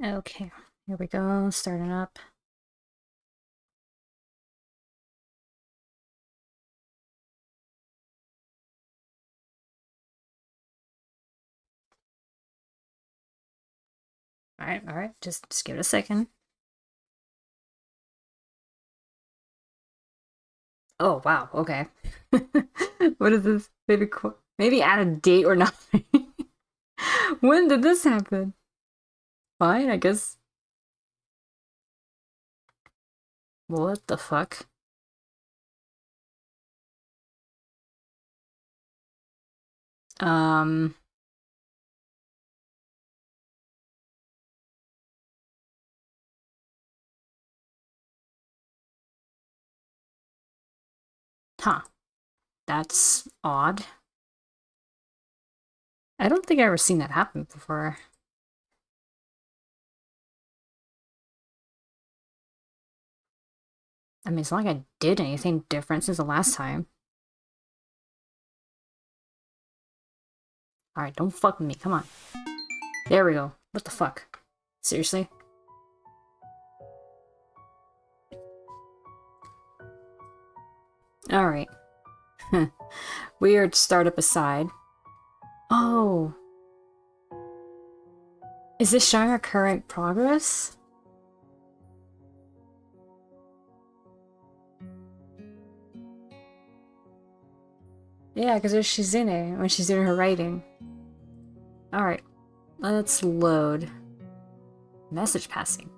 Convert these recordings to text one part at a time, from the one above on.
Okay, here we go, starting up. Alright, just give it a second. Oh, wow, okay. What is this? Maybe add a date or nothing. When did this happen? Fine, I guess. What the fuck? Um, huh. That's odd. I don't think I've ever seen that happen before. I mean, it's not like I did anything different since the last time. Alright, don't fuck with me, come on. There we go. What the fuck? Seriously? Alright. Weird startup aside. Oh. Is this showing our current progress? Yeah, because there's Shizune when she's doing her writing. Alright, let's load. Message passing.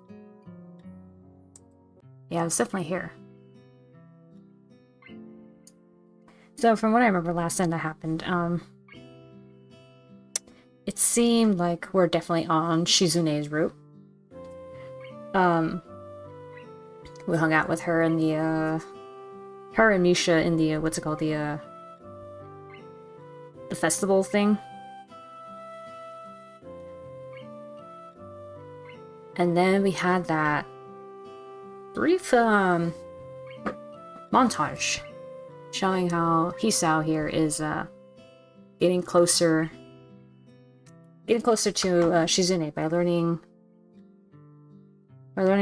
Yeah, it's definitely here. So from what I remember last time that happened, it seemed like we're definitely on Shizune's route. We hung out with her in the, her and Misha in the, what's it called, the festival thing. And then we had that brief, montage showing how Hisao here is, getting closer to Shizune by learning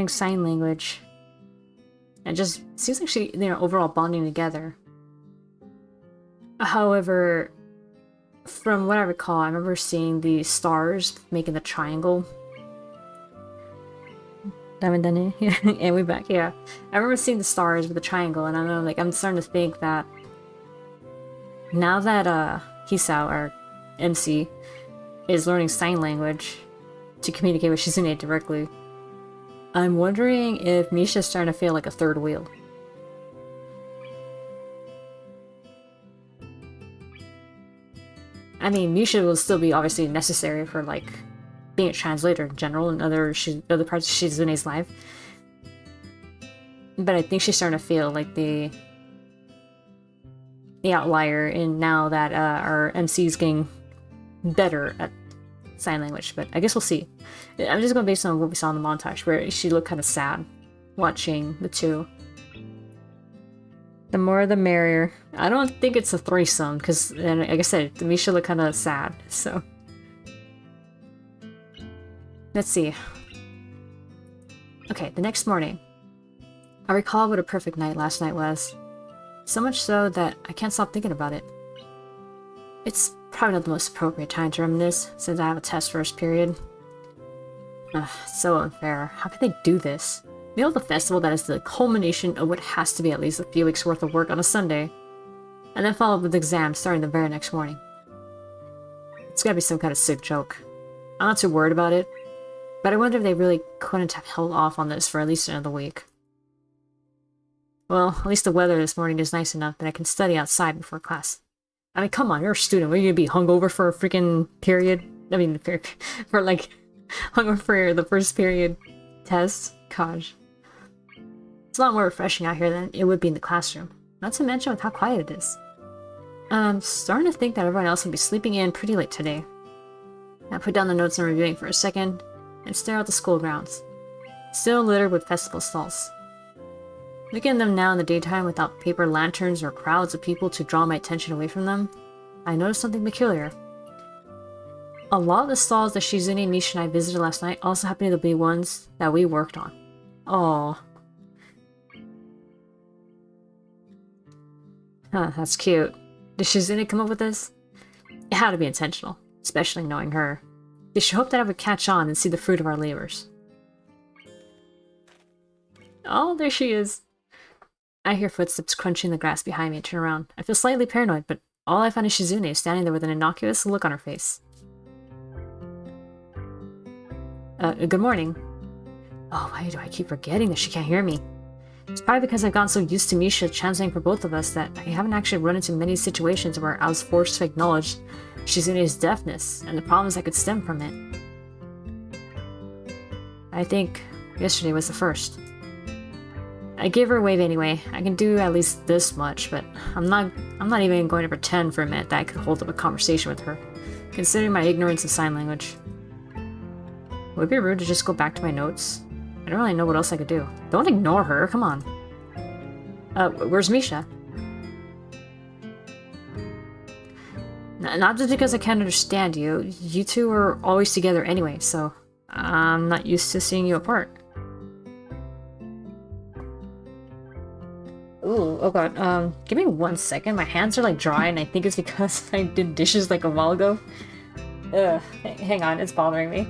sign language. And just seems like she, overall bonding together. However, from what I recall, I remember seeing the stars making the triangle. And we back, yeah. I remember seeing the stars with the triangle, and I know, like, I'm starting to think that now that Hisao, our MC, is learning sign language to communicate with Shizune directly, I'm wondering if Misha's starting to feel like a third wheel. I mean, Misha will still be obviously necessary for, like, being a translator in general in other parts of Shizune's life. But I think she's starting to feel like the outlier in now that our MC is getting better at sign language. But I guess we'll see. I'm just going based on what we saw in the montage, where she looked kind of sad watching the two. The more the merrier. I don't think it's a threesome, because, like I said, Misha looked kind of sad, so... Let's see. Okay, the next morning. I recall what a perfect night last night was. So much so that I can't stop thinking about it. It's probably not the most appropriate time to reminisce, since I have a test first period. Ugh, so unfair. How could they do this? They hold a festival that is the culmination of what has to be at least a few weeks worth of work on a Sunday, and then followed with exams starting the very next morning. It's gotta be some kind of sick joke. I'm not too worried about it, but I wonder if they really couldn't have held off on this for at least another week. Well, at least the weather this morning is nice enough that I can study outside before class. I mean, come on, you're a student. What are you gonna be, hungover for a freaking period? I mean, for like, hungover for the first period test? Gosh. It's a lot more refreshing out here than it would be in the classroom. Not to mention with how quiet it is. I'm starting to think that everyone else will be sleeping in pretty late today. I put down the notes I'm reviewing for a second, and stare out the school grounds, still littered with festival stalls. Looking at them now in the daytime without paper lanterns or crowds of people to draw my attention away from them, I noticed something peculiar. A lot of the stalls that Shizune, Misha, and I visited last night also happen to be ones that we worked on. Oh. Huh, that's cute. Did Shizune come up with this? It had to be intentional, especially knowing her. Did she hope that I would catch on and see the fruit of our labors? Oh, there she is. I hear footsteps crunching the grass behind me and turn around. I feel slightly paranoid, but all I find is Shizune standing there with an innocuous look on her face. Good morning. Oh, why do I keep forgetting that she can't hear me? It's probably because I've gotten so used to Misha translating for both of us that I haven't actually run into many situations where I was forced to acknowledge Shizune's deafness and the problems that could stem from it. I think yesterday was the first. I gave her a wave anyway. I can do at least this much, but I'm not even going to pretend for a minute that I could hold up a conversation with her, considering my ignorance of sign language. Would it be rude to just go back to my notes? I don't really know what else I could do. Don't ignore her, come on. Where's Misha? Not just because I can't understand you. You two are always together anyway, so I'm not used to seeing you apart. Ooh, oh god, give me 1 second. My hands are like dry and I think it's because I did dishes like a while ago. Ugh, hang on, it's bothering me.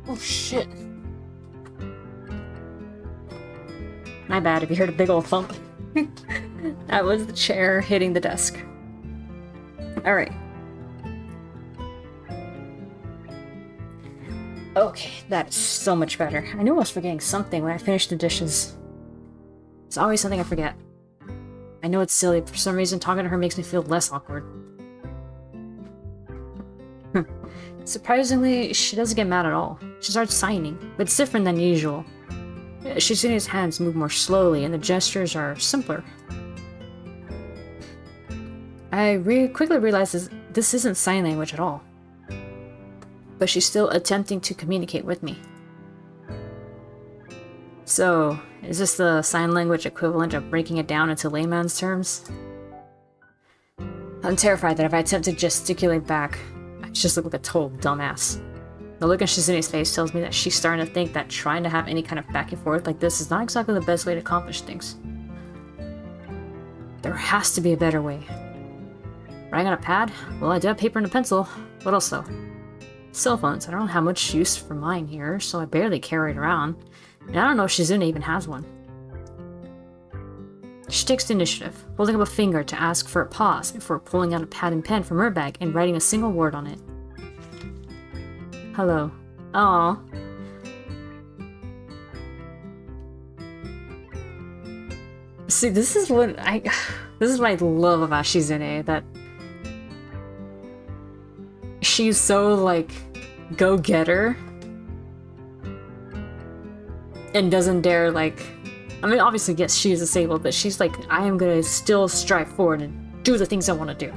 Oh shit. My bad if you heard a big old thump. That was the chair hitting the desk. Alright. Okay, that's so much better. I knew I was forgetting something when I finished the dishes. It's always something I forget. I know it's silly, but for some reason talking to her makes me feel less awkward. Surprisingly, she doesn't get mad at all. She starts signing, but it's different than usual. Shizune's hands move more slowly and the gestures are simpler. I quickly realize this isn't sign language at all. But she's still attempting to communicate with me. So, is this the sign language equivalent of breaking it down into layman's terms? I'm terrified that if I attempt to gesticulate back, I just look like a total dumbass. The look on Shizune's face tells me that she's starting to think that trying to have any kind of back and forth like this is not exactly the best way to accomplish things. There has to be a better way. Writing on a pad? Well, I do have paper and a pencil. What else though? Cell phones. I don't have much use for mine here, so I barely carry it around. And I don't know if Shizune even has one. She takes the initiative, holding up a finger to ask for a pause before pulling out a pad and pen from her bag and writing a single word on it. Hello. Aww. See, this is what I love about Shizune, that she's so, like, go-getter and doesn't dare, like, I mean, obviously, yes, she is disabled, but she's like, I am gonna still strive forward and do the things I want to do.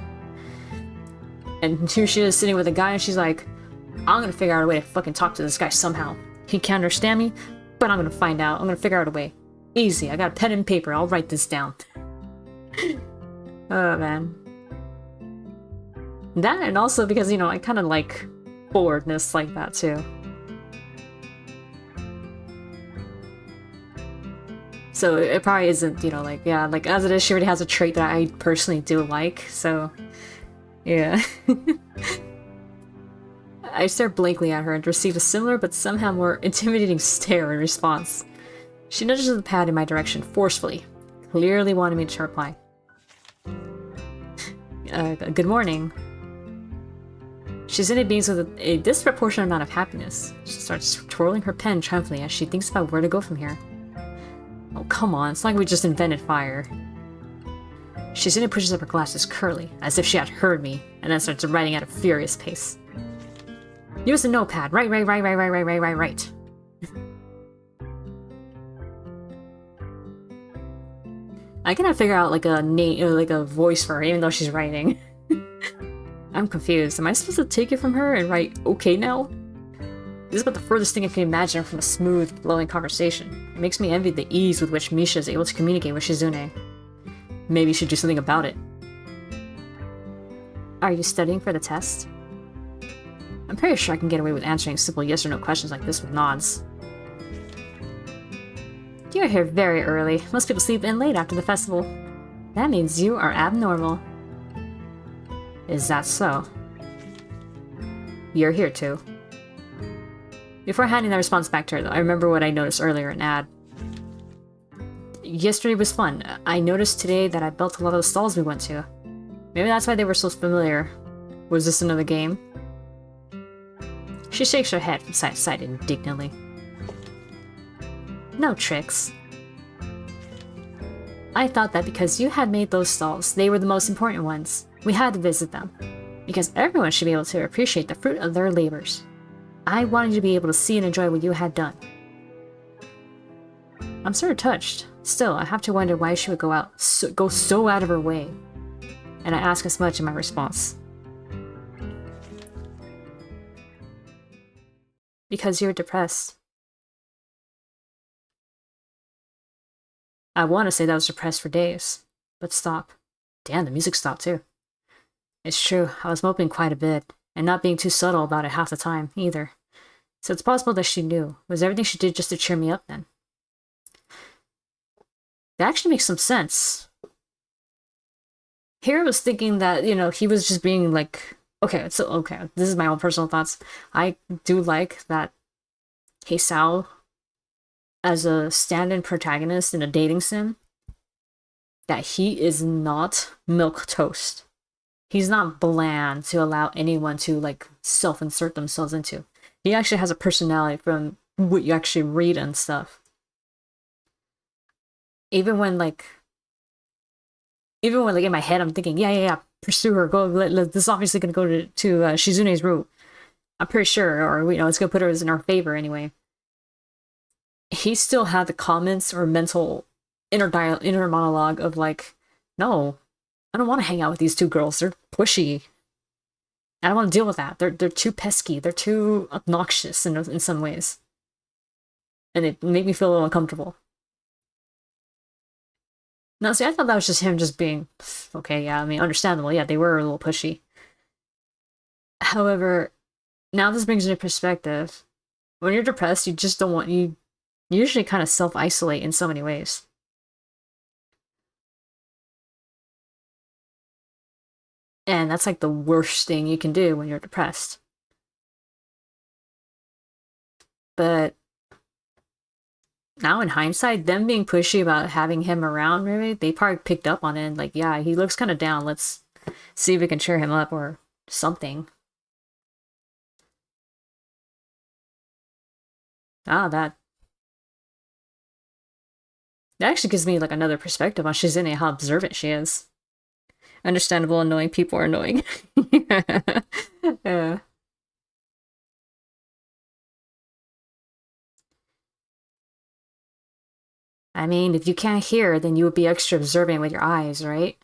And here she is sitting with a guy and she's like, I'm gonna figure out a way to fucking talk to this guy somehow. He can't understand me, but I'm gonna find out. I'm gonna figure out a way. Easy, I got a pen and paper, I'll write this down. Oh, man. That, and also because, you know, I kind of like forwardness like that, too. So it probably isn't, you know, like, yeah, like as it is, she already has a trait that I personally do like, so yeah. I stared blankly at her and received a similar but somehow more intimidating stare in response. She nudges the pad in my direction forcefully, clearly wanting me to reply. Good morning. Shizune beams with a disproportionate amount of happiness. She starts twirling her pen triumphantly as she thinks about where to go from here. Oh, come on, it's like we just invented fire. Shizune pushes up her glasses curly, as if she had heard me, and then starts writing at a furious pace. Use a notepad. Right. I cannot figure out like a name or like a voice for her, even though she's writing. I'm confused. Am I supposed to take it from her and write okay now? This is about the furthest thing I can imagine from a smooth, flowing conversation. It makes me envy the ease with which Misha is able to communicate with Shizune. Maybe you should do something about it. Are you studying for the test? I'm pretty sure I can get away with answering simple yes or no questions like this with nods. You're here very early. Most people sleep in late after the festival. That means you are abnormal. Is that so? You're here too. Before handing that response back to her, though, I remember what I noticed earlier in ad. Yesterday was fun. I noticed today that I built a lot of the stalls we went to. Maybe that's why they were so familiar. Was this another game? She shakes her head from side to side indignantly. No tricks. I thought that because you had made those stalls, they were the most important ones. We had to visit them. Because everyone should be able to appreciate the fruit of their labors. I wanted you to be able to see and enjoy what you had done. I'm sort of touched. Still, I have to wonder why she would go so out of her way. And I ask as much in my response. Because you're depressed. I want to say that I was depressed for days, but stop. Damn, the music stopped too. It's true, I was moping quite a bit, and not being too subtle about it half the time, either. So it's possible that she knew. Was everything she did just to cheer me up then? That actually makes some sense. Here I was thinking that, you know, he was just being like, okay, this is my own personal thoughts. I do like that Heisao, as a stand-in protagonist in a dating sim, that he is not milk toast. He's not bland to allow anyone to, like, self-insert themselves into. He actually has a personality from what you actually read and stuff. Even when, like, in my head I'm thinking, yeah, pursue her, go, this is obviously gonna go to Shizune's route. I'm pretty sure, or, you know, it's gonna put her in our favor anyway. He still had the comments or mental inner monologue of like, no, I don't want to hang out with these two girls. They're pushy. I don't want to deal with that. They're too pesky. They're too obnoxious in some ways. And it made me feel a little uncomfortable. No, see, I thought that was just him just being, okay, yeah, I mean, understandable. Yeah, they were a little pushy. However, now this brings into perspective. When you're depressed, you just don't want, you usually kind of self-isolate in so many ways. And that's like the worst thing you can do when you're depressed. But now in hindsight, them being pushy about having him around, maybe, they probably picked up on it. Like, yeah, he looks kind of down. Let's see if we can cheer him up or something. That actually gives me like another perspective on Shizune, how observant she is. Understandable, annoying people are annoying. Yeah. I mean, if you can't hear, then you would be extra observant with your eyes, right?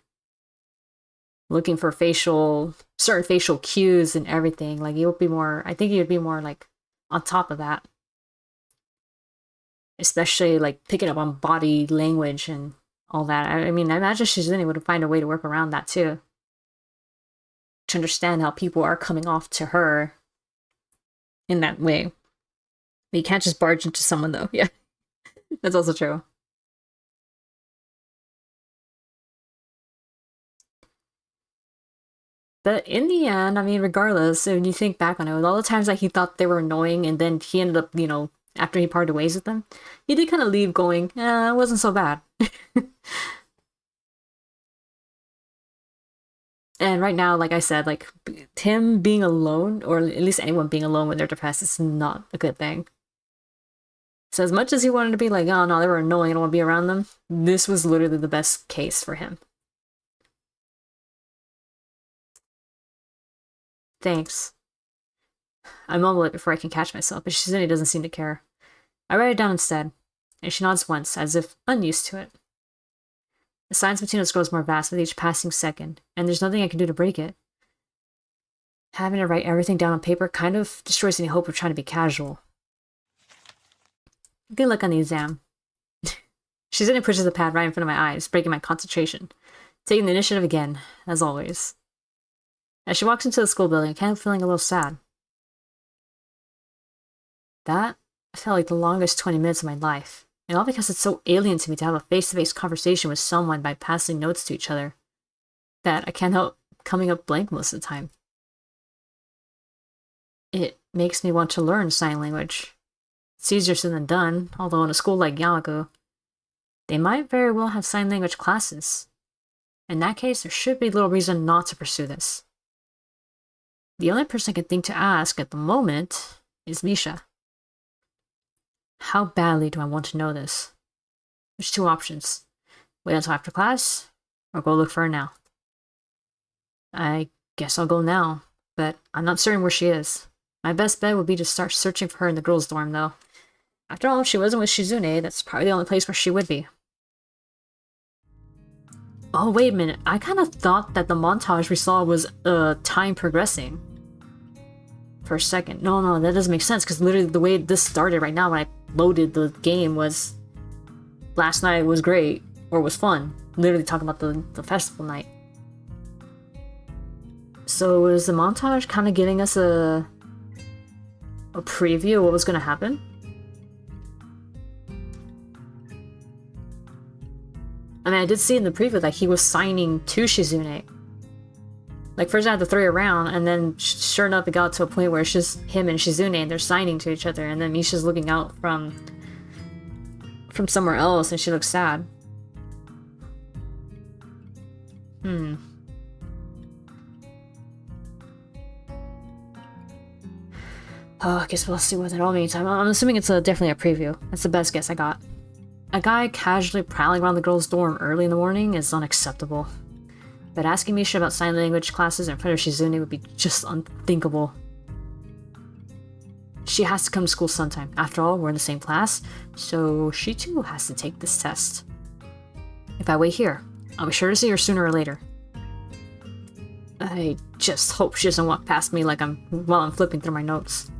Looking for certain facial cues and everything. Like, you would be more, I think you'd be more like on top of that. Especially like picking up on body language and all that. I mean, I imagine Shizune would find a way to work around that too. To understand how people are coming off to her in that way. You can't just barge into someone though. Yeah, that's also true. But in the end, I mean, regardless, when you think back on it, with all the times that he thought they were annoying and then he ended up, you know, after he parted ways with them, he did kind of leave going, it wasn't so bad. And right now, like I said, like, him being alone, or at least anyone being alone when they're depressed, is not a good thing. So as much as he wanted to be like, oh no, they were annoying, I don't want to be around them, this was literally the best case for him. Thanks. I mumble it before I can catch myself, but Shizune doesn't seem to care. I write it down instead, and she nods once, as if unused to it. The silence between us grows more vast with each passing second, and there's nothing I can do to break it. Having to write everything down on paper kind of destroys any hope of trying to be casual. Good luck on the exam. Shizune pushes the pad right in front of my eyes, breaking my concentration. Taking the initiative again, as always. As she walks into the school building, I can't help feeling a little sad. That felt like the longest 20 minutes of my life. And all because it's so alien to me to have a face-to-face conversation with someone by passing notes to each other, that I can't help coming up blank most of the time. It makes me want to learn sign language. It's easier said than done, although in a school like Yamaku, they might very well have sign language classes. In that case, there should be little reason not to pursue this. The only person I can think to ask at the moment is Misha. How badly do I want to know this? There's two options. Wait until after class, or go look for her now. I guess I'll go now, but I'm not certain where she is. My best bet would be to start searching for her in the girls' dorm, though. After all, if she wasn't with Shizune, that's probably the only place where she would be. Oh, wait a minute. I kind of thought that the montage we saw was, time progressing. For a second. No, that doesn't make sense, because literally the way this started right now when I loaded the game was last night was great, or was fun. Literally talking about the festival night. So was the montage kind of giving us a preview of what was going to happen? I mean, I did see in the preview that he was signing to Shizune. Like, first I had to throw it around, and then sure enough it got to a point where it's just him and Shizune and they're signing to each other, and then Misha's looking out from somewhere else and she looks sad. Oh, I guess we'll see what that all means. I'm assuming it's definitely a preview. That's the best guess I got. A guy casually prowling around the girls' dorm early in the morning is unacceptable. But asking Misha about sign language classes in front of Shizune would be just unthinkable. She has to come to school sometime. After all, we're in the same class, so she too has to take this test. If I wait here, I'll be sure to see her sooner or later. I just hope she doesn't walk past me like while I'm flipping through my notes.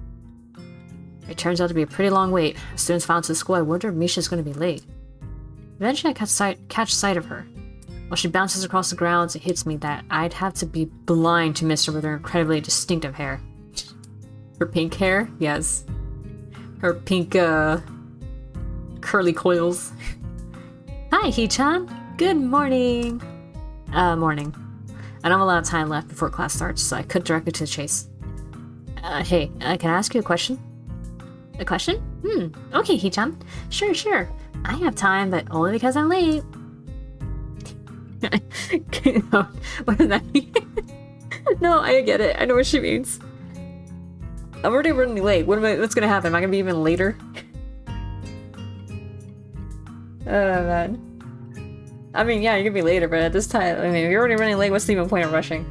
It turns out to be a pretty long wait. As students filed to the school, I wonder if Misha's going to be late. Eventually I catch sight of her. While she bounces across the grounds, it hits me that I'd have to be blind to miss her with her incredibly distinctive hair. Her pink hair? Yes. Her pink, curly coils. Hi, Hee-chan! Good morning! Morning. I don't have a lot of time left before class starts, so I cut directly to the chase. Hey, can I ask you a question? A question? Okay, Hee-chan. Sure. I have time, but only because I'm late. What does that mean? No, I get it. I know what she means. I'm already running late. What's gonna happen? Am I gonna be even later? Oh, man. I mean, yeah, you're gonna be later, but at this time, I mean, if you're already running late, what's the even point of rushing?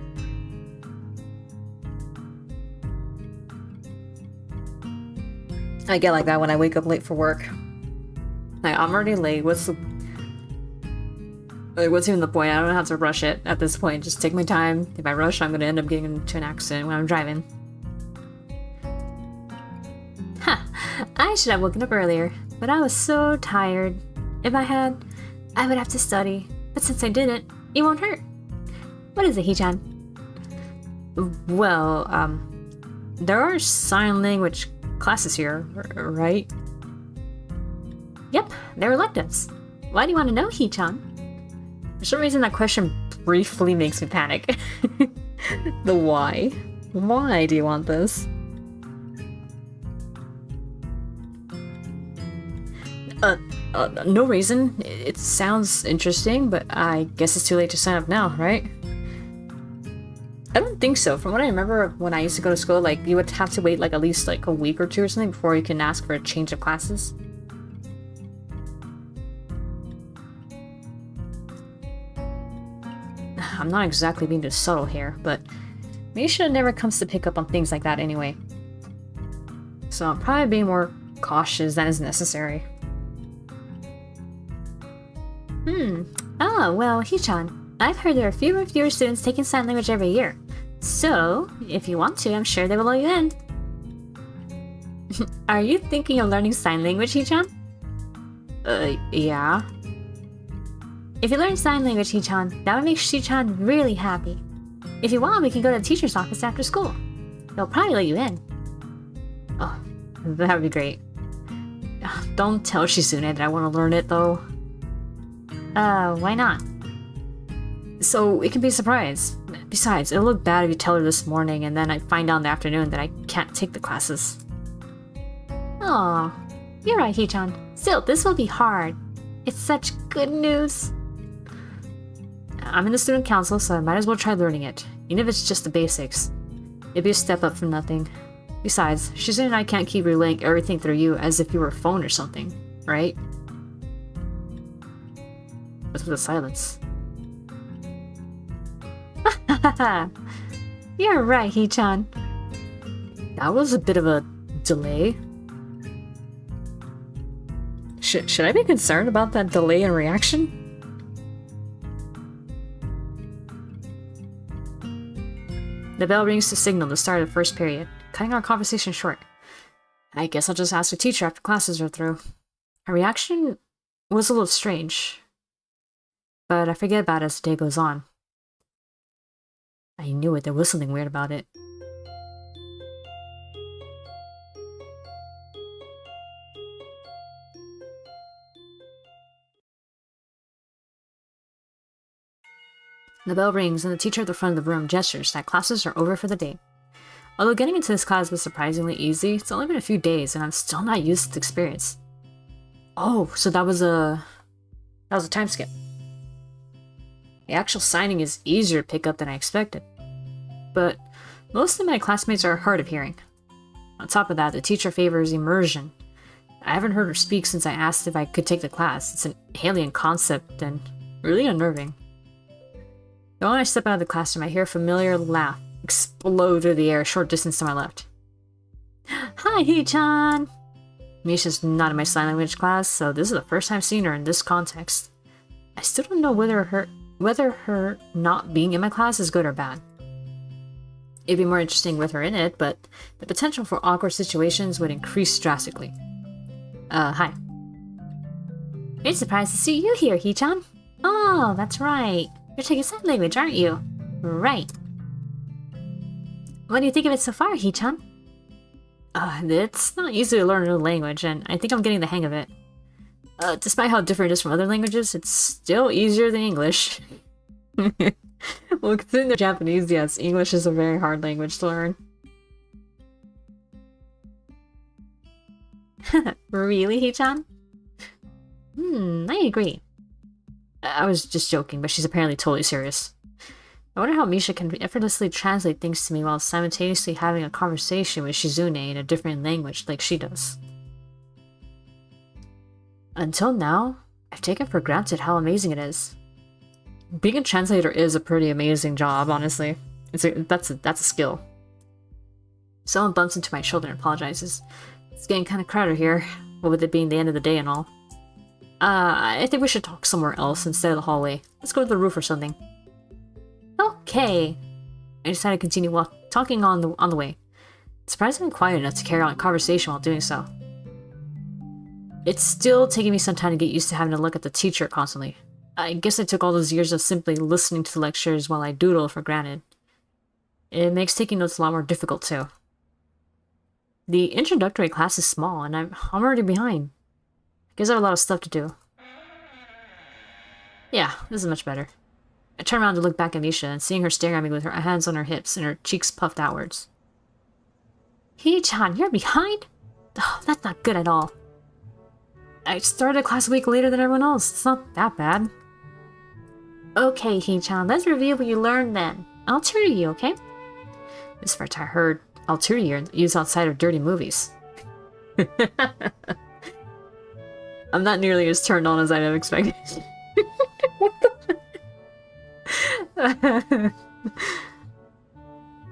I get like that when I wake up late for work. Like, I'm already late. What's even the point? I don't have to rush it at this point. Just take my time. If I rush, I'm gonna end up getting into an accident when I'm driving. Ha! I should have woken up earlier, but I was so tired. If I had, I would have to study. But since I didn't, it won't hurt. What is it, Hee-chan? Well, there are sign language classes here, right? Yep, they're electives. Why do you want to know, Hee-chan? For some reason, that question briefly makes me panic. The why? Why do you want this? No reason. It sounds interesting, but I guess it's too late to sign up now, right? I don't think so. From what I remember when I used to go to school, like, you would have to wait like at least like a week or two or something before you can ask for a change of classes. I'm not exactly being too subtle here, but Misha never comes to pick up on things like that anyway. So I'm probably being more cautious than is necessary. Oh, well, Hee-chan, I've heard there are fewer and fewer students taking sign language every year. So, if you want to, I'm sure they will let you in. Are you thinking of learning sign language, Hee-chan? Yeah. If you learn sign language, Hee-chan, that would make Shi-chan really happy. If you want, we can go to the teacher's office after school. They'll probably let you in. Oh, that would be great. Don't tell Shizune that I want to learn it, though. Why not? So it can be a surprise. Besides, it'll look bad if you tell her this morning and then I find out in the afternoon that I can't take the classes. Aw, you're right, Hee-chan. Still, this will be hard. It's such good news. I'm in the student council, so I might as well try learning it, even if it's just the basics. It'd be a step up from nothing. Besides, Shizune and I can't keep relaying everything through you as if you were a phone or something, right? What's with the silence? You're right, Hee-chan. That was a bit of a delay. Should I be concerned about that delay in reaction? The bell rings to signal the start of the first period, cutting our conversation short. I guess I'll just ask the teacher after classes are through. Her reaction was a little strange, but I forget about it as the day goes on. I knew it, there was something weird about it. The bell rings and the teacher at the front of the room gestures that classes are over for the day. Although getting into this class was surprisingly easy, it's only been a few days and I'm still not used to the experience. Oh, so that was a time skip. The actual signing is easier to pick up than I expected. But most of my classmates are hard of hearing. On top of that, the teacher favors immersion. I haven't heard her speak since I asked if I could take the class. It's an alien concept and really unnerving. The moment I step out of the classroom, I hear a familiar laugh explode through the air a short distance to my left. Hi, Hee-chan! Misha's not in my sign language class, so this is the first time seeing her in this context. I still don't know whether her not being in my class is good or bad. It'd be more interesting with her in it, but the potential for awkward situations would increase drastically. Hi. Very surprised to see you here, Hee-chan. Oh, that's right. You're taking sign language, aren't you? Right. What do you think of it so far, Hee-chan? It's not easy to learn a new language, and I think I'm getting the hang of it. Despite how different it is from other languages, it's still easier than English. Well, considering they're Japanese, yes, English is a very hard language to learn. Really, Hee-chan? I agree. I was just joking, but she's apparently totally serious. I wonder how Misha can effortlessly translate things to me while simultaneously having a conversation with Shizune in a different language like she does. Until now, I've taken for granted how amazing it is. Being a translator is a pretty amazing job, honestly. That's a skill. Someone bumps into my shoulder and apologizes. It's getting kind of crowded here, with it being the end of the day and all. I think we should talk somewhere else instead of the hallway. Let's go to the roof or something. Okay. I decided to continue talking on the way. It's surprisingly quiet enough to carry on a conversation while doing so. It's still taking me some time to get used to having to look at the teacher constantly. I guess I took all those years of simply listening to the lectures while I doodle for granted. It makes taking notes a lot more difficult too. The introductory class is small and I'm already behind. I guess I have a lot of stuff to do. Yeah, this is much better. I turn around to look back at Misha and seeing her staring at me with her hands on her hips and her cheeks puffed outwards. Hee-chan, you're behind? Oh, that's not good at all. I started class a week later than everyone else. It's not that bad. Okay, Hee-chan, let's review what you learned then. I'll tutor you, okay? As far as I heard, I'll tutor you and use outside of dirty movies. I'm not nearly as turned on as I'd have expected. What the?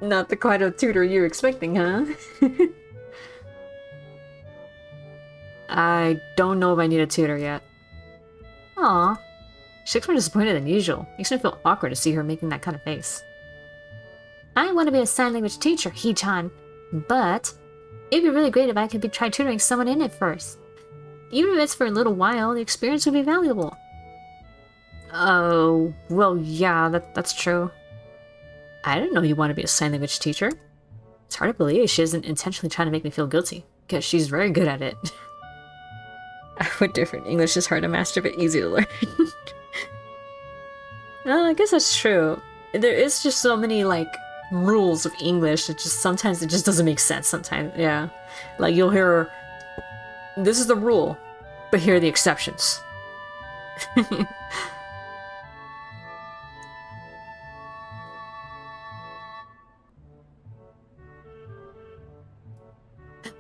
Not the kind of tutor you're expecting, huh? I don't know if I need a tutor yet. Aw. She looks more disappointed than usual. Makes me feel awkward to see her making that kind of face. I want to be a sign language teacher, Hee-chan, but it'd be really great if I could try tutoring someone in it first. Even if it's for a little while, the experience would be valuable. Oh, well, yeah, that's true. I didn't know you want to be a sign language teacher. It's hard to believe she isn't intentionally trying to make me feel guilty, because she's very good at it. What different? English is hard to master, but easy to learn. I guess that's true. There is just so many, like, rules of English that just sometimes it just doesn't make sense sometimes, yeah. Like, you'll hear, this is the rule, but here are the exceptions.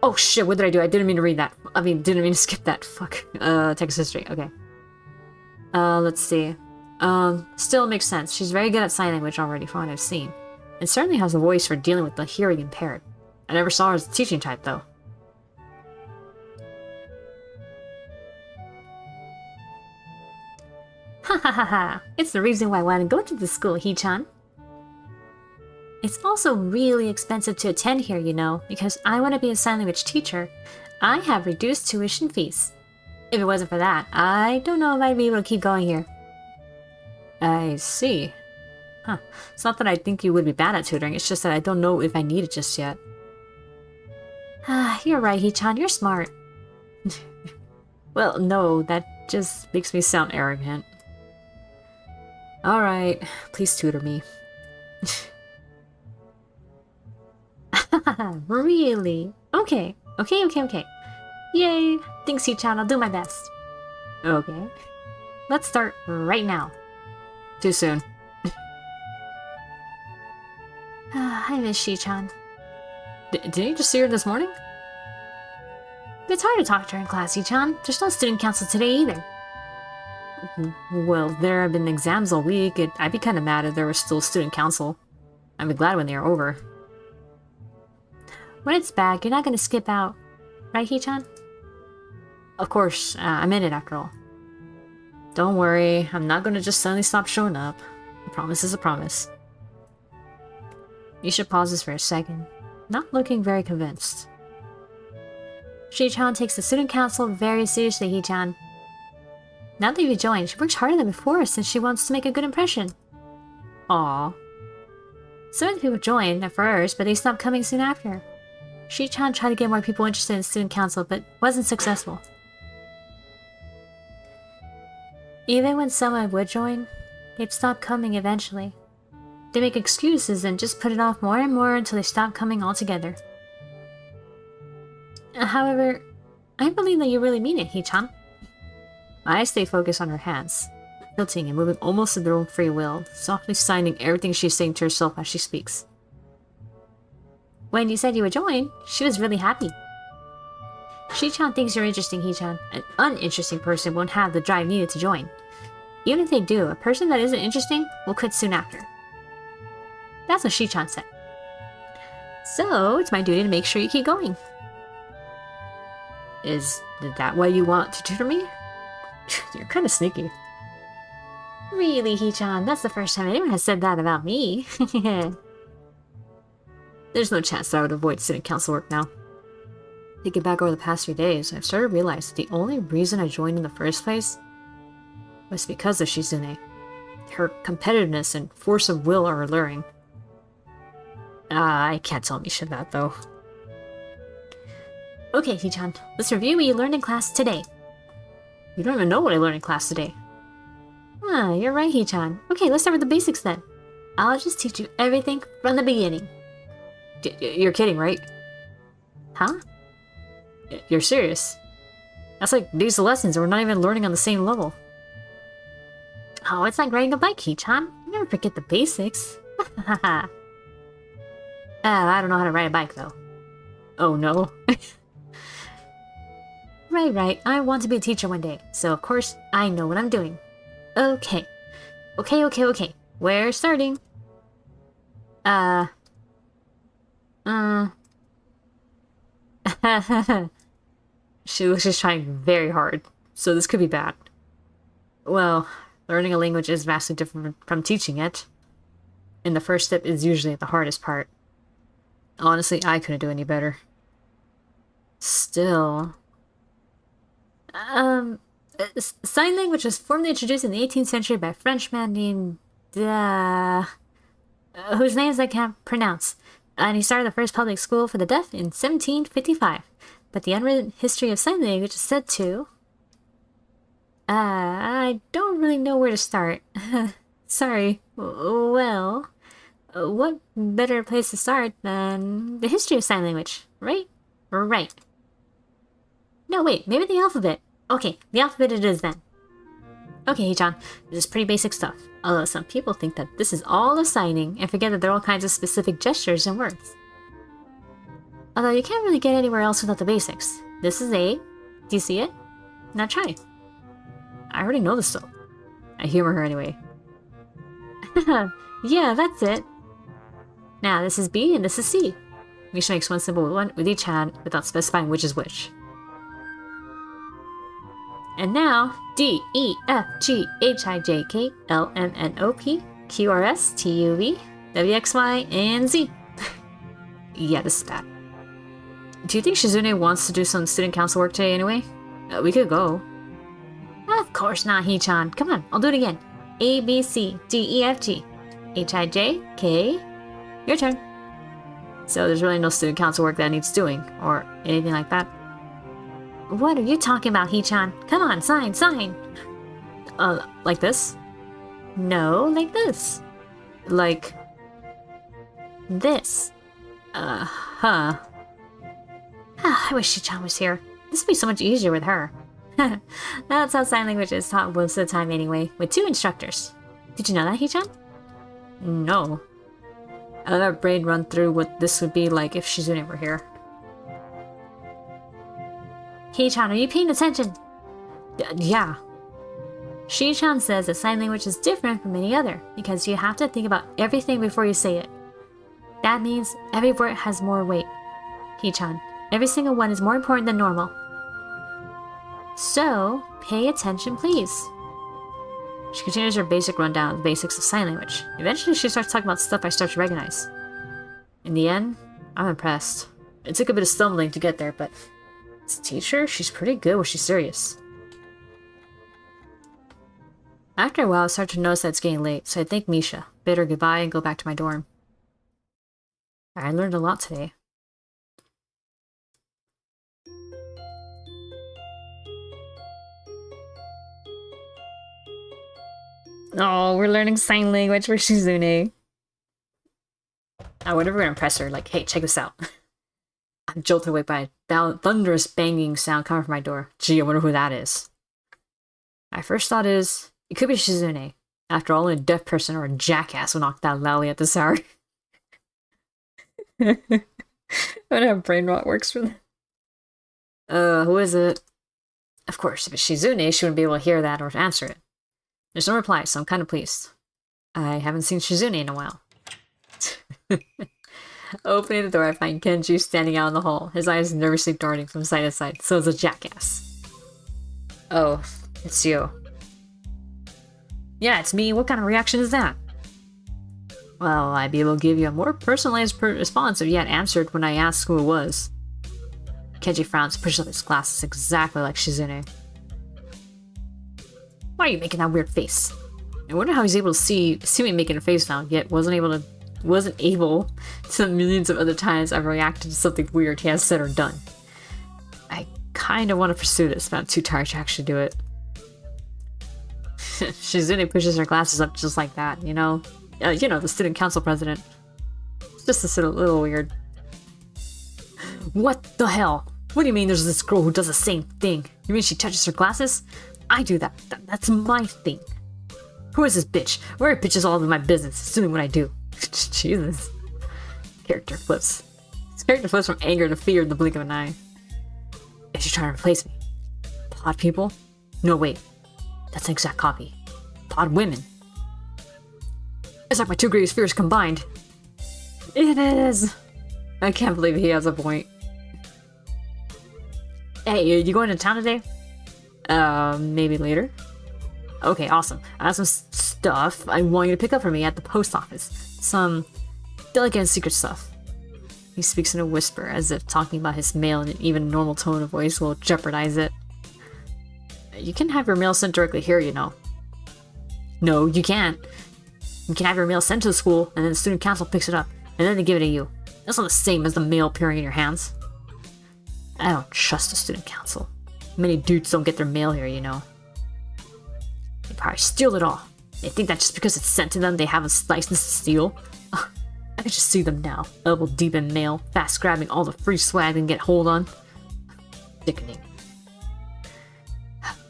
Oh shit, what did I do? I didn't mean to read that. I mean, didn't mean to skip that. Fuck. Text history, okay. Let's see. Still makes sense. She's very good at sign language already from what I've seen. And certainly has a voice for dealing with the hearing impaired. I never saw her as a teaching type, though. Ha ha ha ha. It's the reason why I want to go to the school, Hee-chan. It's also really expensive to attend here, you know, because I want to be a sign language teacher. I have reduced tuition fees. If it wasn't for that, I don't know if I'd be able to keep going here. I see. Huh. It's not that I think you would be bad at tutoring, it's just that I don't know if I need it just yet. Ah, you're right, Hee-chan, you're smart. Well, no, that just makes me sound arrogant. Alright, please tutor me. Really? Okay. Yay! Thanks, Hee-chan, I'll do my best. Okay. Let's start right now. Too soon. I miss Hee-chan. Didn't you just see her this morning? It's hard to talk to her in class, Hee-chan. There's no student council today either. Well, there have been exams all week. I'd be kind of mad if there was still student council. I'd be glad when they are over. When it's back, you're not gonna skip out. Right, Hee-chan? Of course, I'm in it after all. Don't worry, I'm not gonna just suddenly stop showing up. A promise is a promise. Misha pauses for a second, not looking very convinced. Hee-chan takes the student council very seriously, Hee-chan. Now that you've joined, she works harder than before since she wants to make a good impression. Aww. Some of the people joined at first, but they stopped coming soon after. Hee-chan tried to get more people interested in student council, but wasn't successful. Even when someone would join, they'd stop coming eventually. They make excuses and just put it off more and more until they stop coming altogether. However, I believe that you really mean it, Hee-chan. I stay focused on her hands, tilting and moving almost of their own free will, softly signing everything she's saying to herself as she speaks. When you said you would join, she was really happy. Hee-chan thinks you're interesting, Hee-chan. An uninteresting person won't have the drive needed to join. Even if they do, a person that isn't interesting will quit soon after. That's what Hee-chan said. So, it's my duty to make sure you keep going. Is that why you want to tutor me? You're kind of sneaky. Really, Hee-chan? That's the first time anyone has said that about me. There's no chance that I would avoid student council work now. Thinking back over the past few days, I've started to realize that the only reason I joined in the first place was because of Shizune. Her competitiveness and force of will are alluring. I can't tell Misha that, though. Okay, Hee-chan, let's review what you learned in class today. You don't even know what I learned in class today. Ah, you're right, Hee-chan. Okay, let's start with the basics then. I'll just teach you everything from the beginning. You're kidding, right? Huh? You're serious? That's like days of lessons and we're not even learning on the same level. Oh, it's like riding a bike, Hee-chan. You never forget the basics. I don't know how to ride a bike, though. Oh no. Right. I want to be a teacher one day, so of course I know what I'm doing. Okay. We're starting. She looks just trying very hard, so this could be bad. Well, learning a language is vastly different from teaching it. And the first step is usually the hardest part. Honestly, I couldn't do any better. Still... Sign language was formally introduced in the 18th century by a Frenchman named... whose names I can't pronounce. And he started the first public school for the deaf in 1755. But the unwritten history of sign language is said to... I don't really know where to start. Sorry. Well, what better place to start than the history of sign language, right? Right. No, wait, maybe the alphabet. Okay, the alphabet it is then. Okay, Hee-chan, this is pretty basic stuff. Although some people think that this is all a signing and forget that there are all kinds of specific gestures and words. Although you can't really get anywhere else without the basics. This is A. Do you see it? Now try. I already know this though. I humor her anyway. Yeah, that's it. Now this is B and this is C. Misha makes one symbol with each hand without specifying which is which. And now D, E, F, G, H, I, J, K, L, M, N, O, P, Q, R, S, T, U, V, W, X, Y, and Z. Yeah, this is bad. Do you think Shizune wants to do some student council work today anyway? We could go. Of course not, Hee-chan. Come on, I'll do it again. A, B, C, D, E, F, G, H, I, J, K. Your turn. So there's really no student council work that needs doing, or anything like that? What are you talking about, Hee-chan? Come on, sign! Like this? No, like this. Like... this. Huh. I wish Hee-chan was here. This would be so much easier with her. That's how sign language is taught most of the time anyway, with 2 instructors. Did you know that, Hee-chan? No. I let our brain run through what this would be like if Shizune were here. Hee-chan, are you paying attention? Yeah. Shi-chan says that sign language is different from any other, because you have to think about everything before you say it. That means every word has more weight. Hee-chan, every single one is more important than normal. So, pay attention please. She continues her basic rundown of the basics of sign language. Eventually she starts talking about stuff I start to recognize. In the end, I'm impressed. It took a bit of stumbling to get there, but as a teacher, she's pretty good when she's serious. After a while, I started to notice that it's getting late, so I thanked Misha, bid her goodbye, and go back to my dorm. I learned a lot today. Oh, we're learning sign language for Shizune. I wonder if we're gonna impress her, like, hey, check this out. I'm jolted awake by a thunderous banging sound coming from my door. Gee, I wonder who that is. My first thought is, it could be Shizune. After all, only a deaf person or a jackass will knock that loudly at this hour. I wonder how brain rot works for them. Who is it? Of course, if it's Shizune, she wouldn't be able to hear that or answer it. There's no reply, so I'm kind of pleased. I haven't seen Shizune in a while. Opening the door, I find Kenji standing out in the hall, his eyes nervously darting from side to side. So it's a jackass. Oh, it's you. Yeah, it's me. What kind of reaction is that? Well, I'd be able to give you a more personalized response if you had answered when I asked who it was. Kenji frowns and pushes up his glasses exactly like Shizune. Why are you making that weird face? I wonder how he's able to see me making a face now, yet wasn't able to the millions of other times I've reacted to something weird he has said or done. I kind of want to pursue this, but I'm too tired to actually do it. Shizune pushes her glasses up just like that, you know? The student council president. It's just a little weird. What the hell? What do you mean there's this girl who does the same thing? You mean she touches her glasses? I do that. That's my thing. Who is this bitch? Where are bitches all in my business, assuming what I do? Jesus. Character flips. His character flips from anger to fear in the blink of an eye. Is she trying to replace me? Pod people? No, wait. That's an exact copy. Pod women. It's like my two greatest fears combined. It is. I can't believe he has a point. Hey, you going to town today? Maybe later. Okay, awesome. I have some stuff I want you to pick up for me at the post office. Some delicate and secret stuff. He speaks in a whisper, as if talking about his mail in an even normal tone of voice will jeopardize it. You can have your mail sent directly here, you know. No, you can't. You can have your mail sent to the school, and then the student council picks it up, and then they give it to you. That's not the same as the mail appearing in your hands. I don't trust the student council. Many dudes don't get their mail here, you know. They probably steal it all. They think that just because it's sent to them, they have a license to steal. Ugh, I can just see them now, elbow deep in mail, fast grabbing all the free swag they can get hold on. Sickening.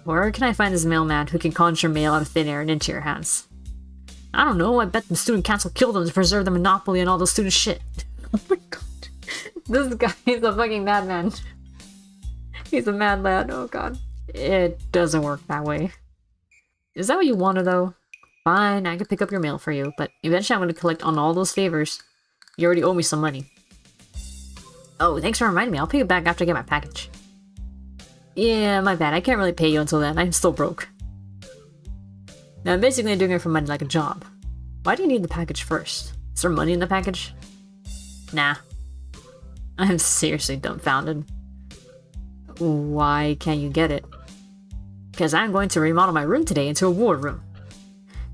Where can I find this mailman who can conjure mail out of thin air and into your hands? I don't know, I bet the student council killed them to preserve the monopoly and all the student shit. Oh my god. This guy is a fucking madman. He's a mad lad, oh god. It doesn't work that way. Is that what you wanted though? Fine, I can pick up your mail for you, but eventually I'm going to collect on all those favors. You already owe me some money. Oh, thanks for reminding me. I'll pay you back after I get my package. Yeah, my bad. I can't really pay you until then. I'm still broke. Now, I'm basically doing it for money like a job. Why do you need the package first? Is there money in the package? Nah. I'm seriously dumbfounded. Why can't you get it? Because I'm going to remodel my room today into a war room.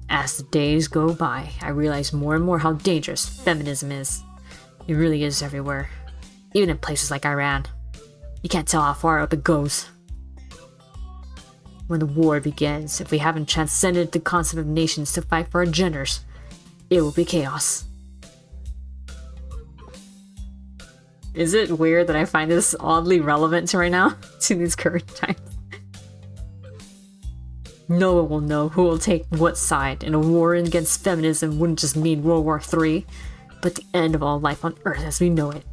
As the days go by, I realize more and more how dangerous feminism is. It really is everywhere. Even in places like Iran. You can't tell how far up it goes. When the war begins, if we haven't transcended the concept of nations to fight for our genders, it will be chaos. Is it weird that I find this oddly relevant to right now? To these current times? No one will know who will take what side, and a war against feminism wouldn't just mean World War III, but the end of all life on Earth as we know it.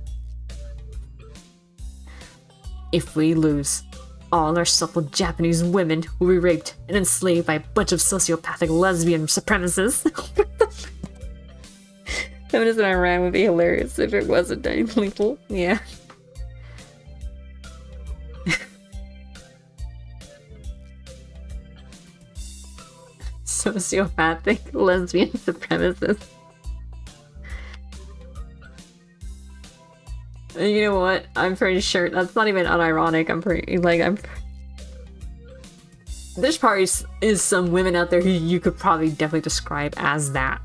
If we lose, all our supple Japanese women will be raped and enslaved by a bunch of sociopathic lesbian supremacists. Feminism in Iran would be hilarious if it wasn't lethal. Yeah. Sociopathic lesbian supremacists. You know what? I'm pretty sure that's not even unironic. There's probably is some women out there who you could probably definitely describe as that.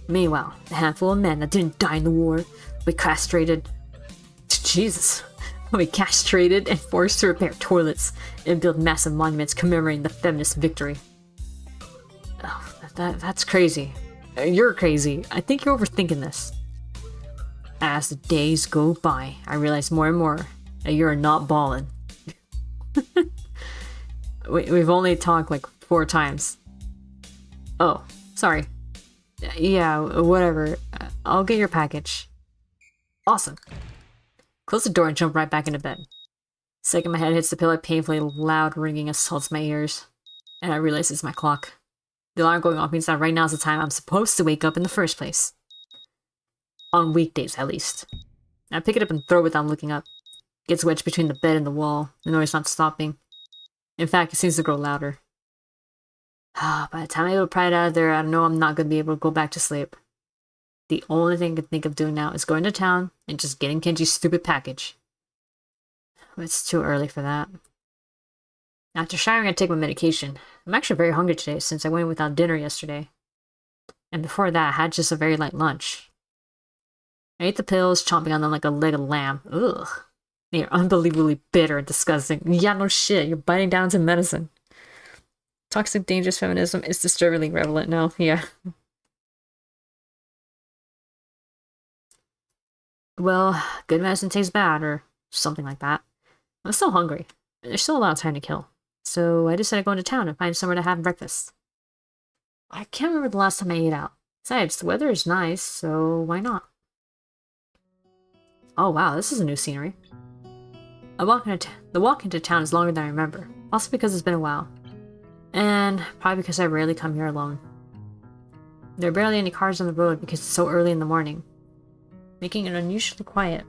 Meanwhile, the handful of men that didn't die in the war were castrated. Jesus. We castrated and forced to repair toilets and build massive monuments commemorating the feminist victory. Oh, that's crazy. You're crazy. I think you're overthinking this. As the days go by, I realize more and more that you're not ballin'. We've only talked like 4 times. Oh, sorry. Yeah, whatever. I'll get your package. Awesome. Close the door and jump right back into bed. The second my head hits the pillow, painfully loud ringing assaults my ears. And I realize it's my clock. The alarm going off means that right now is the time I'm supposed to wake up in the first place. On weekdays, at least. I pick it up and throw it without looking up. It gets wedged between the bed and the wall, the noise not stopping. In fact, it seems to grow louder. By the time I able to pry it out of there, I know I'm not going to be able to go back to sleep. The only thing I can think of doing now is going to town and just getting Kenji's stupid package. But it's too early for that. After showering, I take my medication. I'm actually very hungry today since I went without dinner yesterday. And before that, I had just a very light lunch. I ate the pills, chomping on them like a leg of lamb. Ugh. You're unbelievably bitter and disgusting. Yeah, no shit. You're biting down to medicine. Toxic, dangerous feminism is disturbingly relevant now. Yeah. Well, good medicine tastes bad, or something like that. I'm still hungry. There's still a lot of time to kill. So I decided to go into town and find somewhere to have breakfast. I can't remember the last time I ate out. Besides, the weather is nice, so why not? Oh wow, this is a new scenery. The walk into town is longer than I remember, also because it's been a while. And probably because I rarely come here alone. There are barely any cars on the road because it's so early in the morning, making it unusually quiet.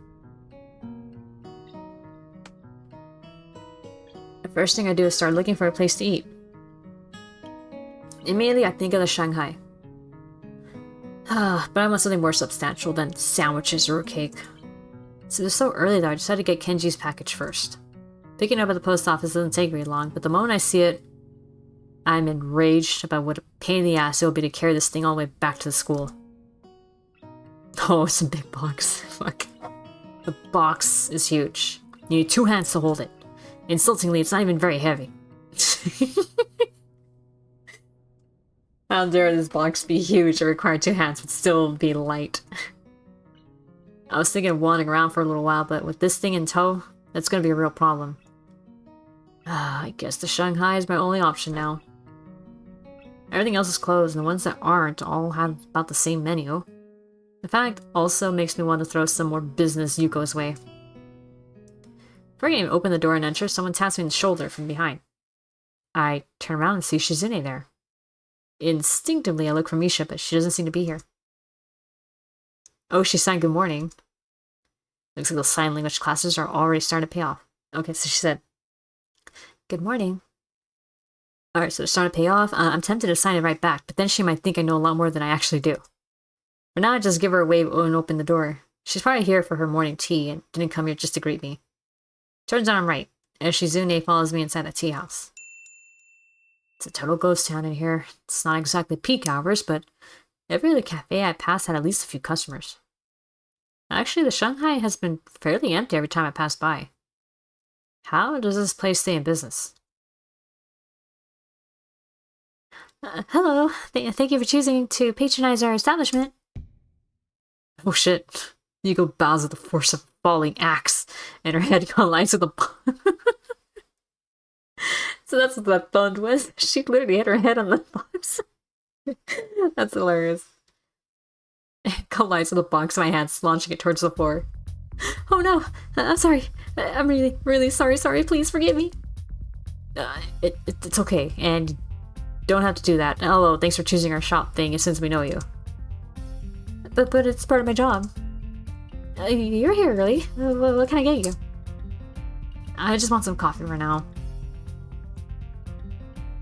The first thing I do is start looking for a place to eat. Immediately I think of the Shanghai. But I want something more substantial than sandwiches or a cake. So it was so early that I decided to get Kenji's package first. Picking it up at the post office doesn't take very long, but the moment I see it, I'm enraged about what a pain in the ass it will be to carry this thing all the way back to the school. Oh, it's a big box. Fuck. The box is huge. You need 2 hands to hold it. Insultingly, it's not even very heavy. How dare this box be huge and require 2 hands but still be light. I was thinking of wandering around for a little while, but with this thing in tow, that's gonna be a real problem. I guess the Shanghai is my only option now. Everything else is closed, and the ones that aren't all have about the same menu. The fact also makes me want to throw some more business Yuko's way. Before I can even open the door and enter, someone taps me on the shoulder from behind. I turn around and see Shizune there. Instinctively, I look for Misha, but she doesn't seem to be here. Oh, she sang good morning. Looks like those sign language classes are already starting to pay off. Okay, so she said, good morning. Alright, so it's starting to pay off. I'm tempted to sign it right back, but then she might think I know a lot more than I actually do. For now, I just give her a wave and open the door. She's probably here for her morning tea and didn't come here just to greet me. Turns out I'm right, as Shizune follows me inside the tea house. It's a total ghost town in here. It's not exactly peak hours, but every other cafe I pass had at least a few customers. Actually, the Shanghai has been fairly empty every time I pass by. How does this place stay in business? Hello. Thank you for choosing to patronize our establishment. Oh shit. Yuko bows with the force of a falling axe, and her head collides with the So that's what that thud was. She literally hit her head on the box. That's hilarious. It collides with the box in my hands, launching it towards the floor. Oh no! I'm sorry. I'm really, really sorry. Please forgive me. It's okay, and don't have to do that. Although, thanks for choosing our shop thing since we know you. But it's part of my job. You're here early. What can I get you? I just want some coffee for now.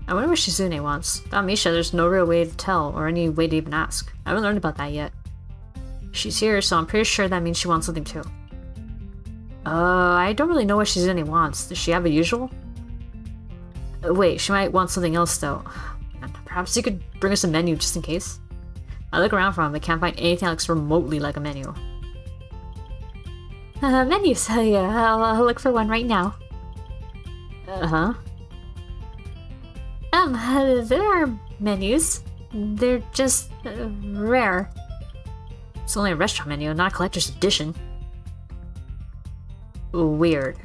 I wonder what Shizune wants. Without Misha, there's no real way to tell, or any way to even ask. I haven't learned about that yet. She's here, so I'm pretty sure that means she wants something too. I don't really know what Shizune wants. Does she have a usual? Wait, she might want something else though. Perhaps you could bring us a menu just in case? I look around for him, but can't find anything that looks remotely like a menu. Menus? Yeah, I'll look for one right now. Uh-huh. There are menus. They're just rare. It's only a restaurant menu, not a collector's edition. Weird.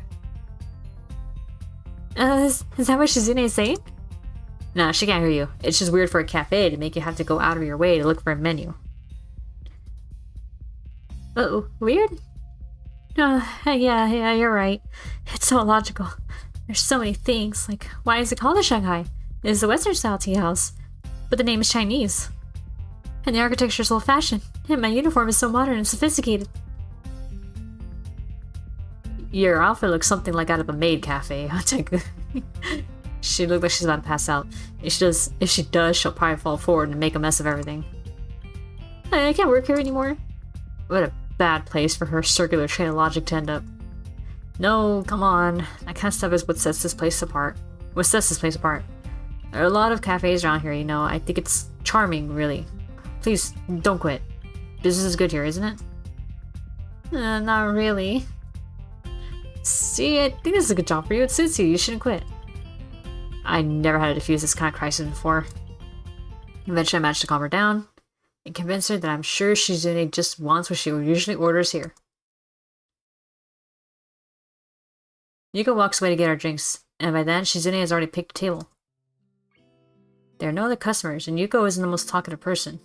Is that what Shizune is saying? Nah, she can't hear you. It's just weird for a cafe to make you have to go out of your way to look for a menu. Weird? Yeah, you're right. It's so illogical. There's so many things, like, why is it called a Shanghai? It's a Western-style tea house, but the name is Chinese. And the architecture is old-fashioned, and my uniform is so modern and sophisticated. Your outfit looks something like out of a maid cafe. She looks like she's about to pass out. If she does, she'll probably fall forward and make a mess of everything. I can't work here anymore. What a bad place for her circular train of logic to end up. No, come on. That kind of stuff is what sets this place apart. There are a lot of cafes around here, you know. I think it's charming, really. Please, don't quit. Business is good here, isn't it? Not really. See, I think this is a good job for you. It suits you. You shouldn't quit. I never had to defuse this kind of crisis before. Eventually, I managed to calm her down and convince her that I'm sure Shizune just wants what she usually orders here. Yuko walks away to get our drinks, and by then, Shizune has already picked a table. There are no other customers, and Yuko isn't the most talkative person,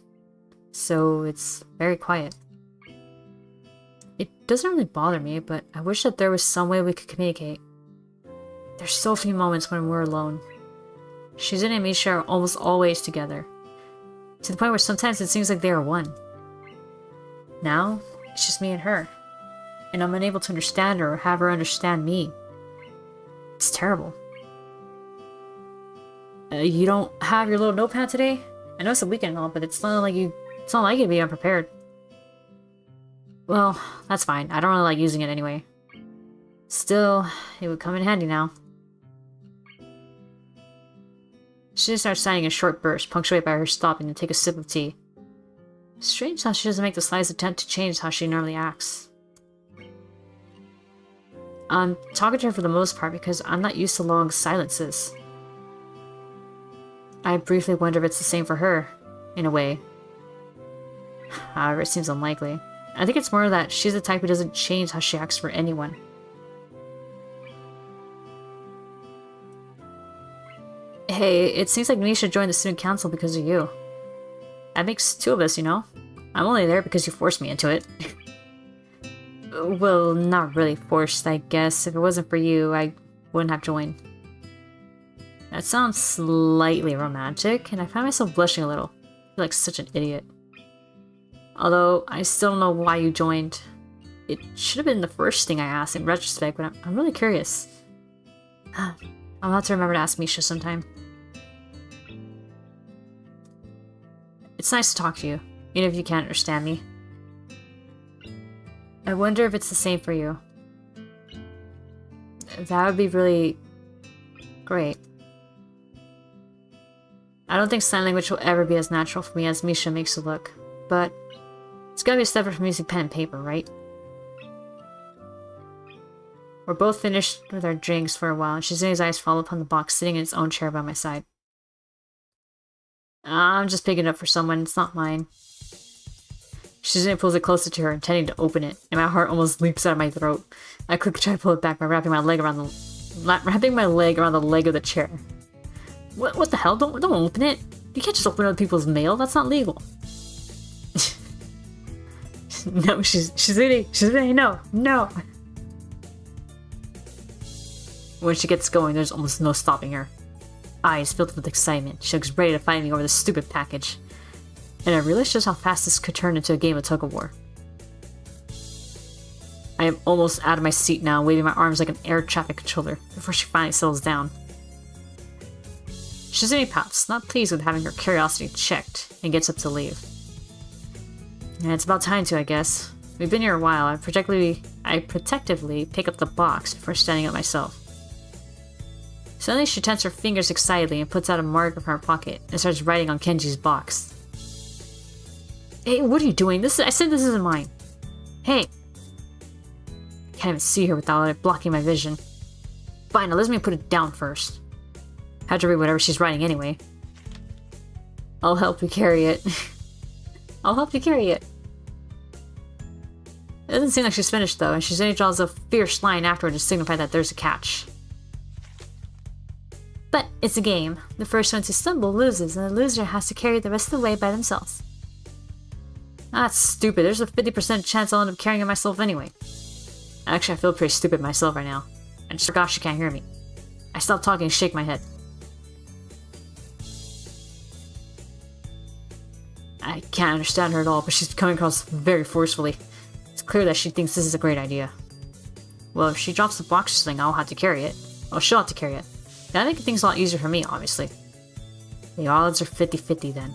so it's very quiet. It doesn't really bother me, but I wish that there was some way we could communicate. There's so few moments when we're alone. Shizune and Misha are almost always together, to the point where sometimes it seems like they are one. Now, it's just me and her, and I'm unable to understand her or have her understand me. It's terrible. You don't have your little notepad today? I know it's a weekend and all, but it's not like you to be unprepared. Well, that's fine. I don't really like using it anyway. Still, it would come in handy now. She just starts signing in short bursts, punctuated by her stopping to take a sip of tea. Strange how she doesn't make the slightest attempt to change how she normally acts. I'm talking to her for the most part because I'm not used to long silences. I briefly wonder if it's the same for her, in a way. However, it seems unlikely. I think it's more that she's the type who doesn't change how she acts for anyone. Hey, it seems like Misha joined the student council because of you. That makes two of us, you know? I'm only there because you forced me into it. Well, not really forced, I guess. If it wasn't for you, I wouldn't have joined. That sounds slightly romantic, and I find myself blushing a little. I feel like such an idiot. Although, I still don't know why you joined. It should have been the first thing I asked in retrospect, but I'm really curious. I'll have to remember to ask Misha sometime. It's nice to talk to you, even if you can't understand me. I wonder if it's the same for you. That would be really great. I don't think sign language will ever be as natural for me as Misha makes it look, but it's gotta be separate from using pen and paper, right? We're both finished with our drinks for a while, and Shizune's eyes fall upon the box sitting in its own chair by my side. I'm just picking it up for someone, it's not mine. Shizune pulls it closer to her, intending to open it, and my heart almost leaps out of my throat. I quickly try to pull it back by wrapping my leg around the leg of the chair. What the hell? Don't open it! You can't just open other people's mail, that's not legal. No, Shizune, no! When she gets going, there's almost no stopping her. Eyes filled with excitement, she looks ready to fight me over this stupid package. And I realized just how fast this could turn into a game of tug-of-war. I am almost out of my seat now, waving my arms like an air traffic controller, before she finally settles down. Shizune pouts, not pleased with having her curiosity checked, and gets up to leave. And it's about time to, I guess. We've been here a while. I protectively pick up the box before standing up myself. Suddenly she tenses her fingers excitedly and puts out a marker from her pocket and starts writing on Kenji's box. Hey, what are you doing? I said this isn't mine. Hey! I can't even see her without it blocking my vision. Fine, now let me put it down first. Had to read whatever she's writing anyway. I'll help you carry it. I'll help you carry it. It doesn't seem like she's finished though, and Shizune draws a fierce line afterward to signify that there's a catch. But it's a game. The first one to stumble loses, and the loser has to carry the rest of the way by themselves. That's stupid. There's a 50% chance I'll end up carrying it myself anyway. Actually, I feel pretty stupid myself right now. I just forgot she can't hear me. I stop talking and shake my head. I can't understand her at all, but she's coming across very forcefully. It's clear that she thinks this is a great idea. Well, if she drops the box thing, I'll have to carry it. Well, she'll have to carry it. That'll make things a lot easier for me, obviously. The odds are 50-50 then.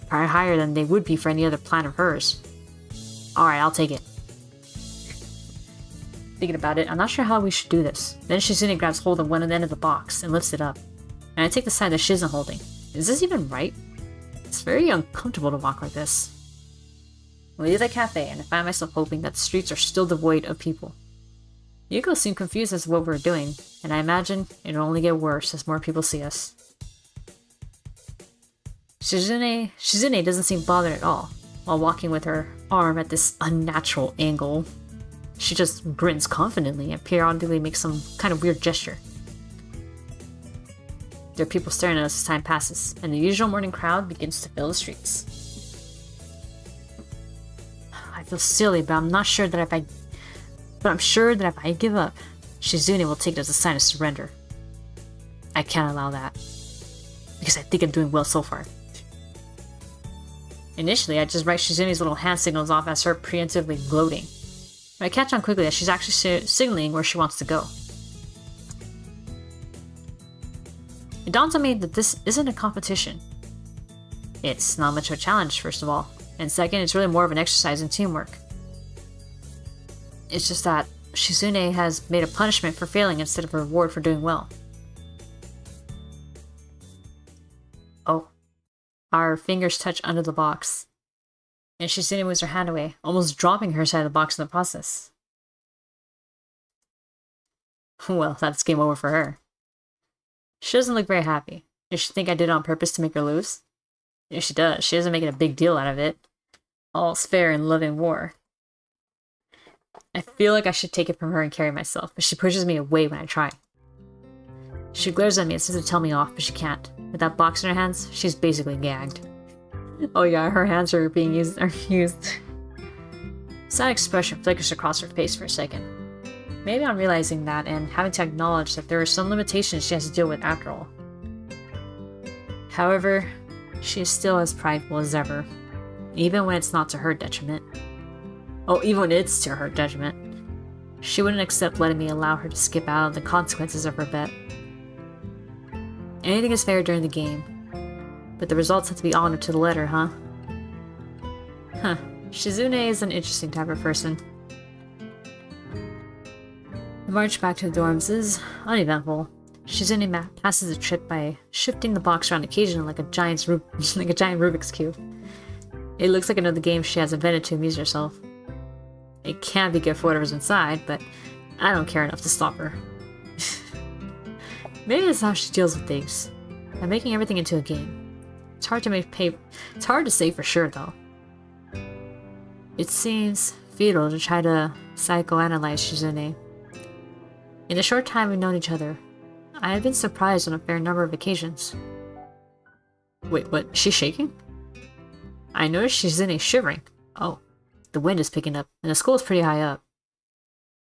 Probably higher than they would be for any other plan of hers. Alright, I'll take it. Thinking about it, I'm not sure how we should do this. Then Shizune grabs hold of one end of the box and lifts it up. And I take the side that she's not holding. Is this even right? It's very uncomfortable to walk like this. We leave the cafe, and I find myself hoping that the streets are still devoid of people. Yuko seemed confused as to what we were doing, and I imagine it'll only get worse as more people see us. Shizune doesn't seem bothered at all, while walking with her arm at this unnatural angle. She just grins confidently and periodically makes some kind of weird gesture. There are people staring at us as time passes, and the usual morning crowd begins to fill the streets. I feel silly, but I'm sure that if I give up, Shizune will take it as a sign of surrender. I can't allow that, because I think I'm doing well so far. Initially, I just write Shizune's little hand signals off as her preemptively gloating. But I catch on quickly that she's actually signaling where she wants to go. It dawns on me that this isn't a competition. It's not much of a challenge, first of all, and second, it's really more of an exercise in teamwork. It's just that Shizune has made a punishment for failing instead of a reward for doing well. Oh. Our fingers touch under the box, and Shizune moves her hand away, almost dropping her side of the box in the process. Well, that's game over for her. She doesn't look very happy. Does she think I did it on purpose to make her lose? If she does, she doesn't make it a big deal out of it. All's fair in love and war. I feel like I should take it from her and carry myself, but she pushes me away when I try. She glares at me and says to tell me off, but she can't. With that box in her hands, she's basically gagged. Oh yeah, her hands are being used. Sad expression flickers across her face for a second. Maybe I'm realizing that and having to acknowledge that there are some limitations she has to deal with after all. However, she is still as prideful as ever, even when it's not to her detriment. Oh, even when it's to her detriment. She wouldn't accept letting me allow her to skip out on the consequences of her bet. Anything is fair during the game, but the results have to be honored to the letter, huh? Huh. Shizune is an interesting type of person. The march back to the dorms is uneventful. Shizune passes the trip by shifting the box around occasionally like a giant Rubik's Cube. It looks like another game she has invented to amuse herself. It can be good for whatever's inside, but I don't care enough to stop her. Maybe that's how she deals with things, by making everything into a game. It's hard to say for sure, though. It seems futile to try to psychoanalyze Shizune. In the short time we've known each other, I have been surprised on a fair number of occasions. Wait, what? She's shaking? I noticed Shizune shivering. Oh, the wind is picking up, and the school is pretty high up.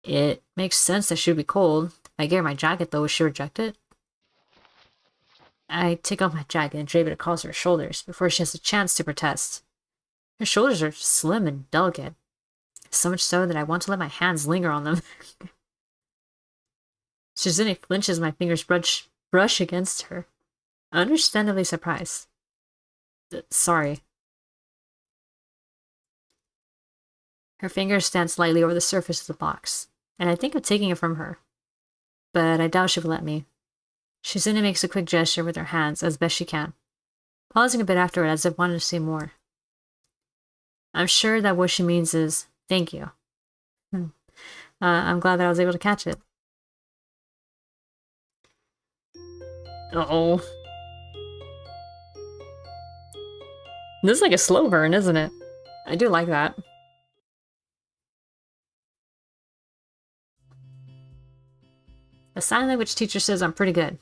It makes sense that she'd be cold. If I gave her my jacket, though, would she reject it? I take off my jacket and drape it across her shoulders before she has a chance to protest. Her shoulders are slim and delicate, so much so that I want to let my hands linger on them. Shizune flinches, my fingers brush against her, understandably surprised. Sorry. Her fingers stand slightly over the surface of the box, and I think of taking it from her, but I doubt she will let me. Shizune makes a quick gesture with her hands as best she can, pausing a bit afterward as if wanting to say more. I'm sure that what she means is, thank you. I'm glad that I was able to catch it. Uh-oh. This is like a slow burn, isn't it? I do like that. The sign language teacher says I'm pretty good.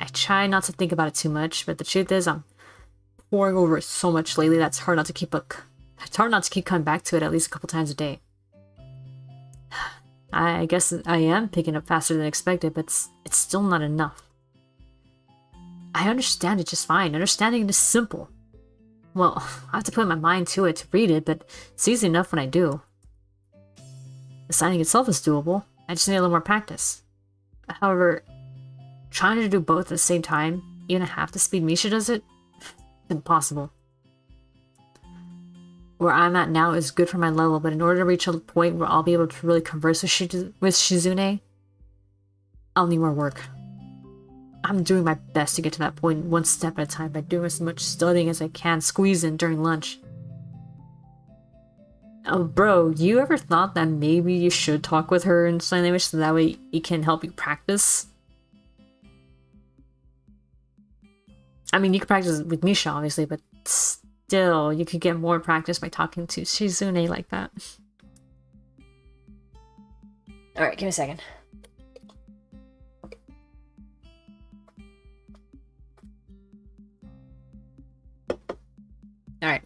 I try not to think about it too much, but the truth is I'm poring over it so much lately that it's hard not to keep coming back to it at least a couple times a day. I guess I am picking up faster than expected, but it's still not enough. I understand it just fine. Understanding it is simple. Well, I have to put my mind to it to read it, but it's easy enough when I do. The signing itself is doable. I just need a little more practice. However, trying to do both at the same time, even at half the speed Misha does it, impossible. Where I'm at now is good for my level, but in order to reach a point where I'll be able to really converse with Shizune, I'll need more work. I'm doing my best to get to that point one step at a time by doing as much studying as I can squeeze in during lunch. Oh, bro, you ever thought that maybe you should talk with her in sign language so that way it can help you practice? I mean, you could practice with Misha, obviously, but still, you could get more practice by talking to Shizune like that. Alright, give me a second. Alright.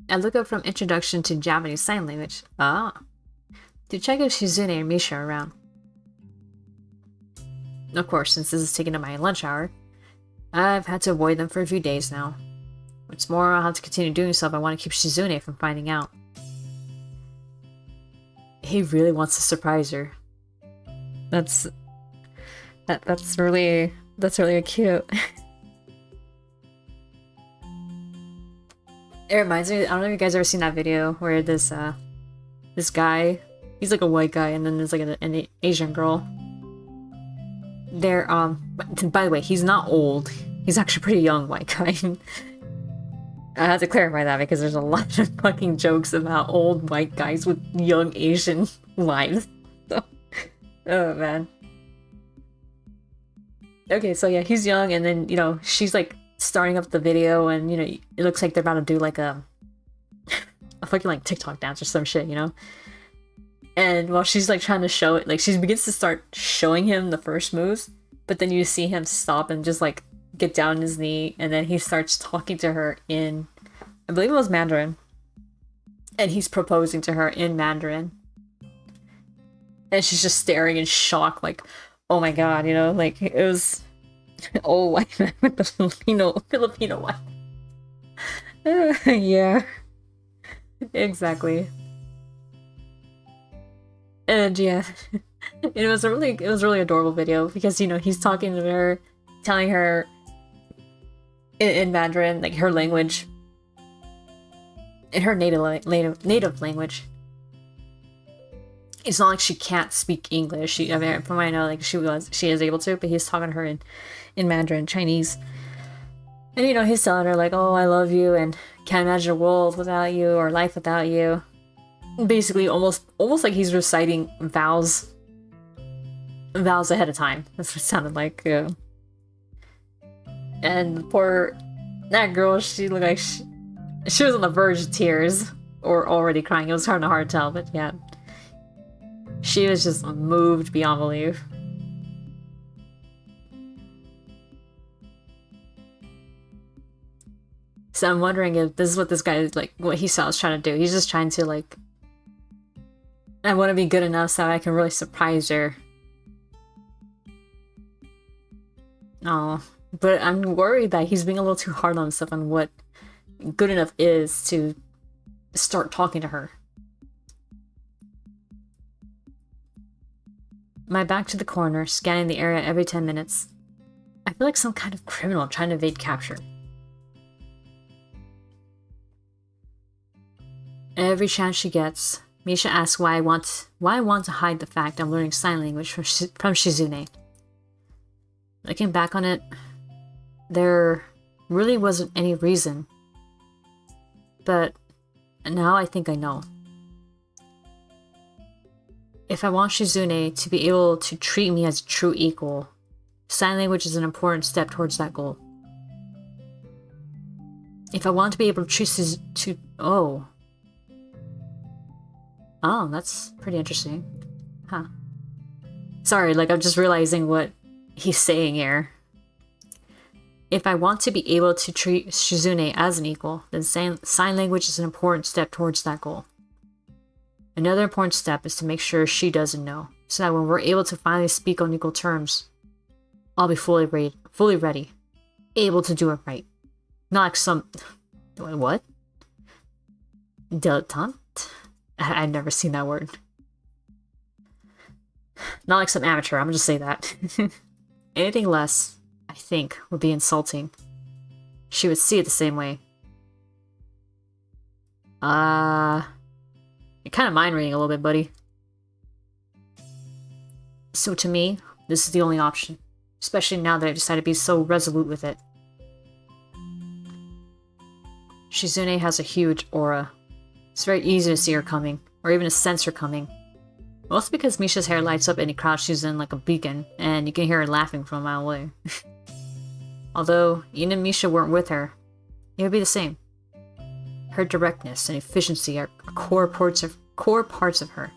I look up from Introduction to Japanese Sign Language. Ah. To check if Shizune and Misha are around. Of course, since this is taking up my lunch hour, I've had to avoid them for a few days now. What's more, I'll have to continue doing so if I want to keep Shizune from finding out. He really wants to surprise her. That's really cute. It reminds me, I don't know if you guys ever seen that video where this guy, he's like a white guy, and then there's like an Asian girl. They're by the way, he's not old. He's actually a pretty young white guy. I have to clarify that because there's a lot of fucking jokes about old white guys with young Asian lives. So, oh man. Okay, so yeah, he's young, and then, you know, she's like starting up the video, and, you know, it looks like they're about to do like a fucking like TikTok dance or some shit, you know? And while she's like trying to show it, like she begins to start showing him the first moves, but then you see him stop and just like get down on his knee, and then he starts talking to her in, I believe it was Mandarin. And he's proposing to her in Mandarin. And she's just staring in shock, like, oh my god, you know, like it was old white man with the Filipino wife. Yeah. Exactly. And yeah, it was a really adorable video because, you know, he's talking to her, telling her in Mandarin, like her language, in her native language. It's not like she can't speak English. I mean, from what I know, like she is able to, but he's talking to her in Mandarin, Chinese. And, you know, he's telling her like, oh, I love you and can't imagine a world without you or life without you. Basically, almost like he's reciting vows ahead of time. That's what it sounded like. Yeah. And poor that girl, she looked like she was on the verge of tears or already crying. It was kind of hard to tell, but yeah, she was just moved beyond belief. So I'm wondering if this is what this guy, like, what he saw is trying to do. He's just trying to, like, I want to be good enough so I can really surprise her. Oh, but I'm worried that he's being a little too hard on himself on what good enough is to start talking to her. My back to the corner, scanning the area every 10 minutes. I feel like some kind of criminal trying to evade capture. Every chance she gets, Misha asks why I want to hide the fact I'm learning sign language from Shizune. Looking back on it, there really wasn't any reason. But now I think I know. If I want Shizune to be able to treat me as a true equal, sign language is an important step towards that goal. If I want to be able to treat Oh, that's pretty interesting. Huh. Sorry, like, I'm just realizing what he's saying here. If I want to be able to treat Shizune as an equal, then sign language is an important step towards that goal. Another important step is to make sure she doesn't know, so that when we're able to finally speak on equal terms, I'll be fully ready, able to do it right. Not like some... What? Dilettante? I've never seen that word. Not like some amateur, I'm gonna just say that. Anything less, I think, would be insulting. She would see it the same way. You're kind of mind reading a little bit, buddy. So to me, this is the only option. Especially now that I've decided to be so resolute with it. Shizune has a huge aura. It's very easy to see her coming, or even to sense her coming. Mostly because Misha's hair lights up any crowd she's in like a beacon, and you can hear her laughing from a mile away. Although, even if Misha weren't with her, it would be the same. Her directness and efficiency are core parts of her.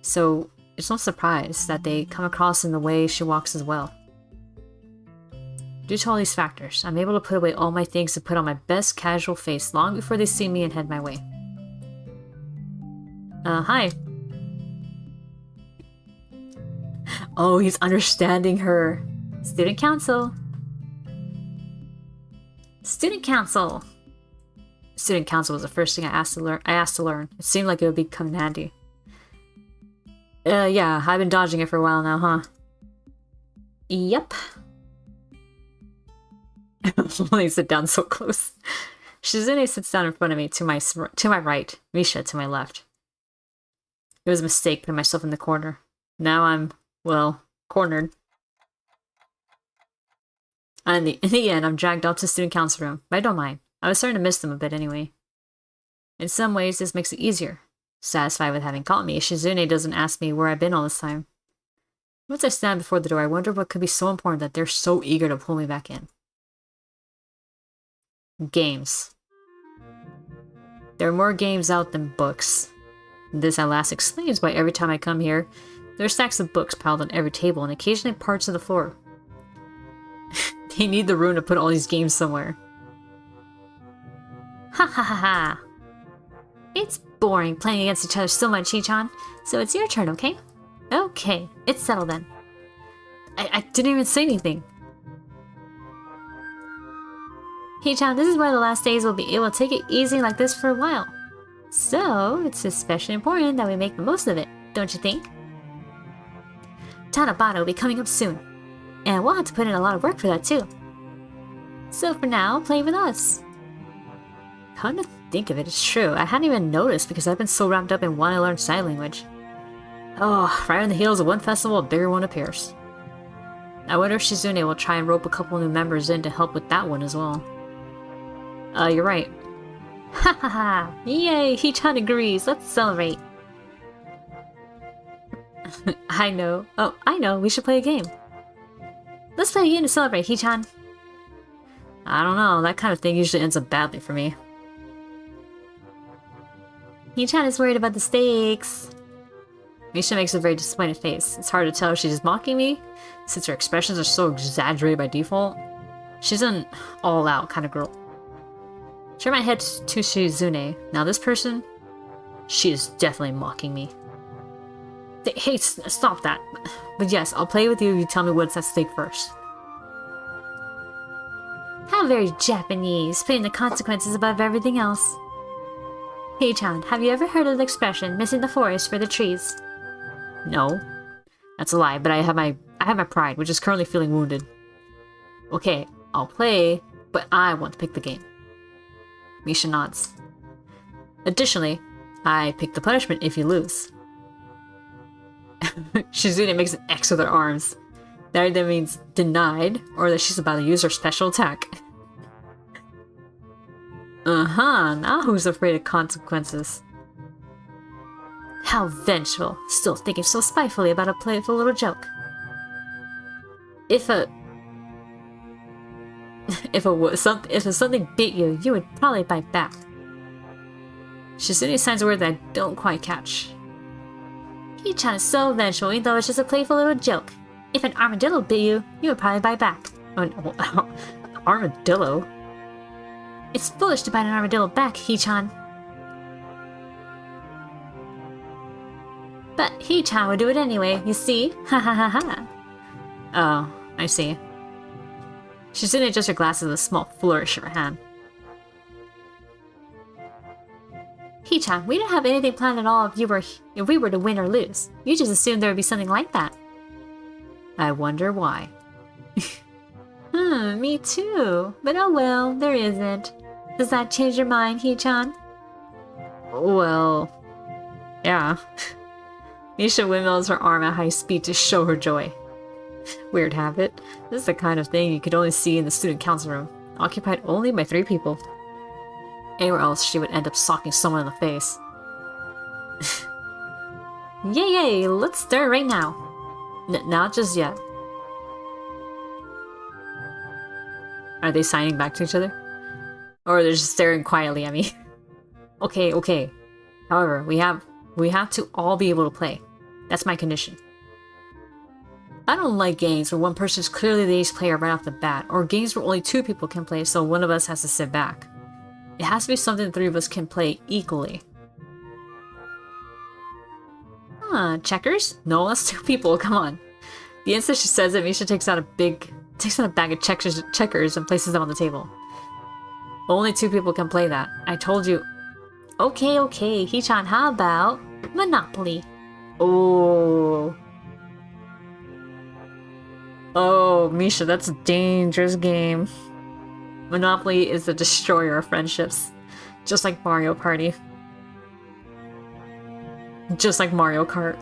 So, it's no surprise that they come across in the way she walks as well. Due to all these factors, I'm able to put away all my things and put on my best casual face long before they see me and head my way. Hi. Oh, he's understanding her. Student council. Student council. Student council was the first thing I asked to learn. It seemed like it would be come in handy. Yeah, I've been dodging it for a while now, huh? Yep. They sit down so close. Shizune sits down in front of me to my right, Misha to my left. It was a mistake putting myself in the corner. Now I'm, well, cornered. And in the end, I'm dragged out to the student council room, but I don't mind. I was starting to miss them a bit anyway. In some ways, this makes it easier. Satisfied with having caught me, Shizune doesn't ask me where I've been all this time. Once I stand before the door, I wonder what could be so important that they're so eager to pull me back in. Games. There are more games out than books. This at last explains why every time I come here, there are stacks of books piled on every table and occasionally parts of the floor. They need the room to put all these games somewhere. Ha ha ha ha. It's boring playing against each other so much, Hee-chan. So it's your turn, okay? Okay, it's settled then. I didn't even say anything. Hee-chan, this is one of the last days we'll be able to take it easy like this for a while. So, it's especially important that we make the most of it, don't you think? Tanabata will be coming up soon. And we'll have to put in a lot of work for that too. So for now, play with us. Come to think of it, it's true. I hadn't even noticed because I've been so wrapped up in wanting to learn sign language. Oh, right on the heels of one festival, a bigger one appears. I wonder if Shizune will try and rope a couple new members in to help with that one as well. You're right. Ha ha ha! Yay! Hee-chan agrees. Let's celebrate. I know. Oh, I know. We should play a game. Let's play a game to celebrate, Hee-chan. I don't know. That kind of thing usually ends up badly for me. Hee-chan is worried about the stakes. Misha makes a very disappointed face. It's hard to tell if she's mocking me, since her expressions are so exaggerated by default. She's an all-out kind of girl. Turn my head to Shizune. Now this person, she is definitely mocking me. Hey, stop that. But yes, I'll play with you if you tell me what's at stake first. How very Japanese, putting the consequences above everything else. Hee-chan, have you ever heard of the expression, missing the forest for the trees? No. That's a lie, but I have my pride, which is currently feeling wounded. Okay, I'll play, but I want to pick the game. Misha nods. Additionally, I pick the punishment if you lose. Shizune makes an X with her arms. That either means denied, or that she's about to use her special attack. Now who's afraid of consequences? How vengeful, still thinking so spitefully about a playful little joke. If something bit you, you would probably bite back. Shizune signs a word that I don't quite catch. Hee-chan is so vengeful, even though it's just a playful little joke. If an armadillo bit you, you would probably bite back. Armadillo? It's foolish to bite an armadillo back, Hee-chan. But Hee-chan would do it anyway, you see? Ha ha ha ha. Oh, I see. Shizune adjusts her glasses with a small flourish of her hand. Hee-chan, we didn't have anything planned at all if we were to win or lose. You just assumed there would be something like that. I wonder why. Me too. But oh well, there isn't. Does that change your mind, Hee-chan? Well, yeah. Misha windmills her arm at high speed to show her joy. Weird habit. This is the kind of thing you could only see in the student council room, occupied only by 3 people. Anywhere else, she would end up socking someone in the face. Yay, let's start right now. Not just yet. Are they signing back to each other? Or they're just staring quietly at me? Okay. However, we have to all be able to play. That's my condition. I don't like games where one person is clearly the ace player right off the bat, or games where only 2 people can play, so one of us has to sit back. It has to be something the 3 of us can play equally. Checkers? No, that's 2 people, come on. The instant she says it, Misha takes out a bag of checkers and places them on the table. Only 2 people can play that. I told you. Okay, Hichan, how about Monopoly? Oh, Misha, that's a dangerous game. Monopoly is the destroyer of friendships. Just like Mario Party. Just like Mario Kart.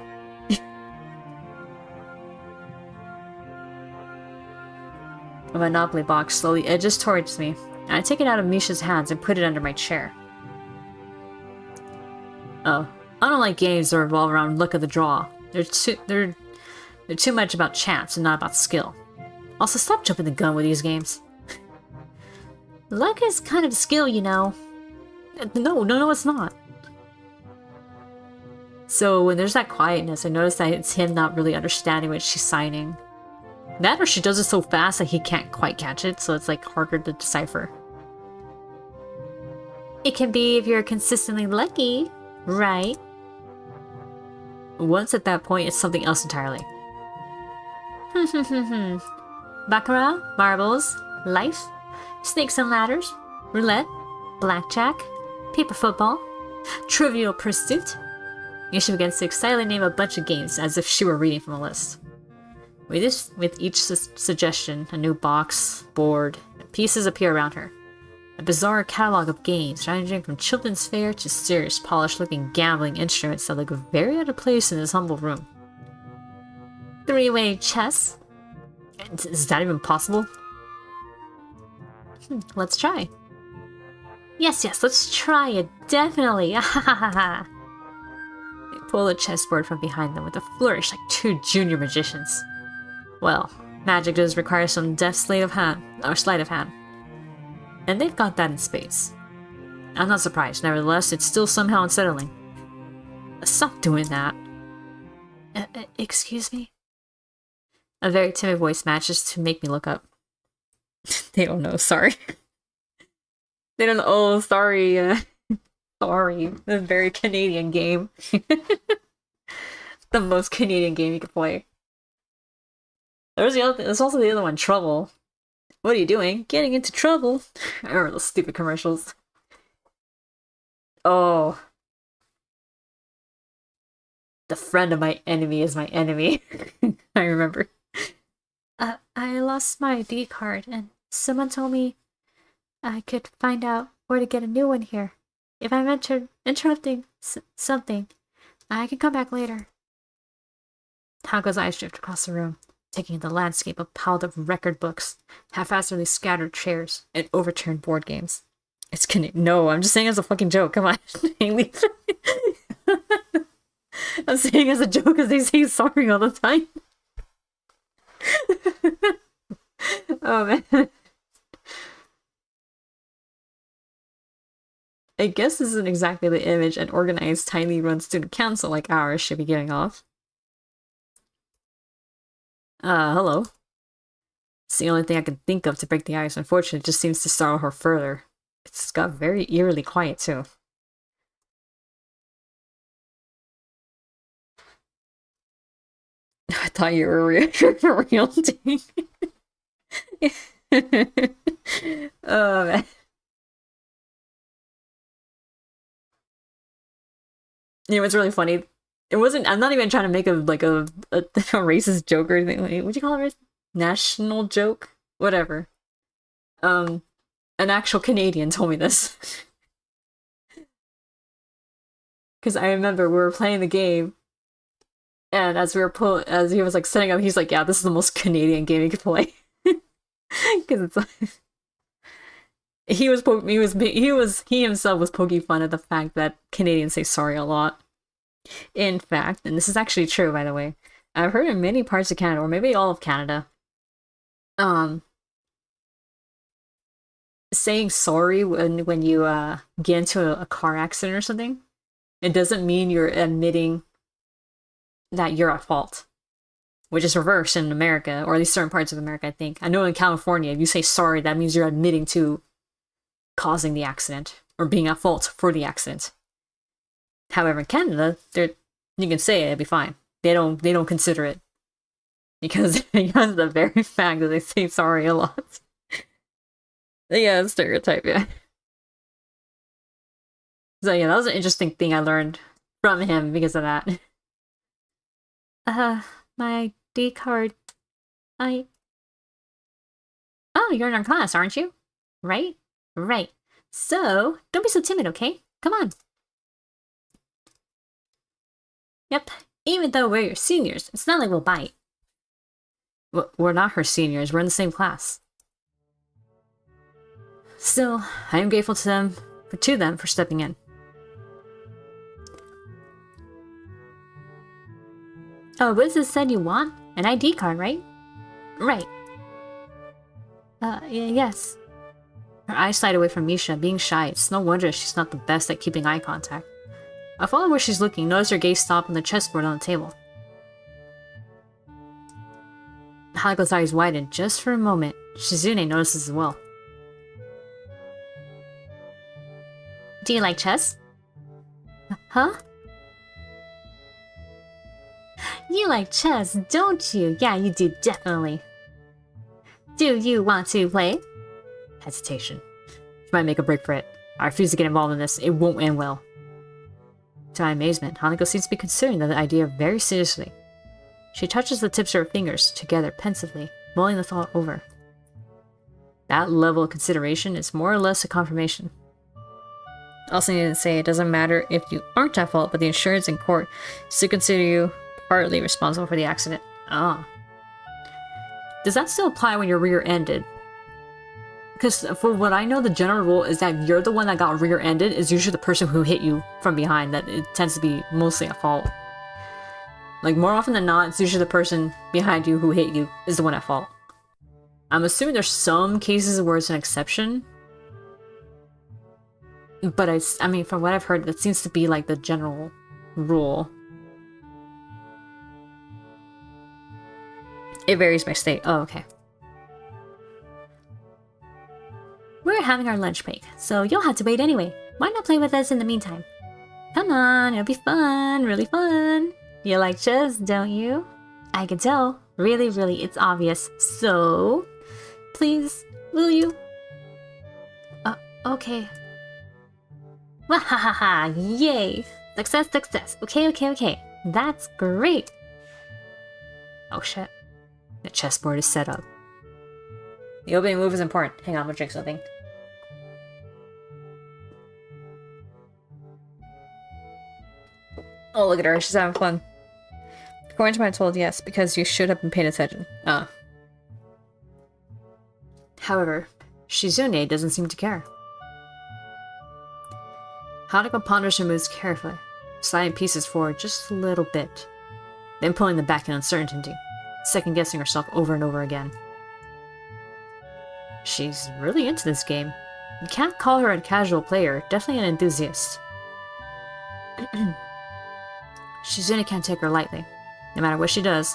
A Monopoly box slowly edges towards me. I take it out of Misha's hands and put it under my chair. Oh, I don't like games that revolve around luck of the draw. They're too much about chance and not about skill. Also, stop jumping the gun with these games. Luck is kind of skill, you know. No, it's not. So when there's that quietness, I notice that it's him not really understanding what she's signing. That or she does it so fast that he can't quite catch it, so it's like harder to decipher. It can be if you're consistently lucky, right? Once at that point, it's something else entirely. Baccarat, marbles, life, snakes and ladders, roulette, blackjack, paper football, trivial pursuit. Yusha begins to excitedly name a bunch of games as if she were reading from a list. With each suggestion, a new box, board, and pieces appear around her. A bizarre catalog of games ranging from children's fare to serious, polished-looking gambling instruments that look very out of place in this humble room. 3-way chess? Is that even possible? Let's try. Yes, let's try it, definitely! They pull a chessboard from behind them with a flourish like 2 junior magicians. Well, magic does require some deft sleight of hand. And they've got that in spades. I'm not surprised, nevertheless, it's still somehow unsettling. Stop doing that. Excuse me? A very timid voice manages to make me look up. They don't know, sorry. They don't know, oh, sorry. Sorry. A very Canadian game. The most Canadian game you could play. There's also the other one, Trouble. What are you doing? Getting into trouble. I remember those stupid commercials. Oh. The friend of my enemy is my enemy. I remember. I lost my ID card and someone told me I could find out where to get a new one here. If I'm interrupting something, I can come back later. Hako's eyes drift across the room, taking in the landscape of piled up record books, haphazardly scattered chairs, and overturned board games. It's No, I'm just saying as a fucking joke. Come on. I'm saying as a joke because they say sorry all the time. Oh man. I guess this isn't exactly the image an organized, tightly run student council like ours should be giving off. Hello. It's the only thing I can think of to break the ice. Unfortunately, it just seems to startle her further. It's got very eerily quiet, too. I thought you were a real thing. Oh, man. You know what's really funny? It wasn't. I'm not even trying to make a racist joke or anything. Like, what'd you call it? National joke? Whatever. An actual Canadian told me this. Because I remember we were playing the game, and as he was like setting up, he's like, "Yeah, this is the most Canadian game you could play." Because he himself was poking fun at the fact that Canadians say sorry a lot. In fact, and this is actually true, by the way, I've heard in many parts of Canada, or maybe all of Canada, saying sorry when you get into a car accident or something, it doesn't mean you're admitting that you're at fault, which is reversed in America, or at least certain parts of America, I think. I know in California, if you say sorry, that means you're admitting to causing the accident or being at fault for the accident. However, in Canada, you can say it, it'd be fine. They don't consider it because of the very fact that they say sorry a lot. Yeah, stereotype, yeah. So yeah, that was an interesting thing I learned from him because of that. My D card. Oh, you're in our class, aren't you? Right? Right. So, don't be so timid, okay? Come on. Yep. Even though we're your seniors, it's not like we'll bite. We're not her seniors, we're in the same class. Still, I am grateful to them for stepping in. Oh, what is this said you want? An ID card, right? Right. Yes. Her eyes slide away from Misha, being shy. It's no wonder she's not the best at keeping eye contact. I follow where she's looking, notice her gaze stop on the chessboard on the table. Hanako's eyes widen just for a moment. Shizune notices as well. Do you like chess? Huh? You like chess, don't you? Yeah, you do, definitely. Do you want to play? Hesitation. She might make a break for it. I refuse to get involved in this. It won't end well. To my amazement, Hanako seems to be considering the idea very seriously. She touches the tips of her fingers together pensively, mulling the thought over. That level of consideration is more or less a confirmation. Also needed to say it doesn't matter if you aren't at fault, but the insurance in court still consider you partly responsible for the accident. Ah. Does that still apply when you're rear-ended? Because for what I know, the general rule is that you're the one that got rear-ended is usually the person who hit you from behind, that it tends to be mostly at fault. Like, more often than not, it's usually the person behind you who hit you is the one at fault. I'm assuming there's some cases where it's an exception. But I mean, from what I've heard, that seems to be like the general rule. It varies by state. Oh, okay. We're having our lunch break, so you'll have to wait anyway. Why not play with us in the meantime? Come on, it'll be fun, really fun. You like chess, don't you? I can tell. Really, really, it's obvious. So, please, will you? Okay. Wahahaha, yay! Success, success. Okay. That's great. Oh shit. The chessboard is set up. The opening move is important. Hang on, I'm gonna drink something. Oh, look at her. She's having fun. According to what I'm told, yes, because you should have been paying attention. However, Shizune doesn't seem to care. Hanako ponders her moves carefully, sliding pieces forward just a little bit, then pulling them back in uncertainty, second-guessing herself over and over again. She's really into this game. You can't call her a casual player, definitely an enthusiast. Shizune can't take her lightly. No matter what she does,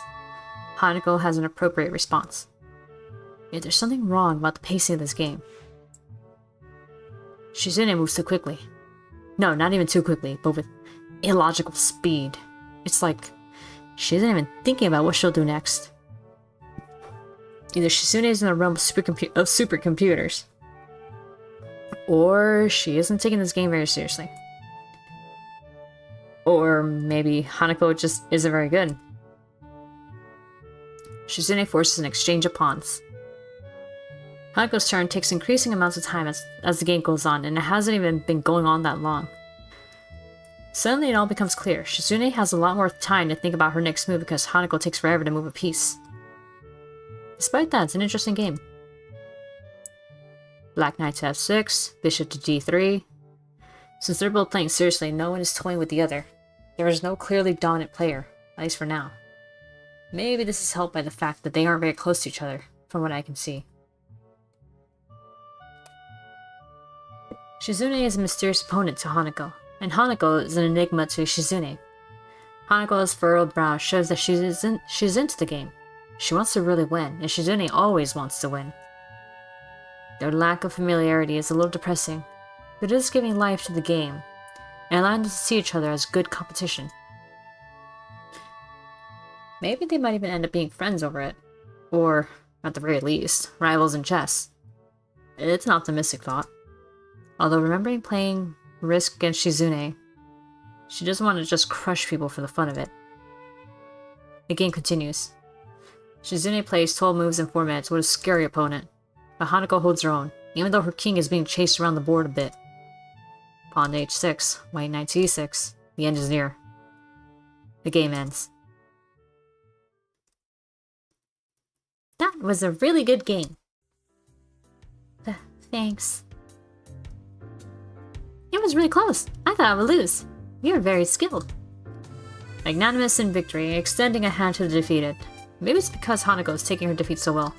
Hanako has an appropriate response. Yet there's something wrong about the pacing of this game. Shizune moves too quickly. No, not even too quickly, but with illogical speed. It's like she isn't even thinking about what she'll do next. Either Shizune is in the realm of supercomputers, or she isn't taking this game very seriously. Or maybe Hanako just isn't very good. Shizune forces an exchange of pawns. Hanako's turn takes increasing amounts of time as the game goes on, and it hasn't even been going on that long. Suddenly it all becomes clear. Shizune has a lot more time to think about her next move because Hanako takes forever to move a piece. Despite that, it's an interesting game. Black knight to f6, bishop to d3. Since they're both playing seriously, no one is toying with the other. There is no clearly dominant player, at least for now. Maybe this is helped by the fact that they aren't very close to each other, from what I can see. Shizune is a mysterious opponent to Hanako, and Hanako is an enigma to Shizune. Hanako's furrowed brow shows that she's into the game. She wants to really win, and Shizune always wants to win. Their lack of familiarity is a little depressing, but it is giving life to the game, and allowing them to see each other as good competition. Maybe they might even end up being friends over it, or, at the very least, rivals in chess. It's an optimistic thought. Although remembering playing Risk against Shizune, she doesn't want to just crush people for the fun of it. The game continues. Shizune plays 12 moves in 4 minutes with a scary opponent, but Hanako holds her own, even though her king is being chased around the board a bit. Pawn to h6, white knight to e6, the end is near. The game ends. That was a really good game. Thanks. It was really close. I thought I would lose. You're very skilled. Magnanimous in victory, extending a hand to the defeated. Maybe it's because Hanako is taking her defeat so well.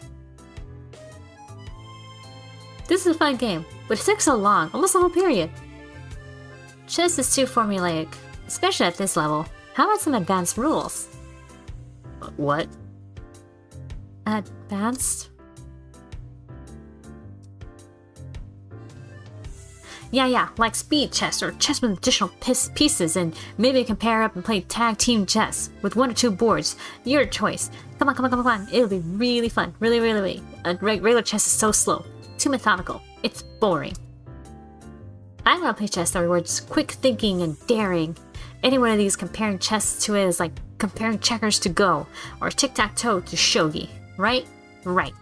This is a fun game, but it took so long, almost the whole period. Chess is too formulaic, especially at this level. How about some advanced rules? What? Advanced? Yeah, like speed chess or chess with additional pieces, and maybe compare up and play tag team chess with 1 or 2 boards. Your choice. Come on. It'll be really fun. Really. Regular chess is so slow. Too methodical. It's boring. I want to play chess that rewards quick thinking and daring. Any one of these comparing chess to it is like comparing checkers to Go, or tic-tac-toe to shogi. Right? Right.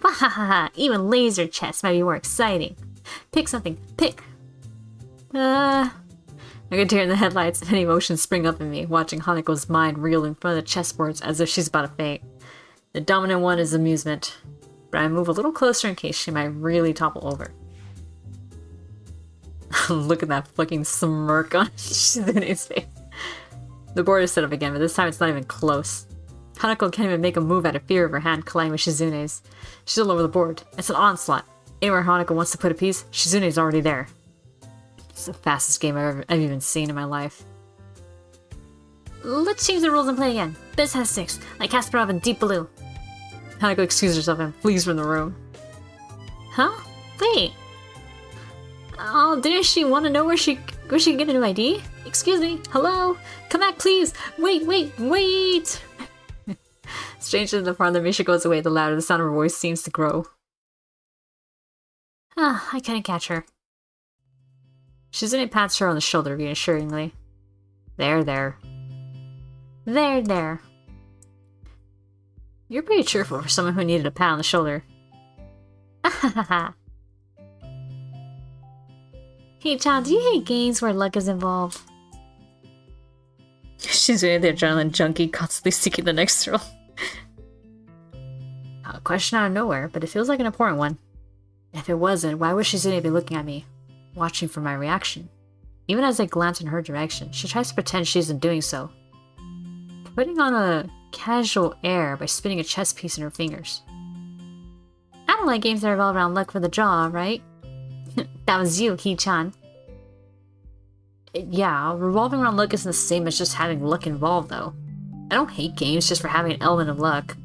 Wahahaha, even laser chess might be more exciting. Pick something. Pick. I could hear in the headlights and emotions spring up in me, watching Hanako's mind reel in front of the chessboards as if she's about to faint. The dominant one is amusement, but I move a little closer in case she might really topple over. Look at that fucking smirk on Shizune's face. The board is set up again, but this time it's not even close. Hanako can't even make a move out of fear of her hand colliding with Shizune's. She's all over the board. It's an onslaught. Anywhere Hanako wants to put a piece, Shizune's already there. It's the fastest game I've even seen in my life. Let's change the rules and play again. This has 6, like Kasparov and Deep Blue. Hanako excuses herself and flees from the room. Huh? Wait. Oh, didn't she want to know where she can get a new ID? Excuse me. Hello? Come back, please. Wait. Strangely, the farther Misha goes away, the louder the sound of her voice seems to grow. I couldn't catch her. Shizune pats her on the shoulder reassuringly. There. You're pretty cheerful for someone who needed a pat on the shoulder. Hey, Chan, do you hate games where luck is involved? Shizune, the adrenaline junkie, constantly seeking the next thrill. A question out of nowhere, but it feels like an important one. If it wasn't, why would Shizune be looking at me, watching for my reaction? Even as I glance in her direction, she tries to pretend she isn't doing so, putting on a casual air by spinning a chess piece in her fingers. I don't like games that revolve around luck for the draw, right? That was you, Hee-chan. Yeah, revolving around luck isn't the same as just having luck involved, though. I don't hate games just for having an element of luck.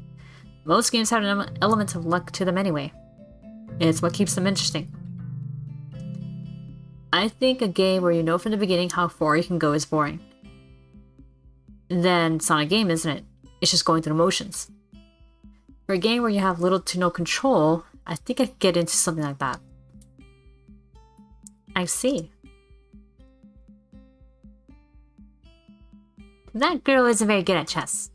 Most games have an element of luck to them anyway. It's what keeps them interesting. I think a game where you know from the beginning how far you can go is boring. Then it's not a game, isn't it? It's just going through the motions. For a game where you have little to no control, I think I could get into something like that. I see. That girl isn't very good at chess.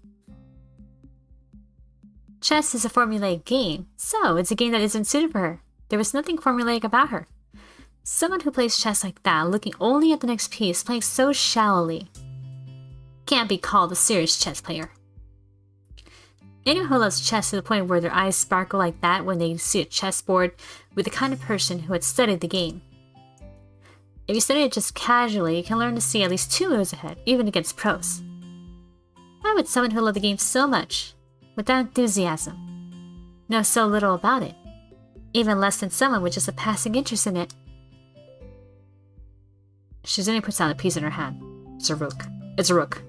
Chess is a formulaic game, so it's a game that isn't suited for her. There was nothing formulaic about her. Someone who plays chess like that, looking only at the next piece, playing so shallowly, can't be called a serious chess player. Anyone who loves chess to the point where their eyes sparkle like that when they see a chessboard with the kind of person who had studied the game. If you study it just casually, you can learn to see at least 2 moves ahead, even against pros. Why would someone who loved the game so much, with that enthusiasm, know so little about it? Even less than someone with just a passing interest in it. Shizune puts down a piece in her hand. It's a rook. It's a rook.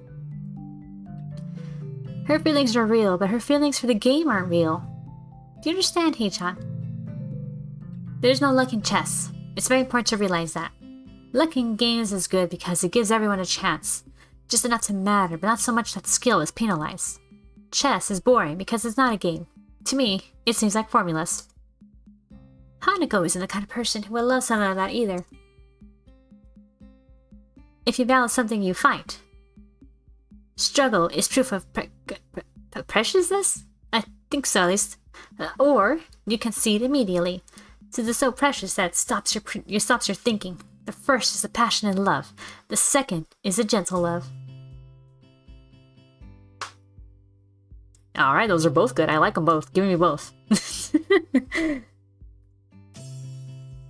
Her feelings are real, but her feelings for the game aren't real. Do you understand, Hee-chan? There's no luck in chess. It's very important to realize that. Luck in games is good because it gives everyone a chance. Just enough to matter, but not so much that skill is penalized. Chess is boring because it's not a game. To me, it seems like formulas. Hanako isn't the kind of person who would love something like that either. If you balance something, you fight. Struggle is proof of preciousness? I think so, at least. Or you concede immediately, since it's so precious that it stops your thinking. The first is a passionate love. The second is a gentle love. Alright, those are both good. I like them both. Give me both.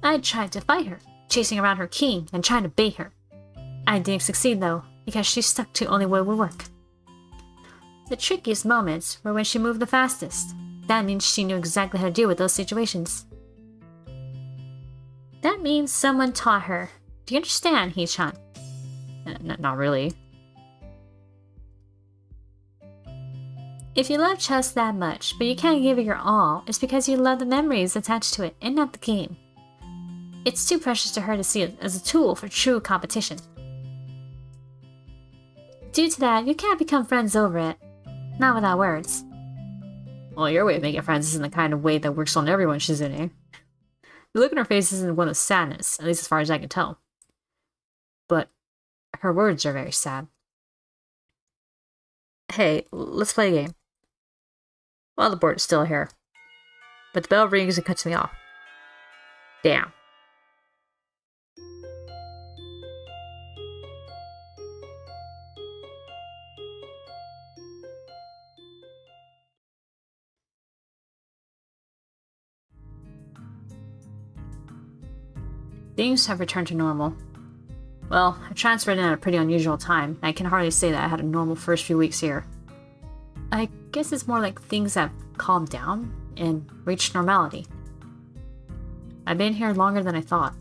I tried to fight her, chasing around her king and trying to bait her. I didn't succeed though, because she stuck to only what would work. The trickiest moments were when she moved the fastest. That means she knew exactly how to deal with those situations. That means someone taught her. Do you understand, Hee-chan? Not really. If you love chess that much, but you can't give it your all, it's because you love the memories attached to it and not the game. It's too precious to her to see it as a tool for true competition. Due to that, you can't become friends over it. Not without words. Well, your way of making friends isn't the kind of way that works on everyone, Shizune. The look in her face isn't one of sadness, at least as far as I can tell. But her words are very sad. Hey, let's play a game. Well, the board is still here. But the bell rings and cuts me off. Damn. Things have returned to normal. Well, I transferred in at a pretty unusual time, and I can hardly say that I had a normal first few weeks here. I guess it's more like things have calmed down and reached normality. I've been here longer than I thought.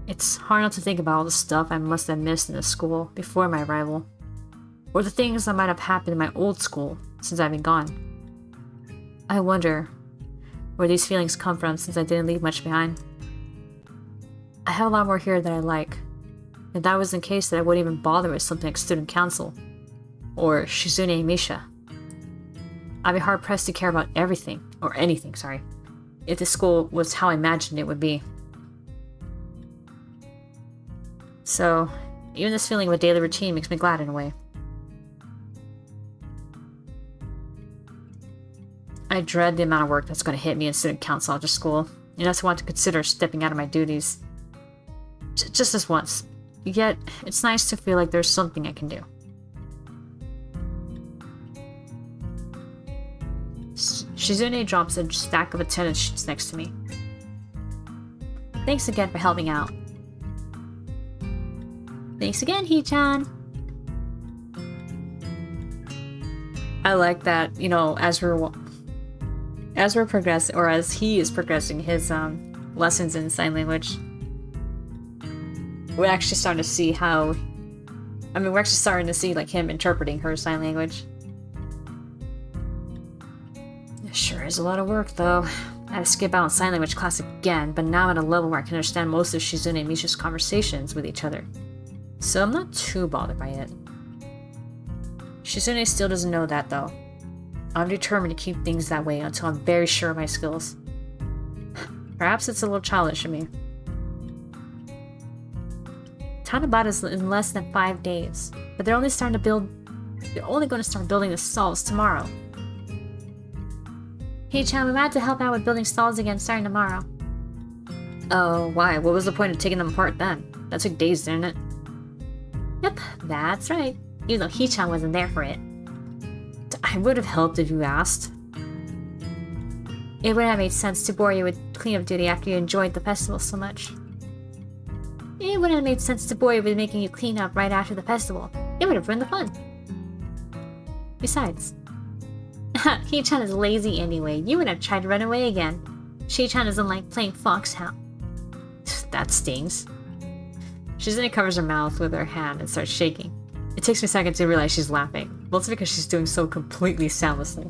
It's hard not to think about all the stuff I must have missed in the school before my arrival, or the things that might have happened in my old school since I've been gone. I wonder where these feelings come from since I didn't leave much behind. I have a lot more here that I like. If that was the case, that I wouldn't even bother with something like student council or Shizune Misha. I'd be hard pressed to care about everything, or anything, sorry, if the school was how I imagined it would be. So, even this feeling of a daily routine makes me glad in a way. I dread the amount of work that's going to hit me in student council after school, and I want to consider stepping out of my duties. Just this once. Yet, it's nice to feel like there's something I can do. Shizune drops a stack of attendance sheets next to me. Thanks again for helping out. Thanks again, Hee-chan. I like that, you know, as we're progressing, or as he is progressing his lessons in sign language, we're actually starting to see we're actually starting to see like him interpreting her sign language. It sure is a lot of work though. I had to skip out on sign language class again, but now I'm at a level where I can understand most of Shizune and Misha's conversations with each other. So I'm not too bothered by it. Shizune still doesn't know that though. I'm determined to keep things that way until I'm very sure of my skills. Perhaps it's a little childish of me. Tanabata is in less than 5 days, but they're only going to start building the stalls tomorrow. Hey Chan, I'm about to help out with building stalls again starting tomorrow. Oh, why? What was the point of taking them apart then? That took days, didn't it? Yep, that's right. Even though Hee-chan wasn't there for it. I would have helped if you asked. It wouldn't have made sense to bore you with cleanup duty after you enjoyed the festival so much. It wouldn't have made sense to bore you with making you clean up right after the festival. It would have ruined the fun. Besides, Hee-chan is lazy anyway. You would have tried to run away again. Shi-chan doesn't like playing foxhound. That stings. Shizune covers her mouth with her hand and starts shaking. It takes me a second to realize she's laughing, mostly because she's doing so completely soundlessly.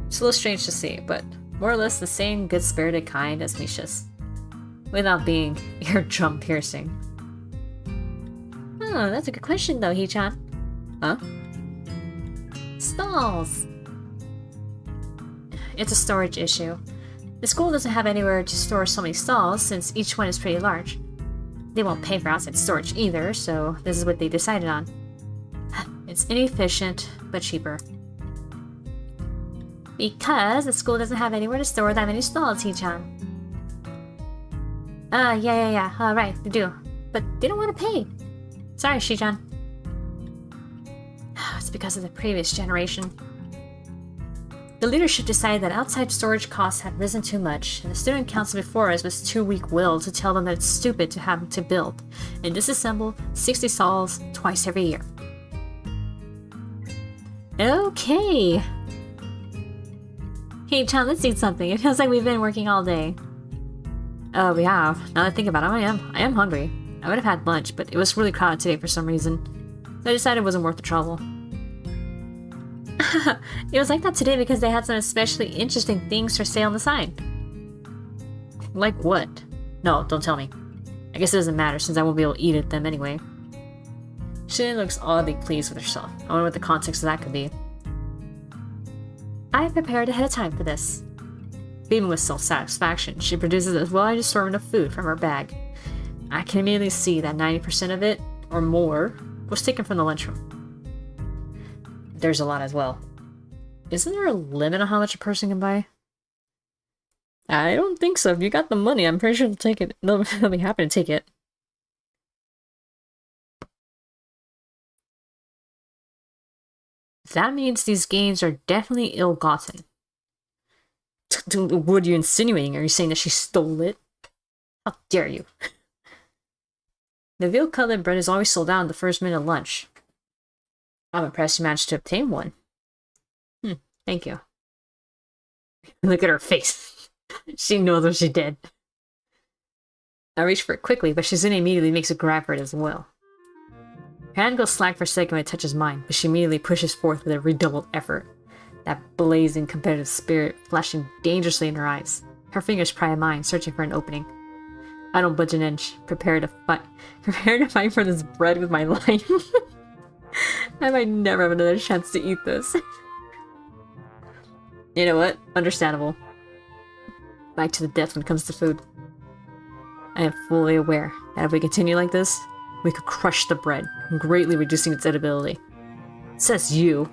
It's a little strange to see, but more or less the same good-spirited kind as Misha's, without being eardrum piercing. Oh, that's a good question though, Hee-chan. Huh? Stalls. It's a storage issue. The school doesn't have anywhere to store so many stalls since each one is pretty large. They won't pay for outside storage either, so this is what they decided on. It's inefficient, but cheaper. Because the school doesn't have anywhere to store that many stalls, Hee-chan. Yeah. Right, they do. But they don't want to pay. Sorry, Shi-chan. It's because of the previous generation. The leadership decided that outside storage costs had risen too much, and the student council before us was too weak-willed to tell them that it's stupid to have to build and disassemble 60 stalls twice every year. Okay. Hey, Chan, let's eat something. It feels like we've been working all day. Oh, we have. Now that I think about it, I am hungry. I would have had lunch, but it was really crowded today for some reason. So I decided it wasn't worth the trouble. It was like that today because they had some especially interesting things for sale on the side. Like what? No, don't tell me. I guess it doesn't matter since I won't be able to eat at them anyway. Shizune looks oddly pleased with herself. I wonder what the context of that could be. I prepared ahead of time for this. Beaming with self-satisfaction, she produces a large assortment of food from her bag. I can immediately see that 90% of it, or more, was taken from the lunchroom. There's a lot as well. Isn't there a limit on how much a person can buy? I don't think so. If you got the money, I'm pretty sure they'll take it. They'll be happy to take it. That means these gains are definitely ill-gotten. What are you insinuating? Are you saying that she stole it? How dare you? The veal cutlet bread is always sold out in the first minute of lunch. I'm impressed you managed to obtain one. Thank you. Look at her face. She knows what she did. I reach for it quickly, but Shizune immediately makes a grab for it as well. Her hand goes slack for a second when it touches mine, but she immediately pushes forth with a redoubled effort. That blazing competitive spirit flashing dangerously in her eyes. Her fingers pry at mine, searching for an opening. I don't budge an inch, prepared to fight for this bread with my life. I might never have another chance to eat this. You know what? Understandable. Back to the death when it comes to food. I am fully aware that if we continue like this, we could crush the bread, greatly reducing its edibility. Says you.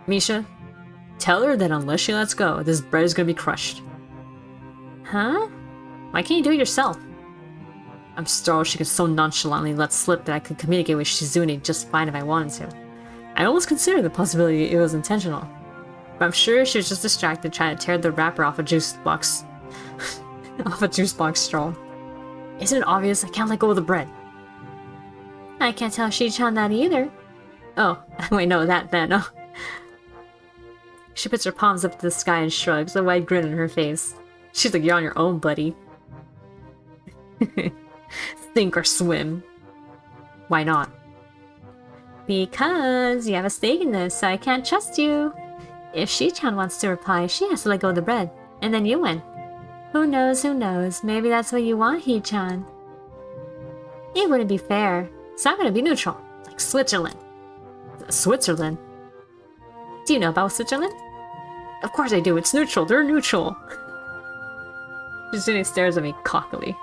Misha, tell her that unless she lets go, this bread is gonna be crushed. Huh? Why can't you do it yourself? I'm startled she could so nonchalantly let slip that I could communicate with Shizune just fine if I wanted to. I almost considered the possibility it was intentional. But I'm sure she was just distracted trying to tear the wrapper off a juice box straw. Isn't it obvious I can't let go of the bread? I can't tell Shi-chan that either. Oh, wait, no, that then. Oh. She puts her palms up to the sky and shrugs, a wide grin on her face. She's like, you're on your own, buddy. Sink or swim. Why not? Because you have a stake in this, so I can't trust you. If Shi-chan wants to reply, she has to let go of the bread, and then you win. Who knows, maybe that's what you want, Hee-chan. It wouldn't be fair, so I'm gonna be neutral, like Switzerland. Switzerland? Do you know about Switzerland? Of course I do, it's neutral, they're neutral. Shizune stares at me cockily,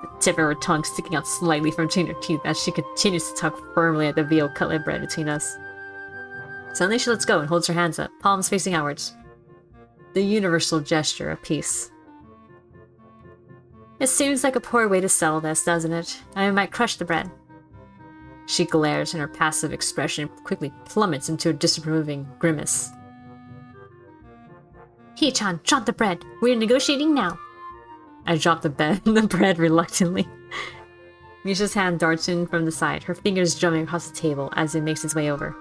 the tip of her tongue sticking out slightly from between her teeth as she continues to tug firmly at the veal cutlet bread between us. Suddenly she lets go and holds her hands up, palms facing outwards. The universal gesture of peace. It seems like a poor way to settle this, doesn't it? I might crush the bread. She glares and her passive expression quickly plummets into a disapproving grimace. Hee-chan, drop the bread. We're negotiating now. I drop the bread reluctantly. Misha's hand darts in from the side, her fingers drumming across the table as it makes its way over.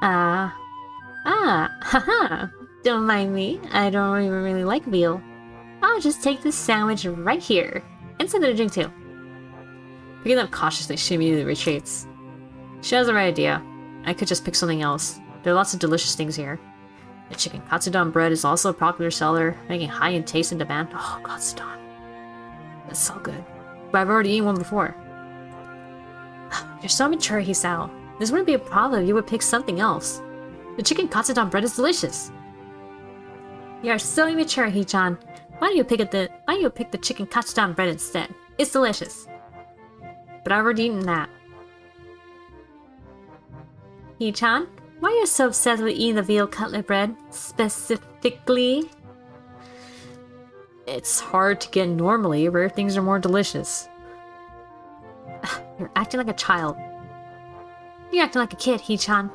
Haha. Don't mind me. I don't even really like veal. I'll just take this sandwich right here. And send it a drink too. Picking up cautiously, she immediately retreats. She has the right idea. I could just pick something else. There are lots of delicious things here. The chicken katsudon bread is also a popular seller, making high in taste and demand. Oh, katsudon. That's so good. But I've already eaten one before. You're so mature, Hisao. This wouldn't be a problem if you would pick something else. The chicken katsudon bread is delicious. You're so immature, Hee-chan. Why don't you pick the chicken katsudon bread instead? It's delicious. But I've already eaten that. Hee-chan, why are you so obsessed with eating the veal cutlet bread, specifically? It's hard to get normally. Rare things are more delicious. You're acting like a child. You're acting like a kid, Hee-chan.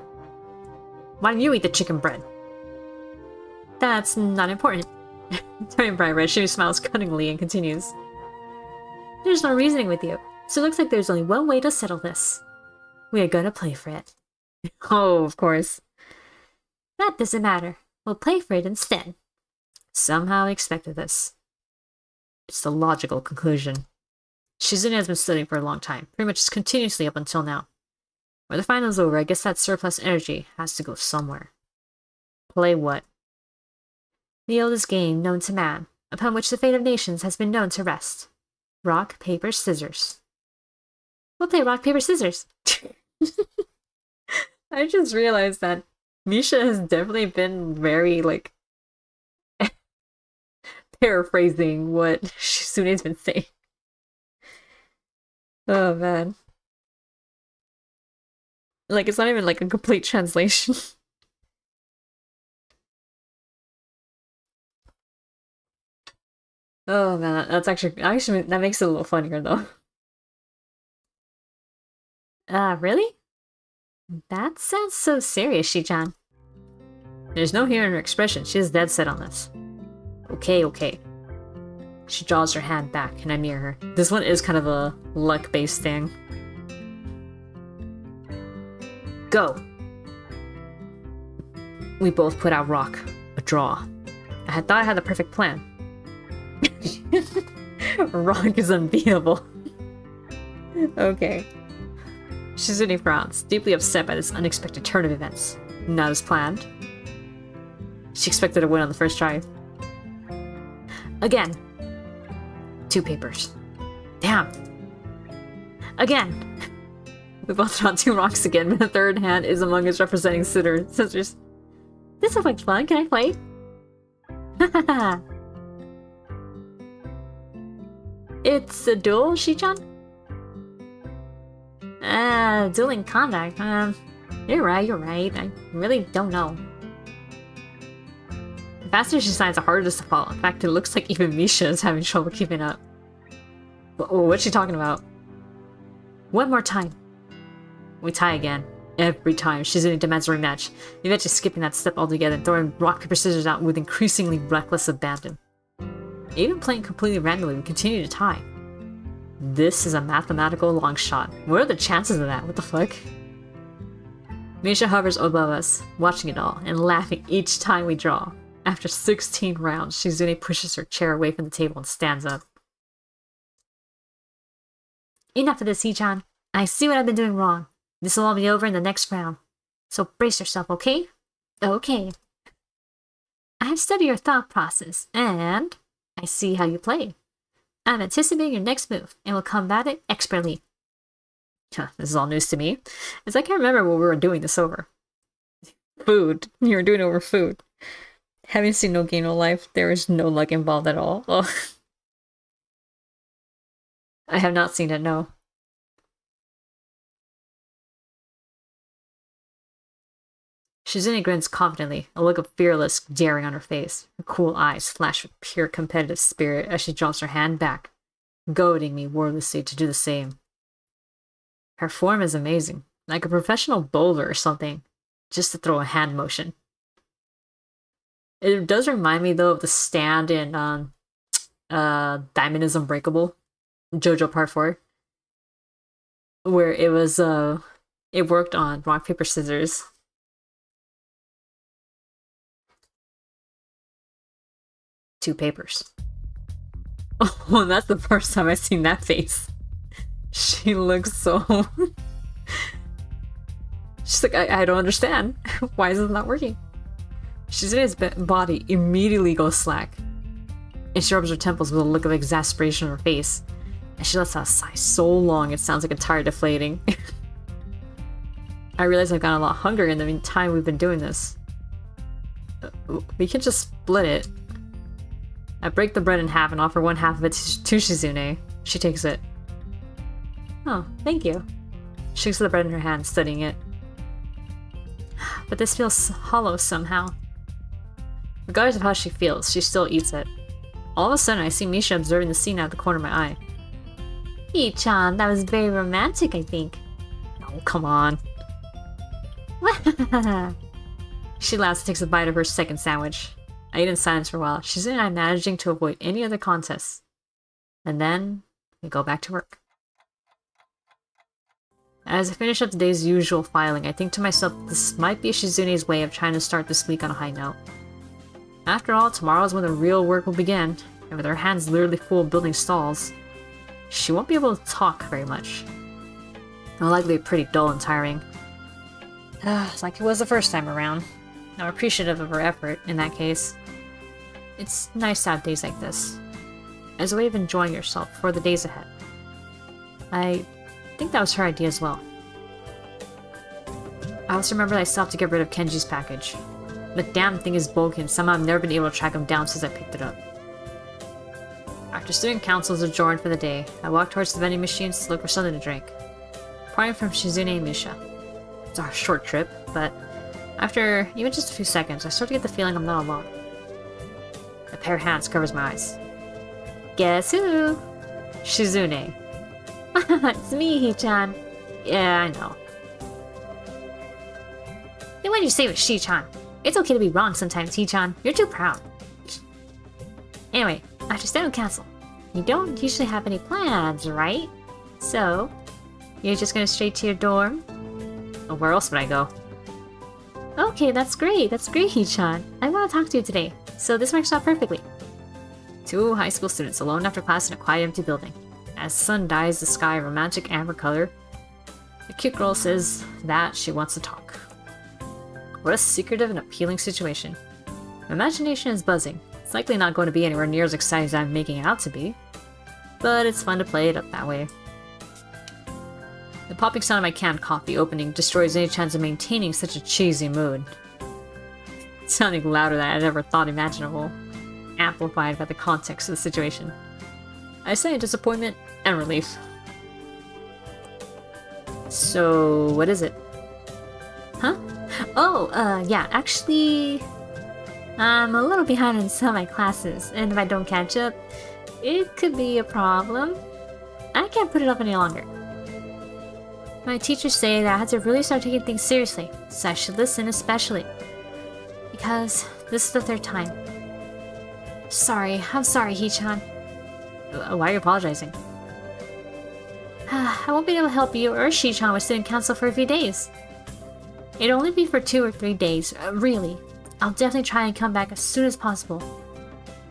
Why don't you eat the chicken bread? That's not important. Turning bright red, she smiles cunningly and continues. There's no reasoning with you, so it looks like there's only one way to settle this. We are gonna play for it. Oh, of course. That doesn't matter. We'll play for it instead. Somehow I expected this. It's the logical conclusion. Shizune has been studying for a long time, pretty much continuously up until now. When the final's over, I guess that surplus energy has to go somewhere. Play what? The oldest game known to man, upon which the fate of nations has been known to rest. Rock, paper, scissors. We'll play rock, paper, scissors. I just realized that Misha has definitely been very, like, paraphrasing what Shizune's been saying. Oh, man. Like, it's not even, like, a complete translation. Oh, man, that's actually, that makes it a little funnier, though. Really? That sounds so serious, Shi-chan. There's no hearing her expression. She is dead set on this. Okay. She draws her hand back, and I mirror her. This one is kind of a luck-based thing. Go! We both put out rock. A draw. I had thought I had the perfect plan. Rock is unbeatable. Okay. Shizune frowns, deeply upset by this unexpected turn of events. Not as planned. She expected a win on the first try. Again. 2 papers. Damn. Again. We both draw 2 rocks again, but the third hand is among us representing scissors. This looks like fun. Can I play? Hahaha. It's a duel, Shi-chan? Dueling combat. You're right. I really don't know. The faster she signs, the harder it is to follow. In fact, it looks like even Misha is having trouble keeping up. What's she talking about? One more time. We tie again. Every time. Shizune demands a rematch, eventually skipping that step altogether and throwing rock, paper, scissors out with increasingly reckless abandon. Even playing completely randomly, we continue to tie. This is a mathematical long shot. What are the chances of that? What the fuck? Misha hovers above us, watching it all, and laughing each time we draw. After 16 rounds, Shizune pushes her chair away from the table and stands up. Enough of this, Hee-chan. I see what I've been doing wrong. This will all be over in the next round. So brace yourself, okay? Okay. I have studied your thought process, and I see how you play. I'm anticipating your next move, and will combat it expertly. This is all news to me, as I can't remember what we were doing this over. Food. You were doing it over food. Having seen No Game No Life, there is no luck involved at all. Oh. I have not seen it, no. Shizune grins confidently, a look of fearless daring on her face. Her cool eyes flash with pure competitive spirit as she draws her hand back, goading me wordlessly to do the same. Her form is amazing, like a professional bowler or something, just to throw a hand motion. It does remind me though of the stand in Diamond is Unbreakable, JoJo Part 4, where it worked on rock, paper, scissors. Two papers. Oh, that's the first time I've seen that face. She looks so... She's like, I don't understand. Why is it not working? Shizune's body immediately goes slack, and she rubs her temples with a look of exasperation on her face, and she lets out a sigh so long it sounds like a tire deflating. I realize I've gotten a lot hungrier in the time we've been doing this. We can just split it. I break the bread in half and offer one half of it to Shizune. She takes it. Oh, thank you. She takes the bread in her hand, studying it. But this feels hollow somehow. Regardless of how she feels, she still eats it. All of a sudden, I see Misha observing the scene out of the corner of my eye. Hee-chan, that was very romantic, I think. Oh, come on. She laughs and takes a bite of her second sandwich. I eat in silence for a while, Shizune and I managing to avoid any other contests. And then, we go back to work. As I finish up the day's usual filing, I think to myself this might be Shizune's way of trying to start this week on a high note. After all, tomorrow's when the real work will begin, and with her hands literally full of building stalls, she won't be able to talk very much. It'll likely be pretty dull and tiring. Like it was the first time around. I'm appreciative of her effort, in that case. It's nice to have days like this, as a way of enjoying yourself for the days ahead. I think that was her idea as well. I also remember that I still have to get rid of Kenji's package. The damn thing is bulky and somehow I've never been able to track him down since I picked it up. After student council is adjourned for the day, I walk towards the vending machines to look for something to drink. Parting from Shizune and Misha. It's a short trip, but after even just a few seconds, I start to get the feeling I'm not alone. A pair of hands covers my eyes. Guess who? Shizune. It's me, Hee-chan. Yeah, I know. Then why'd you say it was Shi-chan? It's okay to be wrong sometimes, Hee-chan. You're too proud. Anyway, after student council, you don't usually have any plans, right? So, you're just gonna straight to your dorm? Well, where else would I go? Okay, that's great. That's great, Hee-chan. I want to talk to you today, so this works out perfectly. Two high school students alone after class in a quiet, empty building. As the sun dyes the sky a romantic amber color, the cute girl says that she wants to talk. What a secretive and appealing situation. My imagination is buzzing. It's likely not going to be anywhere near as exciting as I'm making it out to be, but it's fun to play it up that way. The popping sound of my canned coffee opening destroys any chance of maintaining such a cheesy mood. It's sounding louder than I'd ever thought imaginable, amplified by the context of the situation. I say in disappointment and relief. So, what is it? Huh? Oh, yeah, actually, I'm a little behind in some of my classes, and if I don't catch up, it could be a problem. I can't put it up any longer. My teachers say that I had to really start taking things seriously, so I should listen especially. Because this is the third time. I'm sorry, Hee-chan. Why are you apologizing? I won't be able to help you or Shi-chan with student council for a few days. It'll only be for 2 or 3 days, really. I'll definitely try and come back as soon as possible.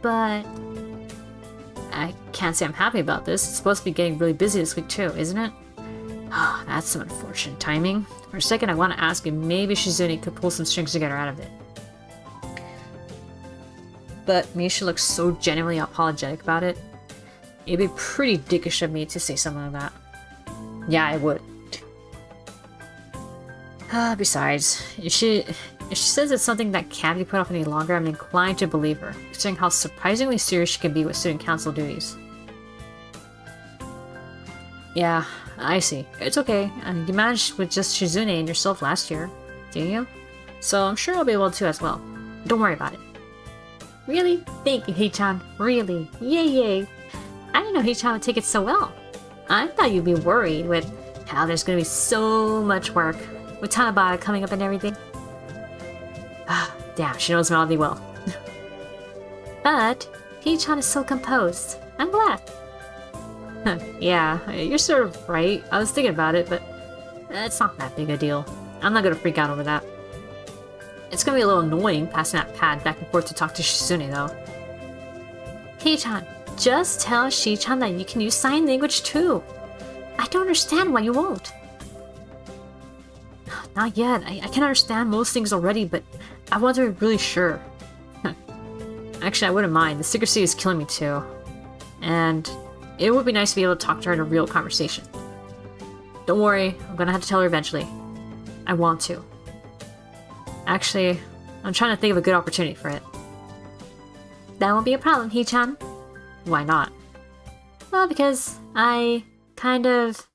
But I can't say I'm happy about this. It's supposed to be getting really busy this week too, isn't it? That's some unfortunate timing. For a second, I want to ask if maybe Shizune could pull some strings together out of it. But Misha looks so genuinely apologetic about it. It'd be pretty dickish of me to say something like that. Yeah, I would. Besides, if she says it's something that can't be put off any longer, I'm inclined to believe her, considering how surprisingly serious she can be with student council duties. Yeah, I see. It's okay. You managed with just Shizune and yourself last year, didn't you? So I'm sure I'll be able to as well. Don't worry about it. Really? Thank you, Hee-chan. Really. Yay. I didn't know Hee-chan would take it so well. I thought you'd be worried with How there's gonna be so much work with Tanabata coming up and everything. Ah, damn, she knows Melody well. But Hee-chan is so composed. I'm glad. Yeah, you're sort of right. I was thinking about it, but it's not that big a deal. I'm not gonna freak out over that. It's gonna be a little annoying passing that pad back and forth to talk to Shizune, though. Hee-chan, just tell Shi-chan that you can use sign language too. I don't understand why you won't. Not yet. I can understand most things already, but I want to be really sure. Actually, I wouldn't mind. The secrecy is killing me too. And it would be nice to be able to talk to her in a real conversation. Don't worry, I'm gonna have to tell her eventually. I want to. Actually, I'm trying to think of a good opportunity for it. That won't be a problem, Hee-chan. Why not? Well, because I kind of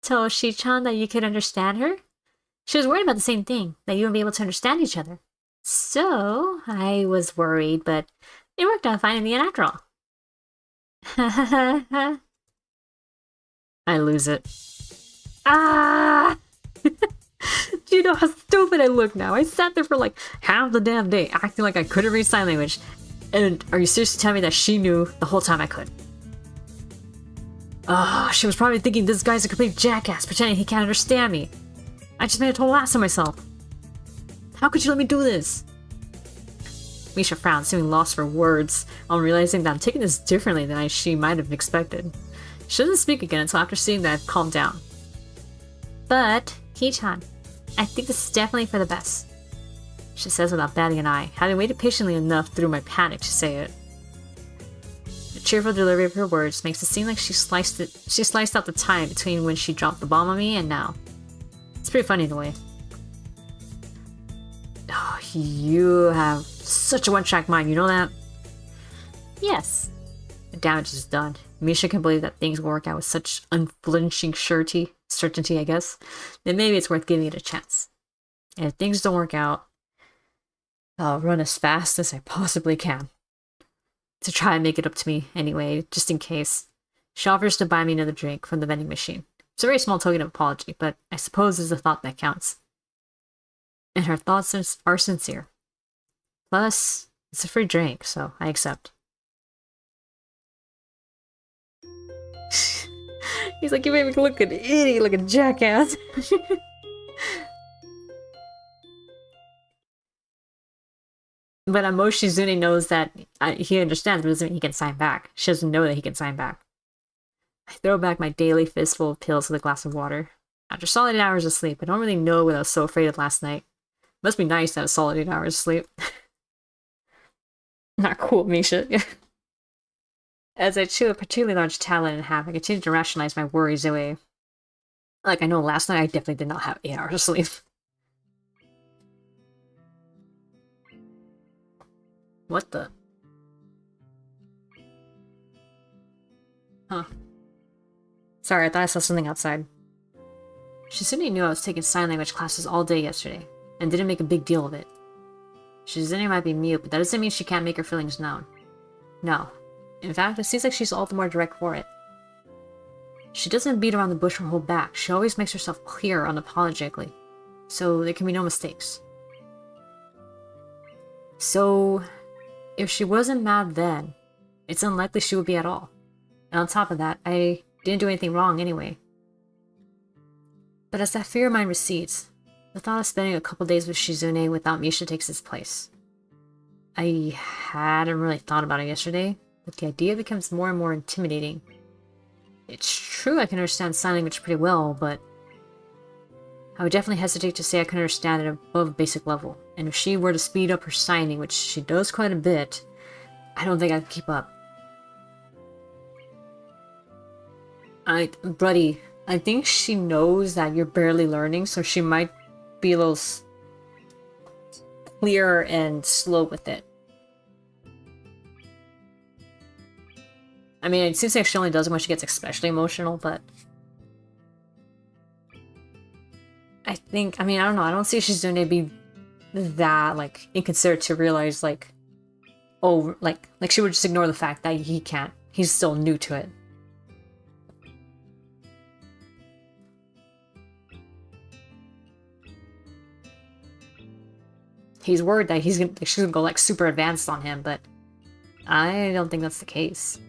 told Shi-chan that you could understand her. She was worried about the same thing, that you wouldn't be able to understand each other. So, I was worried, but it worked out fine in the end after all. I lose it. Ah! Do you know how stupid I look now? I sat there for like half the damn day acting like I couldn't read sign language. And are you seriously telling me that she knew the whole time I could? Oh, she was probably thinking this guy's a complete jackass pretending he can't understand me. I just made a total ass of myself. How could you let me do this? Misha frowned, seeming lost for words, on realizing that I'm taking this differently than she might have expected. She doesn't speak again until after seeing that I've calmed down. But, Hee-chan, I think this is definitely for the best. She says without batting an eye, having waited patiently enough through my panic to say it. The cheerful delivery of her words makes it seem like she sliced out the time between when she dropped the bomb on me and now. It's pretty funny in a way. Oh, you have such a one-track mind, you know that? Yes. The damage is done. Misha can believe that things will work out with such unflinching certainty, I guess. Then maybe it's worth giving it a chance. And if things don't work out, I'll run as fast as I possibly can. To try and make it up to me anyway, just in case. She offers to buy me another drink from the vending machine. It's a very small token of apology, but I suppose it's the thought that counts. And her thoughts are sincere. Plus, it's a free drink, so I accept. He's like, you made me look an idiot, like a jackass. But Shizune knows that he understands, but doesn't mean he can sign back. She doesn't know that he can sign back. I throw back my daily fistful of pills with a glass of water. After solid 8 hours of sleep, I don't really know what I was so afraid of last night. Must be nice to have a solid 8 hours of sleep. Not cool, Misha. As I chew a particularly large talon in half, I continue to rationalize my worries away. Like, I know last night I definitely did not have 8 hours of sleep. What the? Huh. Sorry, I thought I saw something outside. Shizune knew I was taking sign language classes all day yesterday, and didn't make a big deal of it. Shizune might be mute, but that doesn't mean she can't make her feelings known. No. In fact, it seems like she's all the more direct for it. She doesn't beat around the bush or hold back. She always makes herself clear unapologetically, so there can be no mistakes. So, if she wasn't mad then, it's unlikely she would be at all. And on top of that, I didn't do anything wrong anyway. But as that fear of mine recedes, the thought of spending a couple days with Shizune without Misha takes its place. I hadn't really thought about it yesterday, but the idea becomes more and more intimidating. It's true I can understand sign language pretty well, but I would definitely hesitate to say I can understand it above a basic level. And if she were to speed up her signing, which she does quite a bit, I don't think I could keep up. Buddy, I think she knows that you're barely learning, so she might be a little clearer and slow with it. I mean, it seems like she only does it when she gets especially emotional, but I think, I don't know, I don't see Shizune be that, like, inconsiderate to realize, like, oh, like she would just ignore the fact that he can't. He's still new to it. he's worried that she's gonna go like super advanced on him, but I don't think that's the case.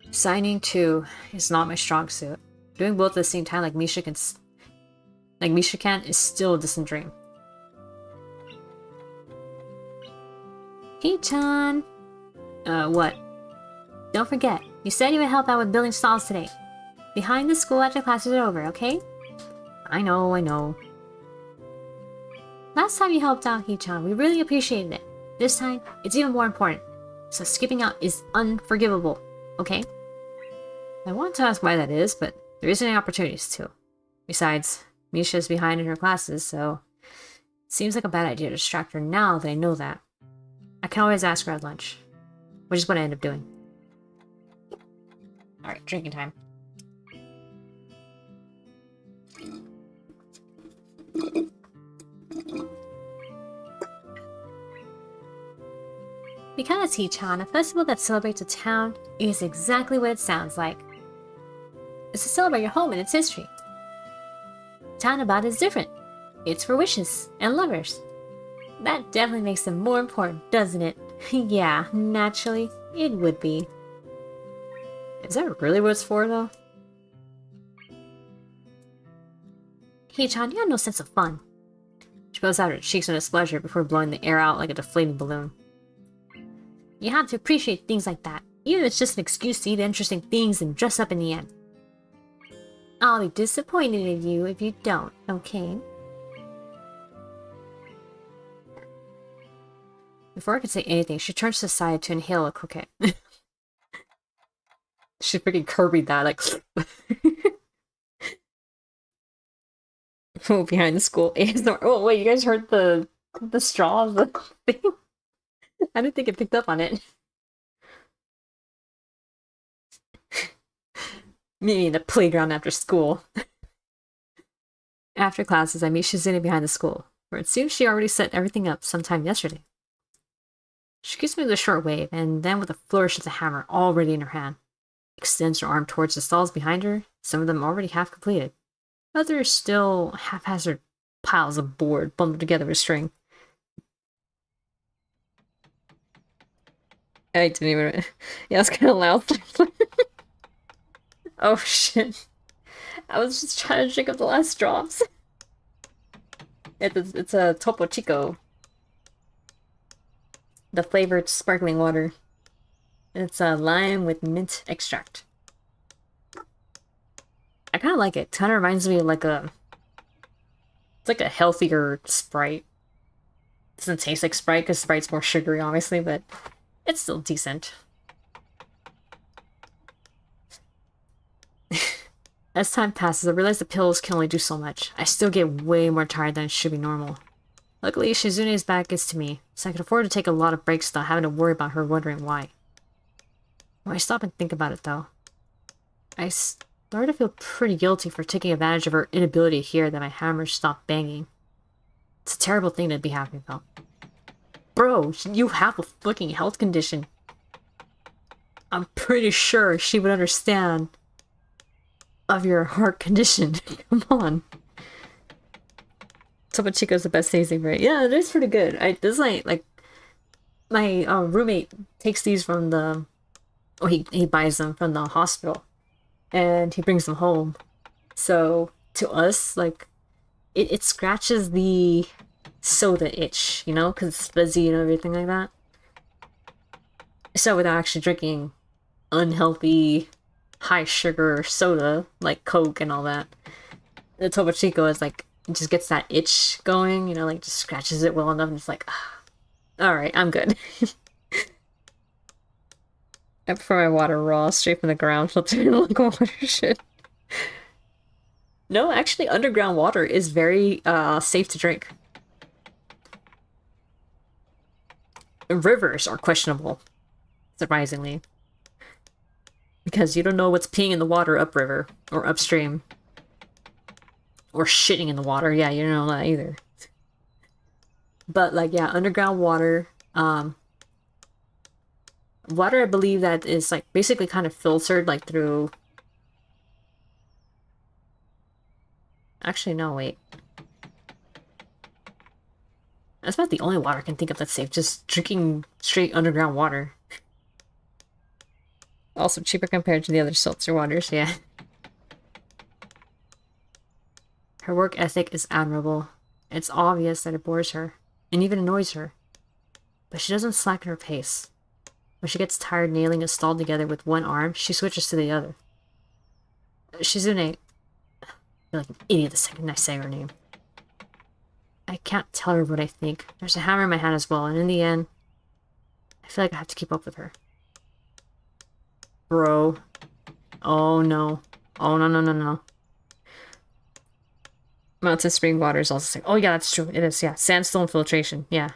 Signing too is not my strong suit. Doing both at the same time like Misha can is still a distant dream. Hee-chan! What? Don't forget, you said you would help out with building stalls today. Behind the school after classes are over, okay? I know. Last time you helped out, Hee-chan, we really appreciated it. This time, it's even more important. So skipping out is unforgivable, okay? I want to ask why that is, but there isn't any opportunities to. Besides, Misha's behind in her classes, so it seems like a bad idea to distract her now that I know that. I can always ask her at lunch, which is what I end up doing. Alright, drinking time. Because Hee-chan, a festival that celebrates a town is exactly what it sounds like. It's to celebrate your home and its history. Tanabata is different. It's for wishes and lovers. That definitely makes them more important, doesn't it? Yeah, naturally, it would be. Is that really what it's for, though? Hee-chan, you have no sense of fun. She blows out her cheeks in displeasure before blowing the air out like a deflating balloon. You have to appreciate things like that, even if it's just an excuse to eat interesting things and dress up in the end. I'll be disappointed in you if you don't, okay? Before I could say anything, she turns to the side to inhale a croquette. She freaking Kirby'd that, like... Oh, behind the school. Oh, wait, you guys heard the straw of the thing? I didn't think it picked up on it. Me in the playground after school. After classes, I meet Shizune behind the school, where it seems she already set everything up sometime yesterday. She gives me the short wave, and then with a flourish of the hammer already in her hand, extends her arm towards the stalls behind her, some of them already half completed. Others still haphazard piles of board bundled together with string. I didn't even... Yeah, it's kind of loud. Oh shit. I was just trying to drink up the last drops. It's a Topo Chico. The flavored sparkling water. It's a lime with mint extract. I kind of like it. Kind of reminds me of like a... It's like a healthier Sprite. It doesn't taste like Sprite because Sprite's more sugary, obviously, but it's still decent. As time passes, I realize the pills can only do so much. I still get way more tired than it should be normal. Luckily, Shizune's back gets to me, so I can afford to take a lot of breaks without having to worry about her wondering why. When I stop and think about it, though, I start to feel pretty guilty for taking advantage of her inability to hear that my hammer stopped banging. It's a terrible thing to be happy about. Bro, you have a fucking health condition. I'm pretty sure she would understand of your heart condition. Come on. Topo Chico's the best tasting, right? Yeah, it is pretty good. This is like my roommate takes these from the... Oh, he buys them from the hospital. And he brings them home. So, to us, like, it scratches the soda itch, you know? Because it's fizzy and everything like that. So, without actually drinking unhealthy, high-sugar soda, like Coke and all that, the Topo Chico is like, it just gets that itch going, you know? Like, just scratches it well enough and it's like, ah, alright, I'm good. I prefer my water raw, straight from the ground, filtered in like water shit. No, actually, underground water is very safe to drink. Rivers are questionable, surprisingly. Because you don't know what's peeing in the water upriver, or upstream. Or shitting in the water, yeah, you don't know that either. But, like, yeah, underground water, water, I believe that is, like, basically kind of filtered, like, through... Actually, no, wait. That's about the only water I can think of that's safe. Just drinking straight underground water. Also cheaper compared to the other seltzer waters, yeah. Her work ethic is admirable. It's obvious that it bores her, and even annoys her. But she doesn't slacken her pace. When she gets tired nailing a stall together with one arm, she switches to the other. Shizune. I feel like an idiot the second I say her name. I can't tell her what I think. There's a hammer in my hand as well, and in the end, I feel like I have to keep up with her. Bro. Oh no. Oh no, no, no, no. Mountain spring water is also safe. Oh yeah, that's true. It is, yeah. Sandstone filtration, yeah.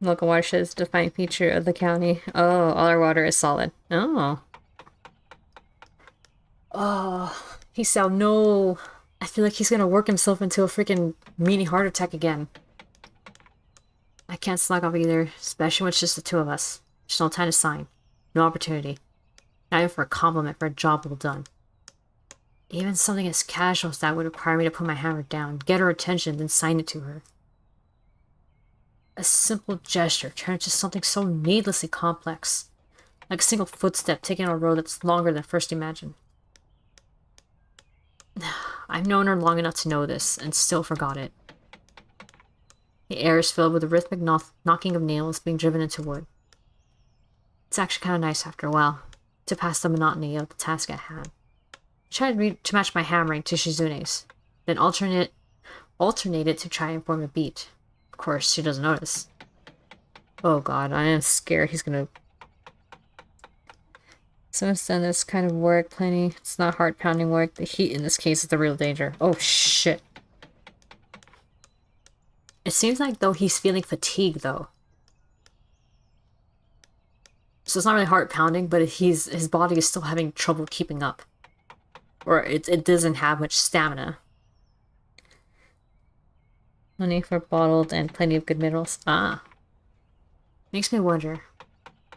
Local watershed is a defining feature of the county. Oh, all our water is solid. Oh. Oh, he said no. I feel like he's gonna work himself into a freaking mini heart attack again. I can't slack off either, especially when it's just the two of us. There's no time to sign. No opportunity. Not even for a compliment for a job well done. Even something as casual as that would require me to put my hammer down, get her attention, then sign it to her. A simple gesture turned into something so needlessly complex. Like a single footstep taken on a road that's longer than first imagined. I've known her long enough to know this, and still forgot it. The air is filled with the rhythmic knocking of nails being driven into wood. It's actually kind of nice after a while, to pass the monotony of the task at hand. I tried to match my hammering to Shizune's, then alternate it to try and form a beat. Of course, she doesn't notice. Oh god, I am scared he's gonna... Someone's done this kind of work plenty. It's not heart-pounding work. The heat in this case is the real danger. Oh shit. It seems like though he's feeling fatigue though. So it's not really heart-pounding, but his body is still having trouble keeping up. Or it doesn't have much stamina. Money for bottled and plenty of good minerals. Ah. Makes me wonder.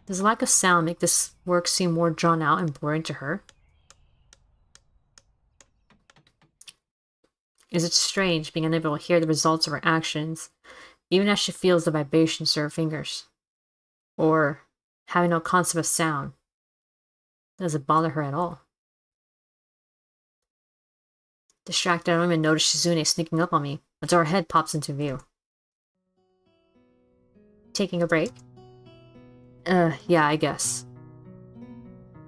Does the lack of sound make this work seem more drawn out and boring to her? Is it strange being unable to hear the results of her actions, even as she feels the vibrations through her fingers? Or having no concept of sound? Does it bother her at all? Distracted, I don't even notice Shizune sneaking up on me until her head pops into view. Taking a break? Yeah, I guess.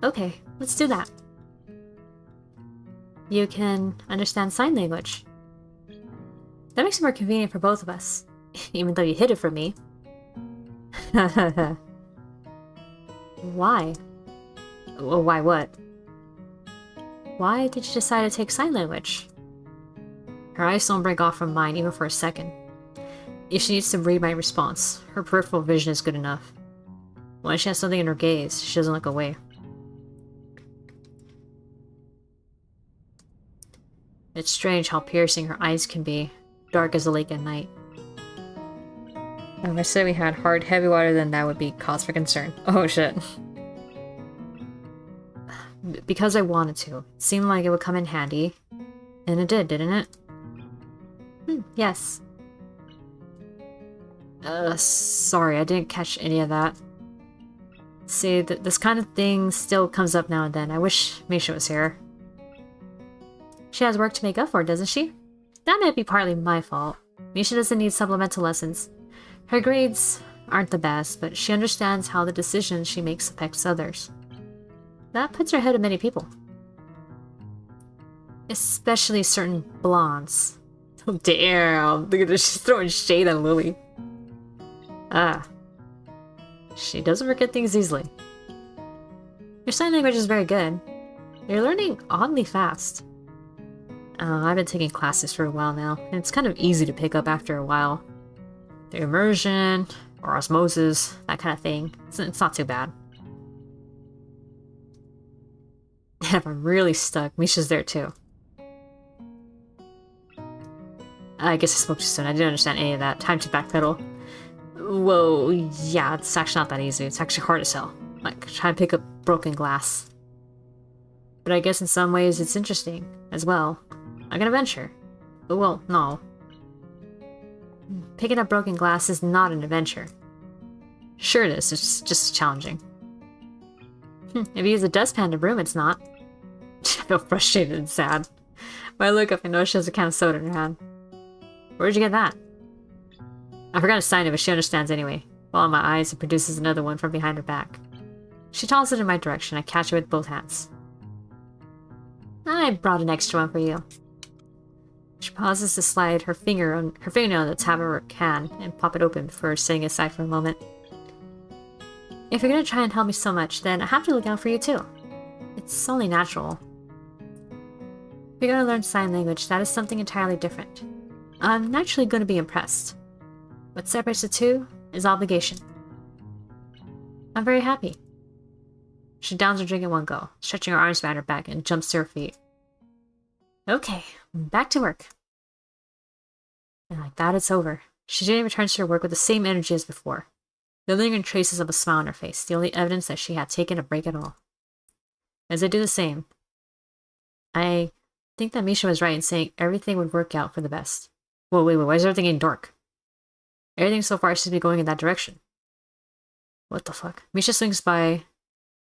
Okay, let's do that. You can understand sign language. That makes it more convenient for both of us, even though you hid it from me. Why? Well, why what? Why did you decide to take sign language? Her eyes don't break off from mine even for a second. If she needs to read my response, her peripheral vision is good enough. When she has something in her gaze, she doesn't look away. It's strange how piercing her eyes can be, dark as the lake at night. If I said we had hard, heavy water, then that would be cause for concern. Oh shit. Because I wanted to. It seemed like it would come in handy. And it did, didn't it? Yes. Sorry, I didn't catch any of that. See, this kind of thing still comes up now and then. I wish Misha was here. She has work to make up for, doesn't she? That might be partly my fault. Misha doesn't need supplemental lessons. Her grades aren't the best, but she understands how the decisions she makes affects others. That puts her ahead of many people. Especially certain blondes. Oh, damn, look at this, she's throwing shade on Lily. Ah. She doesn't forget things easily. Your sign language is very good. You're learning oddly fast. I've been taking classes for a while now, and it's kind of easy to pick up after a while. The immersion, or osmosis, that kind of thing. It's not too bad. If I'm really stuck, Misha's there too. I guess I spoke too soon. I didn't understand any of that. Time to backpedal. Whoa, yeah, it's actually not that easy. It's actually hard as hell. Like, trying to pick up broken glass. But I guess in some ways it's interesting as well. Like an adventure. But well, no. Picking up broken glass is not an adventure. Sure it is, it's just challenging. If you use a dustpan to broom, it's not. I feel frustrated and sad. When I look up, I know she has a can of soda in her hand. Where'd you get that? I forgot to sign it, but she understands anyway. While in my eyes, it produces another one from behind her back. She tosses it in my direction. I catch it with both hands. I brought an extra one for you. She pauses to slide her fingernail on the tab of her can and pop it open before setting it aside for a moment. If you're gonna try and help me so much, then I have to look out for you too. It's only natural. If you're gonna learn sign language, that is something entirely different. I'm naturally gonna be impressed. What separates the two is obligation. I'm very happy. She downs her drink in one go, stretching her arms behind her back and jumps to her feet. Okay, back to work. And like that, it's over. Shizune returns to her work with the same energy as before. The lingering traces of a smile on her face, the only evidence that she had taken a break at all. As I do the same, I think that Misha was right in saying everything would work out for the best. Whoa, wait, why is everything getting dark? Everything so far seems to be going in that direction. What the fuck? Misha swings by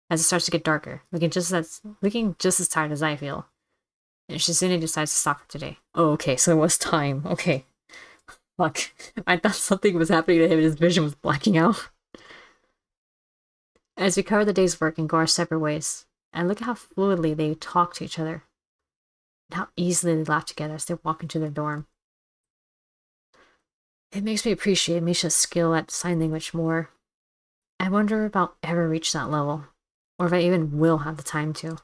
as it starts to get darker, looking just as tired as I feel. And Shizune decides to stop for today. Oh, okay, so it was time. Okay. Fuck. I thought something was happening to him and his vision was blacking out. As we cover the day's work and go our separate ways, and look at how fluidly they talk to each other, and how easily they laugh together as they walk into their dorm. It makes me appreciate Misha's skill at sign language more. I wonder if I'll ever reach that level, or if I even will have the time to.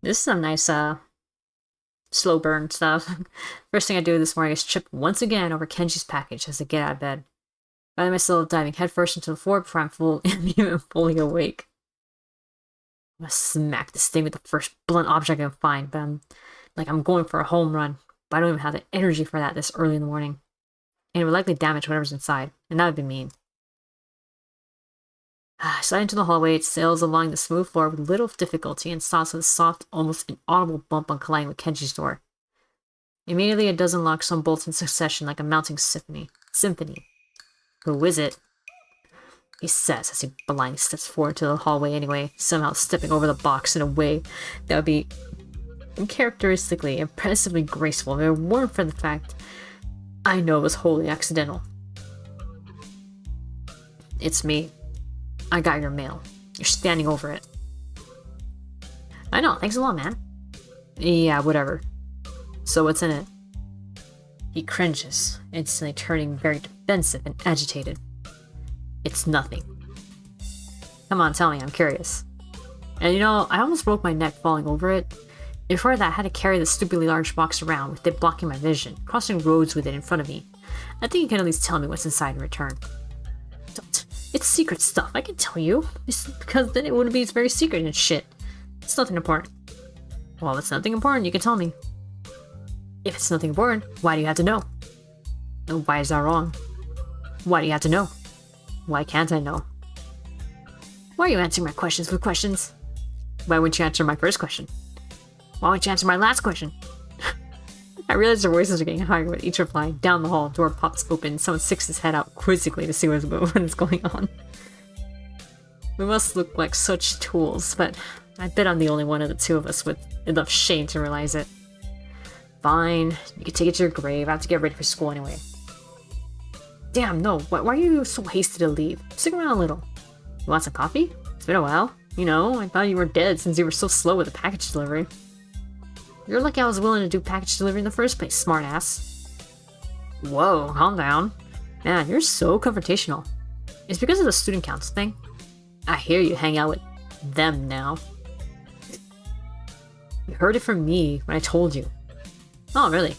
This is some nice, slow burn stuff. First thing I do this morning is trip once again over Kenji's package as I get out of bed. I find myself diving headfirst into the floor before I'm even fully awake. I'm gonna smack this thing with the first blunt object I can find, but I'm going for a home run. But I don't even have the energy for that this early in the morning. And it would likely damage whatever's inside, and that would be mean. Sliding into the hallway, it sails along the smooth floor with little difficulty and stops with a soft, almost inaudible bump on colliding with Kenji's door. Immediately, it does unlock some bolts in succession like a mounting symphony. Who is it? He says as he blindly steps forward to the hallway anyway, somehow stepping over the box in a way that would be uncharacteristically, impressively graceful if it weren't for the fact I know it was wholly accidental. It's me. I got your mail. You're standing over it. I know, thanks a lot, man. Yeah, whatever. So what's in it? He cringes, instantly turning very defensive and agitated. It's nothing. Come on, tell me, I'm curious. And you know, I almost broke my neck falling over it. Before that, I had to carry the stupidly large box around with it blocking my vision, crossing roads with it in front of me. I think you can at least tell me what's inside in return. It's secret stuff, I can tell you. It's because then it wouldn't be very secret and shit. It's nothing important. Well, if it's nothing important, you can tell me. If it's nothing important, why do you have to know? And why is that wrong? Why do you have to know? Why can't I know? Why are you answering my questions with questions? Why wouldn't you answer my first question? Why wouldn't you answer my last question? I realize their voices are getting higher with each reply. Down the hall, door pops open. Someone sticks his head out quizzically to see what is going on. We must look like such tools, but I bet I'm the only one of the two of us with enough shame to realize it. Fine, you can take it to your grave. I have to get ready for school anyway. Damn, no, why are you so hasty to leave? Stick around a little. You want some coffee? It's been a while. You know, I thought you were dead since you were so slow with the package delivery. You're lucky I was willing to do package delivery in the first place, smartass. Whoa, calm down. Man, you're so confrontational. It's because of the student council thing. I hear you hang out with them now. You heard it from me when I told you. Oh, really?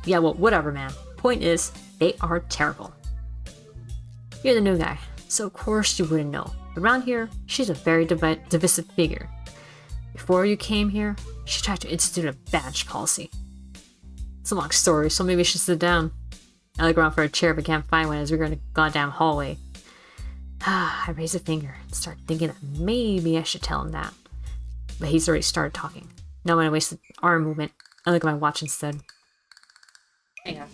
Yeah, well, whatever, man. Point is, they are terrible. You're the new guy, so of course you wouldn't know. Around here, she's a very divisive figure. Before you came here, she tried to institute a badge policy. It's a long story, so maybe I should sit down. I look around for a chair but can't find one as we go in the goddamn hallway. I raise a finger and start thinking that maybe I should tell him that. But he's already started talking. No one wasted arm movement. I look at my watch instead. Hang on.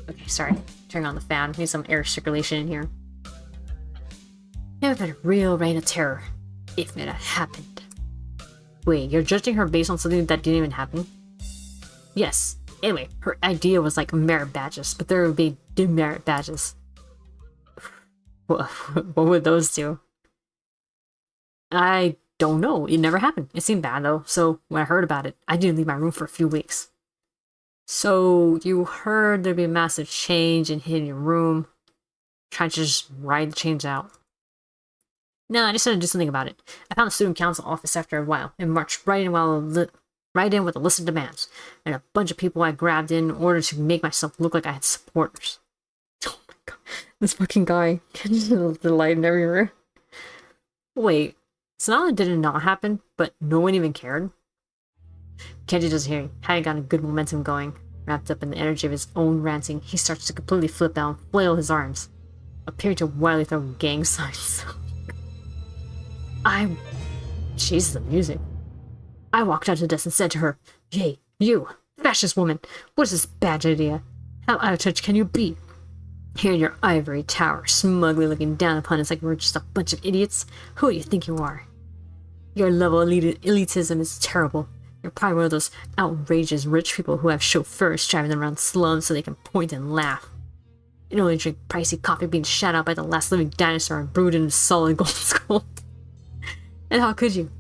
Okay, sorry. Turning on the fan. Need some air circulation in here. Never been a real reign of terror. If it had happened. Wait, you're judging her based on something that didn't even happen? Yes. Anyway, her idea was like merit badges, but there would be demerit badges. What would those do? I don't know. It never happened. It seemed bad though, so when I heard about it, I didn't leave my room for a few weeks. So you heard there'd be a massive change and hid in your room, trying to just ride the change out. No, I just had to do something about it. I found the student council office after a while and marched right in with a list of demands and a bunch of people I grabbed in order to make myself look like I had supporters. Oh my god, this fucking guy catches the light in everywhere. Wait, so not only did it not happen, but no one even cared? Kenji doesn't hear me. Hadn't gotten a good momentum going. Wrapped up in the energy of his own ranting, he starts to completely flip out and flail his arms, appearing to wildly throw gang signs. Jesus, the music. I walked out to the desk and said to her, "Yay, you, fascist woman, what is this badge idea? How out of touch can you be? Here in your ivory tower, smugly looking down upon us like we're just a bunch of idiots. Who do you think you are? Your level of elitism is terrible. You're probably one of those outrageous rich people who have chauffeurs driving them around slums so they can point and laugh. You only drink pricey coffee being shot out by the last living dinosaur and brewed in a solid gold skull. And how could you?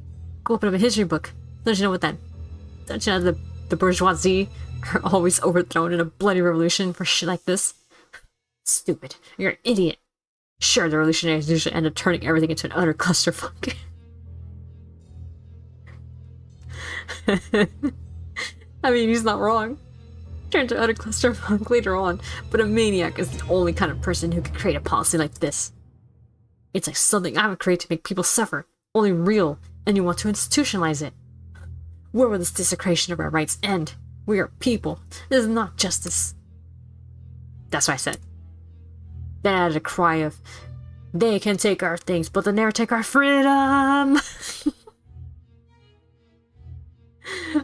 Go open up a history book. Don't you know the bourgeoisie are always overthrown in a bloody revolution for shit like this? Stupid. You're an idiot. Sure, the revolutionaries usually end up turning everything into an utter clusterfuck. I mean, he's not wrong. Turn to utter clusterfuck later on, but a maniac is the only kind of person who could create a policy like this. It's like something I would create to make people suffer, only real, and you want to institutionalize it. Where will this desecration of our rights end? We are people. This is not justice. That's what I said. Then I added a cry of, they can take our things, but they'll never take our freedom!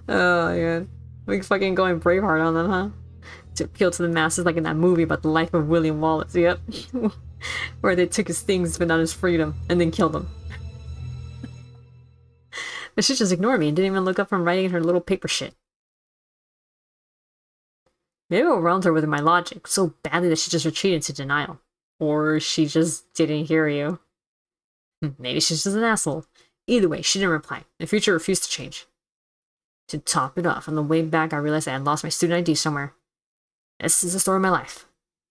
Oh, man. Like fucking going Braveheart on them, huh? To appeal to the masses like in that movie about the life of William Wallace, yep. Where they took his things but not his freedom, and then killed him. But she just ignored me and didn't even look up from writing in her little paper shit. Maybe I overwhelmed her with my logic so badly that she just retreated into denial. Or she just didn't hear you. Maybe she's just an asshole. Either way, she didn't reply. The future refused to change. To top it off, on the way back I realized I had lost my student ID somewhere. This is the story of my life.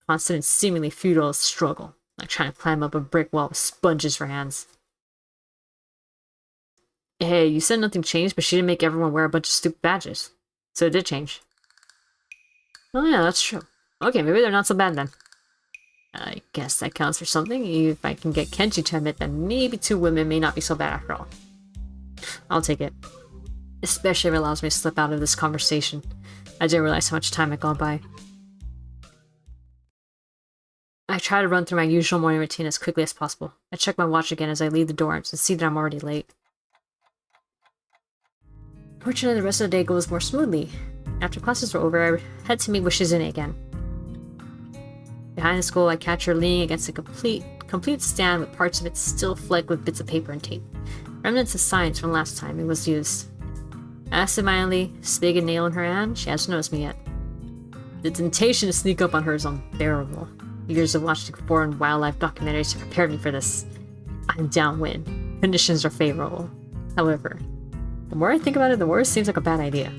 Constant and seemingly futile struggle, like trying to climb up a brick wall with sponges for hands. Hey, you said nothing changed, but she didn't make everyone wear a bunch of stupid badges. So it did change. Oh yeah, that's true. Okay, maybe they're not so bad then. I guess that counts for something, if I can get Kenji to admit that maybe 2 women may not be so bad after all. I'll take it. Especially if it allows me to slip out of this conversation. I didn't realize how much time had gone by. I try to run through my usual morning routine as quickly as possible. I check my watch again as I leave the dorms and see that I'm already late. Fortunately, the rest of the day goes more smoothly. After classes were over, I head to meet with Shizune again. Behind the school, I catch her leaning against a complete stand with parts of it still flecked with bits of paper and tape. Remnants of science from last time it was used. Absentmindedly, spig and nail in her hand, she hasn't noticed me yet. The temptation to sneak up on her is unbearable. Years of watching foreign wildlife documentaries have prepared me for this. I'm downwind. Conditions are favorable. However, the more I think about it, the more it seems like a bad idea.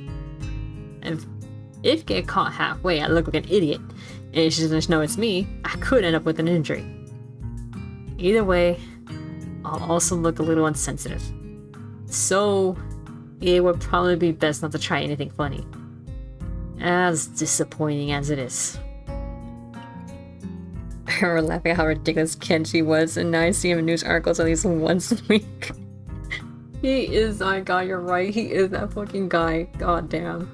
And if get caught halfway, I look like an idiot, and she doesn't know it's me, I could end up with an injury. Either way, I'll also look a little insensitive. So, it would probably be best not to try anything funny. As disappointing as it is. remember laughing at how ridiculous Kenji was, and now I see him in news articles at least once a week. He is, oh my god, you're right, he is that fucking guy. God damn.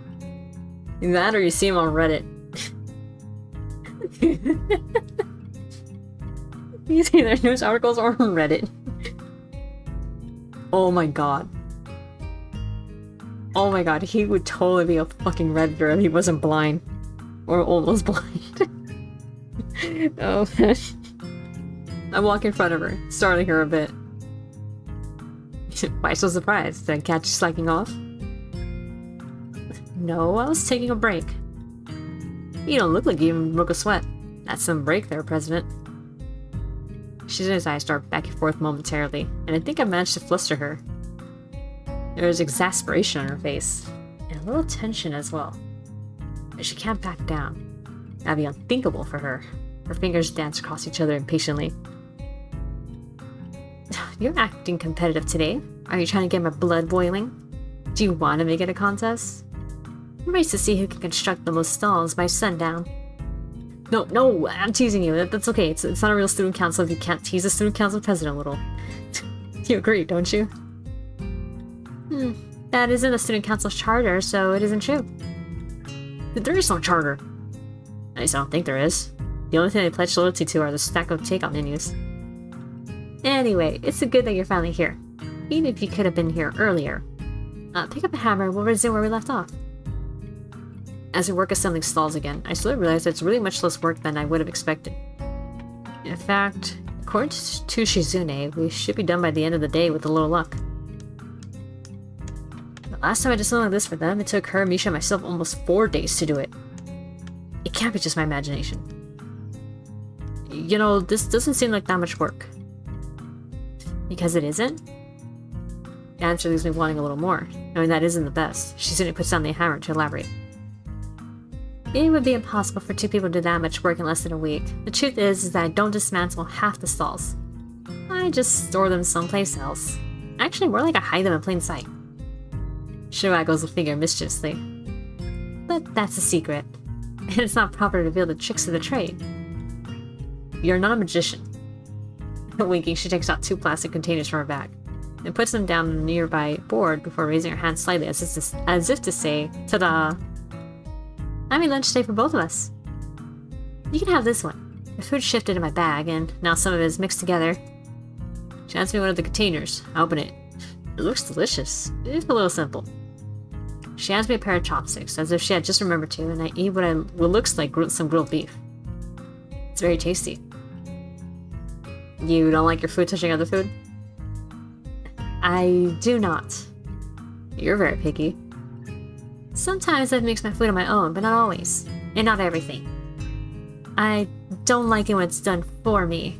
That or you see him on Reddit. He's either news articles or on Reddit. Oh my god. Oh my god, he would totally be a fucking Redditor if he wasn't blind. Or almost blind. Oh man. I walk in front of her, startling her a bit. Why so surprised? Did I catch you slacking off? No, I was taking a break. You don't look like you even broke a sweat. That's some break there, President. Shizune's eyes dart back and forth momentarily, and I think I managed to fluster her. There was exasperation on her face, and a little tension as well. But she can't back down. That'd be unthinkable for her. Her fingers dance across each other impatiently. You're acting competitive today. Are you trying to get my blood boiling? Do you want to make it a contest? Race to see who can construct the most stalls by sundown. No, I'm teasing you. That's okay. It's not a real student council if you can't tease a student council president a little. You agree, don't you? That isn't the student council's charter, so it isn't true. There is no charter. At least I don't think there is. The only thing they pledge loyalty to are the stack of takeout menus. Anyway, it's good that you're finally here. Even if you could have been here earlier. Pick up a hammer, we'll resume where we left off. As we work assembling stalls again, I slowly realized that it's really much less work than I would have expected. In fact, according to Shizune, we should be done by the end of the day with a little luck. The last time I did something like this for them, it took her, Misha, and myself almost 4 days to do it. It can't be just my imagination. You know, this doesn't seem like that much work. Because it isn't? The answer leaves me wanting a little more, knowing that isn't the best. Shizune puts down the hammer to elaborate. It would be impossible for 2 people to do that much work in less than a week. The truth is that I don't dismantle half the stalls. I just store them someplace else. Actually, more like I hide them in plain sight. She waggles a finger mischievously. But that's a secret. And it's not proper to reveal the tricks of the trade. You're not a magician. Winking, she takes out 2 plastic containers from her bag and puts them down on a nearby board before raising her hand slightly as if to say, ta-da! I made lunch today for both of us. You can have this one. The food shifted in my bag, and now some of it is mixed together. She hands me one of the containers. I open it. It looks delicious, if a little simple. She hands me a pair of chopsticks, as if she had just remembered to, and I eat what looks like some grilled beef. It's very tasty. You don't like your food touching other food? I do not. You're very picky. Sometimes I've mixed my food on my own, but not always. And not everything. I don't like it when it's done for me.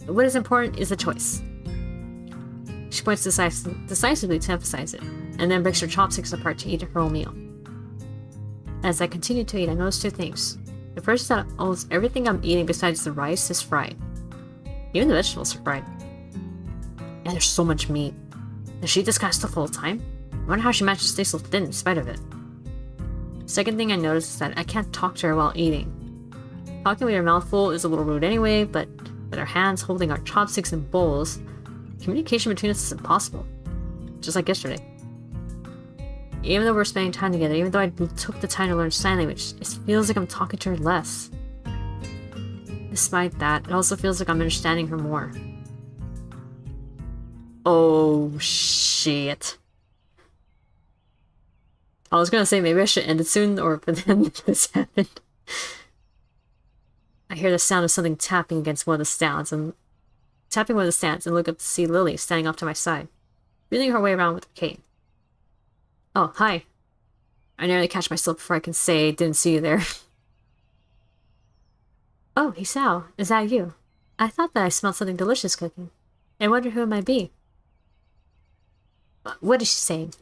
What is important is the choice. She points decisively to emphasize it, and then breaks her chopsticks apart to eat her whole meal. As I continue to eat, I notice 2 things. The first is that almost everything I'm eating besides the rice is fried. Even the vegetables are fried. And there's so much meat. Does she eat this kind of stuff all the time? I wonder how she manages to stay so thin in spite of it. Second thing I notice is that I can't talk to her while eating. Talking with her mouth full is a little rude anyway, but with our hands holding our chopsticks and bowls, communication between us is impossible. Just like yesterday. Even though we're spending time together, even though I took the time to learn sign language, it feels like I'm talking to her less. Despite that, it also feels like I'm understanding her more. Oh, shit. I was gonna say maybe I should end it soon, but then this happened. I hear the sound of something tapping against one of the stands, and look up to see Lily standing off to my side, wheeling her way around with her cane. Oh, hi. I nearly catch myself before I can say didn't see you there. Oh, Hisao, is that you? I thought that I smelled something delicious cooking. I wonder who it might be. What is she saying?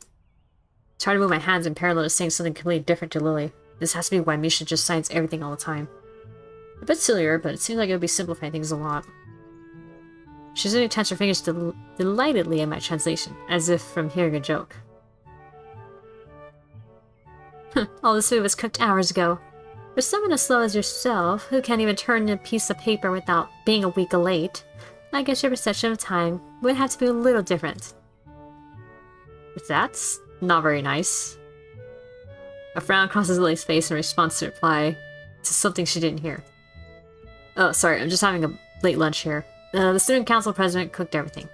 It's hard to move my hands in parallel to saying something completely different to Lily. This has to be why Misha just signs everything all the time. A bit sillier, but it seems like it would be simplifying things a lot. Shizune taps her fingers delightedly at my translation, as if from hearing a joke. All this food was cooked hours ago. For someone as slow as yourself, who can't even turn in a piece of paper without being a week late, I guess your perception of time would have to be a little different. That's not very nice. A frown crosses Lily's face in response to reply to something she didn't hear. Oh, sorry, I'm just having a late lunch here. The student council president cooked everything.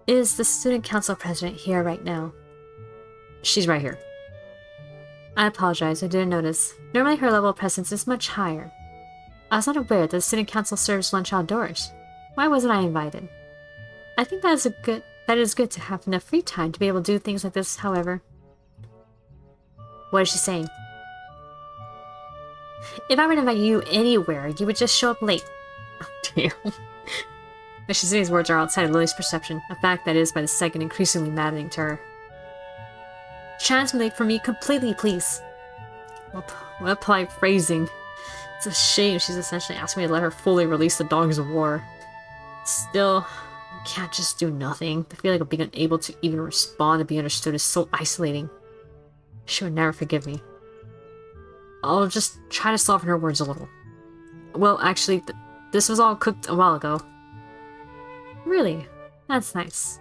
Is the student council president here right now? She's right here. I apologize, I didn't notice. Normally her level of presence is much higher. I was not aware that the student council serves lunch outdoors. Why wasn't I invited? I think that is good to have enough free time to be able to do things like this, however. What is she saying? If I were to invite you anywhere, you would just show up late. Oh, damn. Shizune's words are outside of Lily's perception, a fact that is by the second increasingly maddening to her. Translate for me completely, please. What polite phrasing. It's a shame she's essentially asking me to let her fully release the dogs of war. Still, you can't just do nothing. The feeling of being unable to even respond and be understood is so isolating. She would never forgive me. I'll just try to soften her words a little. Well, actually, this was all cooked a while ago. Really? That's nice.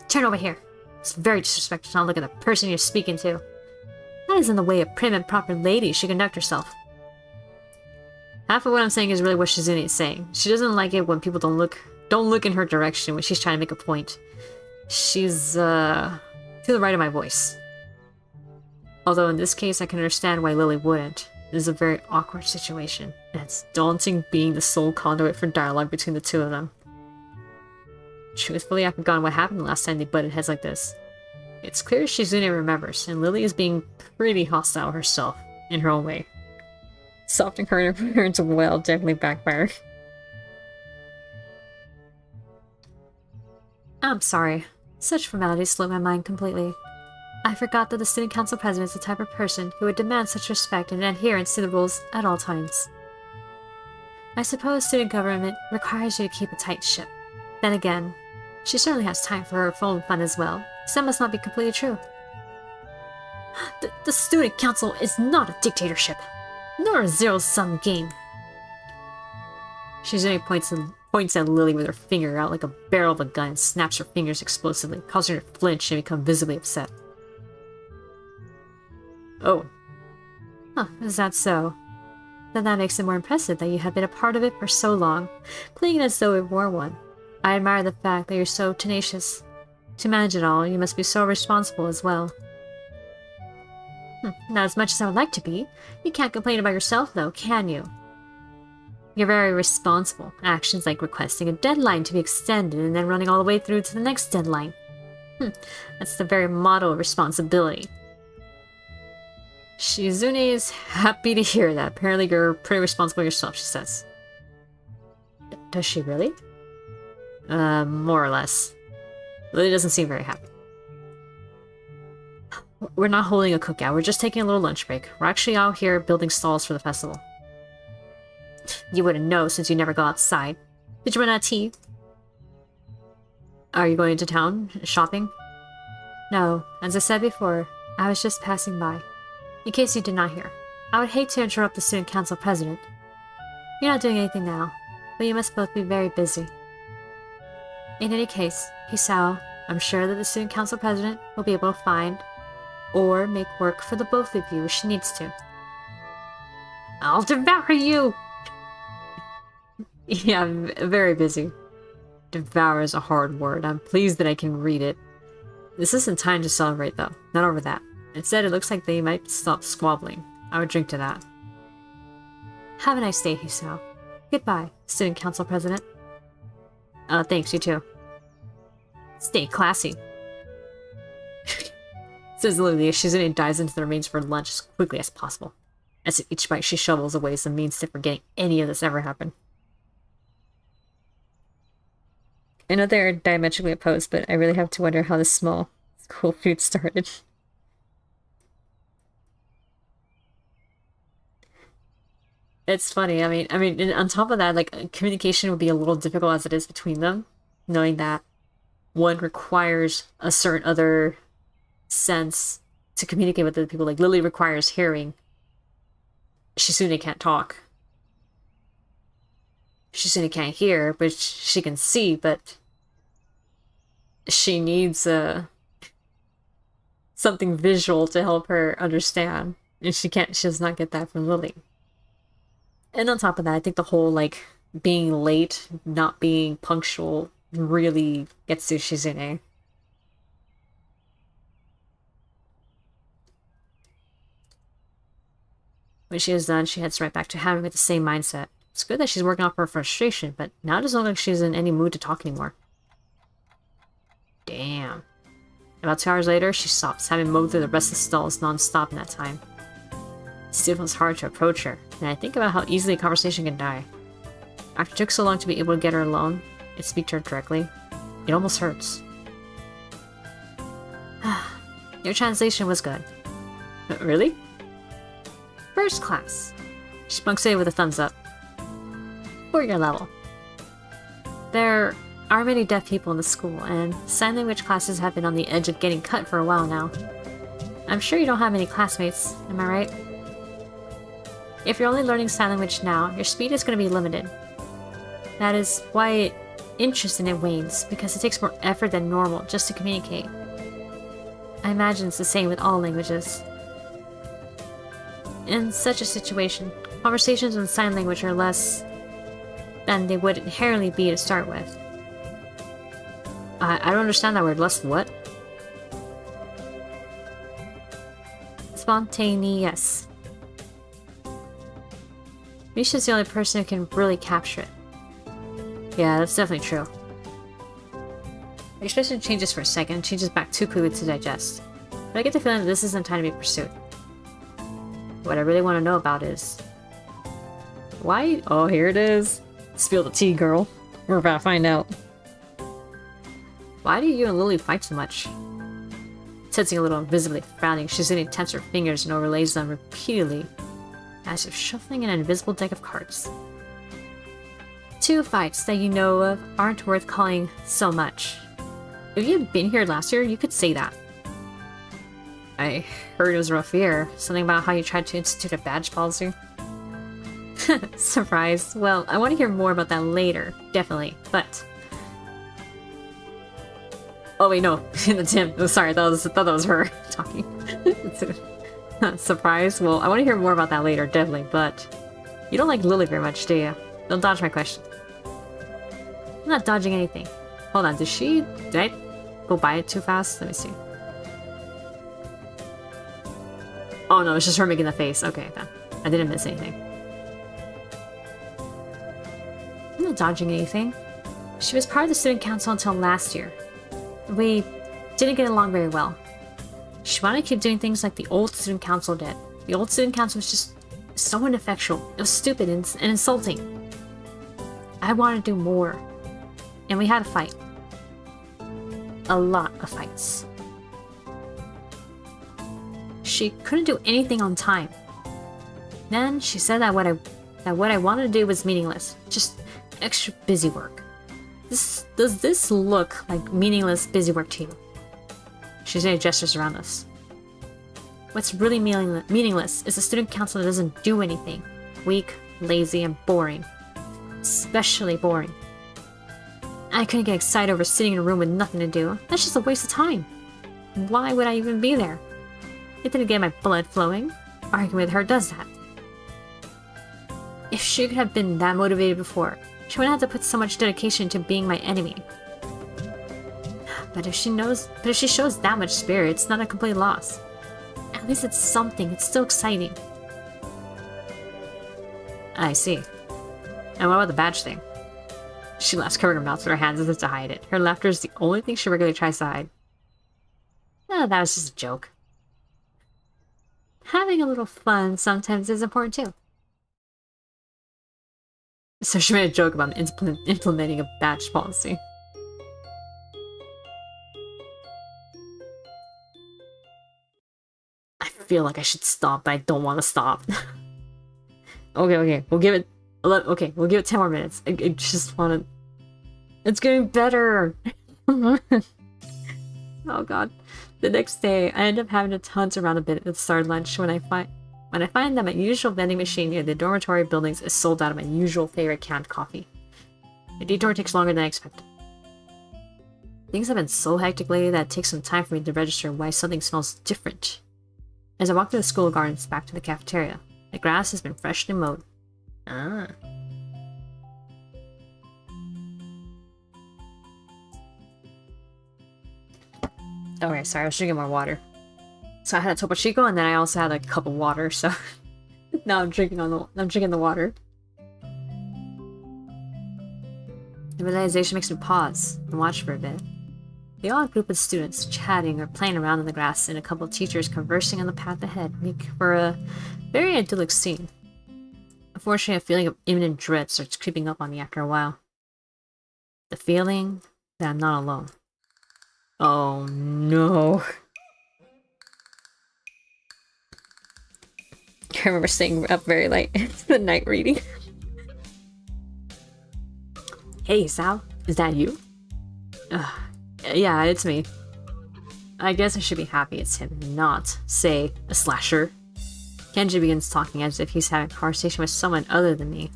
Turn over here. It's very disrespectful to not look at the person you're speaking to. That isn't the way a prim and proper lady should conduct herself. Half of what I'm saying is really what Shizune is saying. She doesn't like it when people don't look in her direction when she's trying to make a point. She's, to the right of my voice. Although in this case I can understand why Lily wouldn't. It is a very awkward situation, and it's daunting being the sole conduit for dialogue between the two of them. Truthfully, I've forgotten what happened the last time they butted heads like this. It's clear Shizune remembers, and Lily is being pretty hostile herself, in her own way. Softening her and her parents well definitely backfired. I'm sorry. Such formalities slip my mind completely. I forgot that the student council president is the type of person who would demand such respect and adherence to the rules at all times. I suppose student government requires you to keep a tight ship. Then again, she certainly has time for her own fun as well, so that must not be completely true. The student council is not a dictatorship, nor a zero-sum game. Shizune points at Lily with her finger out like a barrel of a gun and snaps her fingers explosively, causing her to flinch and become visibly upset. Oh. Huh, is that so? Then that makes it more impressive that you have been a part of it for so long, playing it as though it were one. I admire the fact that you're so tenacious. To manage it all, you must be so responsible as well. Not as much as I would like to be. You can't complain about yourself, though, can you? You're very responsible. Actions like requesting a deadline to be extended and then running all the way through to the next deadline. That's the very motto of responsibility. Shizune is happy to hear that. Apparently you're pretty responsible yourself, she says. Does she really? More or less. Lily doesn't seem very happy. We're not holding a cookout, we're just taking a little lunch break. We're actually out here building stalls for the festival. You wouldn't know since you never go outside. Did you run out of tea? Are you going into town? Shopping? No, as I said before, I was just passing by. In case you did not hear, I would hate to interrupt the student council president. You're not doing anything now, but you must both be very busy. In any case, Hisao, I'm sure that the student council president will be able to find or make work for the both of you if she needs to. I'll devour you! Yeah, I'm very busy. Devour is a hard word. I'm pleased that I can read it. This isn't time to celebrate, though. Not over that. Instead, it looks like they might stop squabbling. I would drink to that. Have a nice day, Hisao. Goodbye, student council president. Thanks, you too. Stay classy. Says Lily as Shizune dives into the remains for lunch as quickly as possible. As if each bite she shovels away is the means to forgetting any of this ever happened. I know they're diametrically opposed, but I really have to wonder how this small school feud started. It's funny. I mean, and on top of that, like, communication would be a little difficult as it is between them, knowing that one requires a certain other sense to communicate with other people. Like, Lily requires hearing. Shizune can't talk. Shizune can't hear, but she can see, but she needs something visual to help her understand. And she does not get that from Lily. And on top of that, I think the whole, like, being late, not being punctual, really gets to Shizune. When she is done, she heads right back to having the same mindset. It's good that she's working off her frustration, but now it doesn't look like she's in any mood to talk anymore. Damn. About 2 hours later, she stops, having mowed through the rest of the stalls non-stop in that time. It still feels hard to approach her, and I think about how easily a conversation can die. After it took so long to be able to get her alone and speak to her directly, it almost hurts. Your translation was good. Really? First class. She punctuated with a thumbs up. For your level. There are many deaf people in the school, and sign language classes have been on the edge of getting cut for a while now. I'm sure you don't have any classmates, am I right? If you're only learning sign language now, your speed is going to be limited. That is why interest in it wanes, because it takes more effort than normal just to communicate. I imagine it's the same with all languages. In such a situation, conversations in sign language are less than they would inherently be to start with. I don't understand that word. Less what? Spontaneous. Misha's the only person who can really capture it. Yeah, that's definitely true. The expression changes for a second, changes back too quickly to digest. But I get the feeling that this isn't time to be pursued. What I really want to know about is... why? Oh, here it is. Spill the tea, girl. We're about to find out. Why do you and Lily fight so much? Tensing a little, visibly frowning, Shizune tenses her fingers and overlays them repeatedly, as if shuffling an invisible deck of cards. 2 fights that you know of aren't worth calling so much. If you had been here last year, you could say that. I heard it was a rough year. Something about how you tried to institute a badge policy. Surprise. Well, I want to hear more about that later, definitely, but... oh wait, no, that's him. Oh, sorry, I thought that was her talking. Surprise. Well, I want to hear more about that later, definitely, but... you don't like Lily very much, do you? Don't dodge my question. I'm not dodging anything. Hold on, did I go by it too fast? Let me see. Oh no, it's just her making the face. Okay, then. I didn't miss anything. I'm not dodging anything. She was part of the student council until last year. We didn't get along very well. She wanted to keep doing things like the old student council did. The old student council was just so ineffectual. It was stupid and insulting. I wanted to do more. And we had a fight. A lot of fights. She couldn't do anything on time. Then she said that what I wanted to do was meaningless. Just extra busy work. Does this look like meaningless busy work to you? She's made gestures around us. What's really meaningless is a student council that doesn't do anything. Weak, lazy, and boring. Especially boring. I couldn't get excited over sitting in a room with nothing to do. That's just a waste of time. Why would I even be there? It didn't get my blood flowing. Arguing with her does that. If she could have been that motivated before, she wouldn't have to put so much dedication to being my enemy. But if she shows that much spirit, it's not a complete loss. At least it's something. It's still exciting. I see. And what about the badge thing? She laughs, covering her mouth with her hands as if to hide it. Her laughter is the only thing she regularly tries to hide. Oh, that was just a joke. Having a little fun sometimes is important too. So she made a joke about implementing a badge policy. I feel like I should stop, but I don't want to stop. Okay, we'll give it... we'll give it 10 more minutes. I just want to... It's getting better! Oh god. The next day, I end up having to hunt around a bit at start lunch when I find that my usual vending machine near the dormitory buildings is sold out of my usual favorite canned coffee. The detour takes longer than I expected. Things have been so hectic lately that it takes some time for me to register why something smells different. As I walk through the school gardens back to the cafeteria, the grass has been freshly mowed. Ah. Okay, sorry, I was drinking more water. So I had a Topo Chico, and then I also had a cup of water, so now I'm drinking the water. The realization makes me pause and watch for a bit. The odd group of students chatting or playing around in the grass and a couple of teachers conversing on the path ahead make for a very idyllic scene. Unfortunately, a feeling of imminent dread starts creeping up on me after a while. The feeling that I'm not alone. Oh no. I remember staying up very late into the night reading. Hey, Sal, is that you? Yeah, it's me. I guess I should be happy it's him, not, say, a slasher. Kenji begins talking as if he's having a conversation with someone other than me.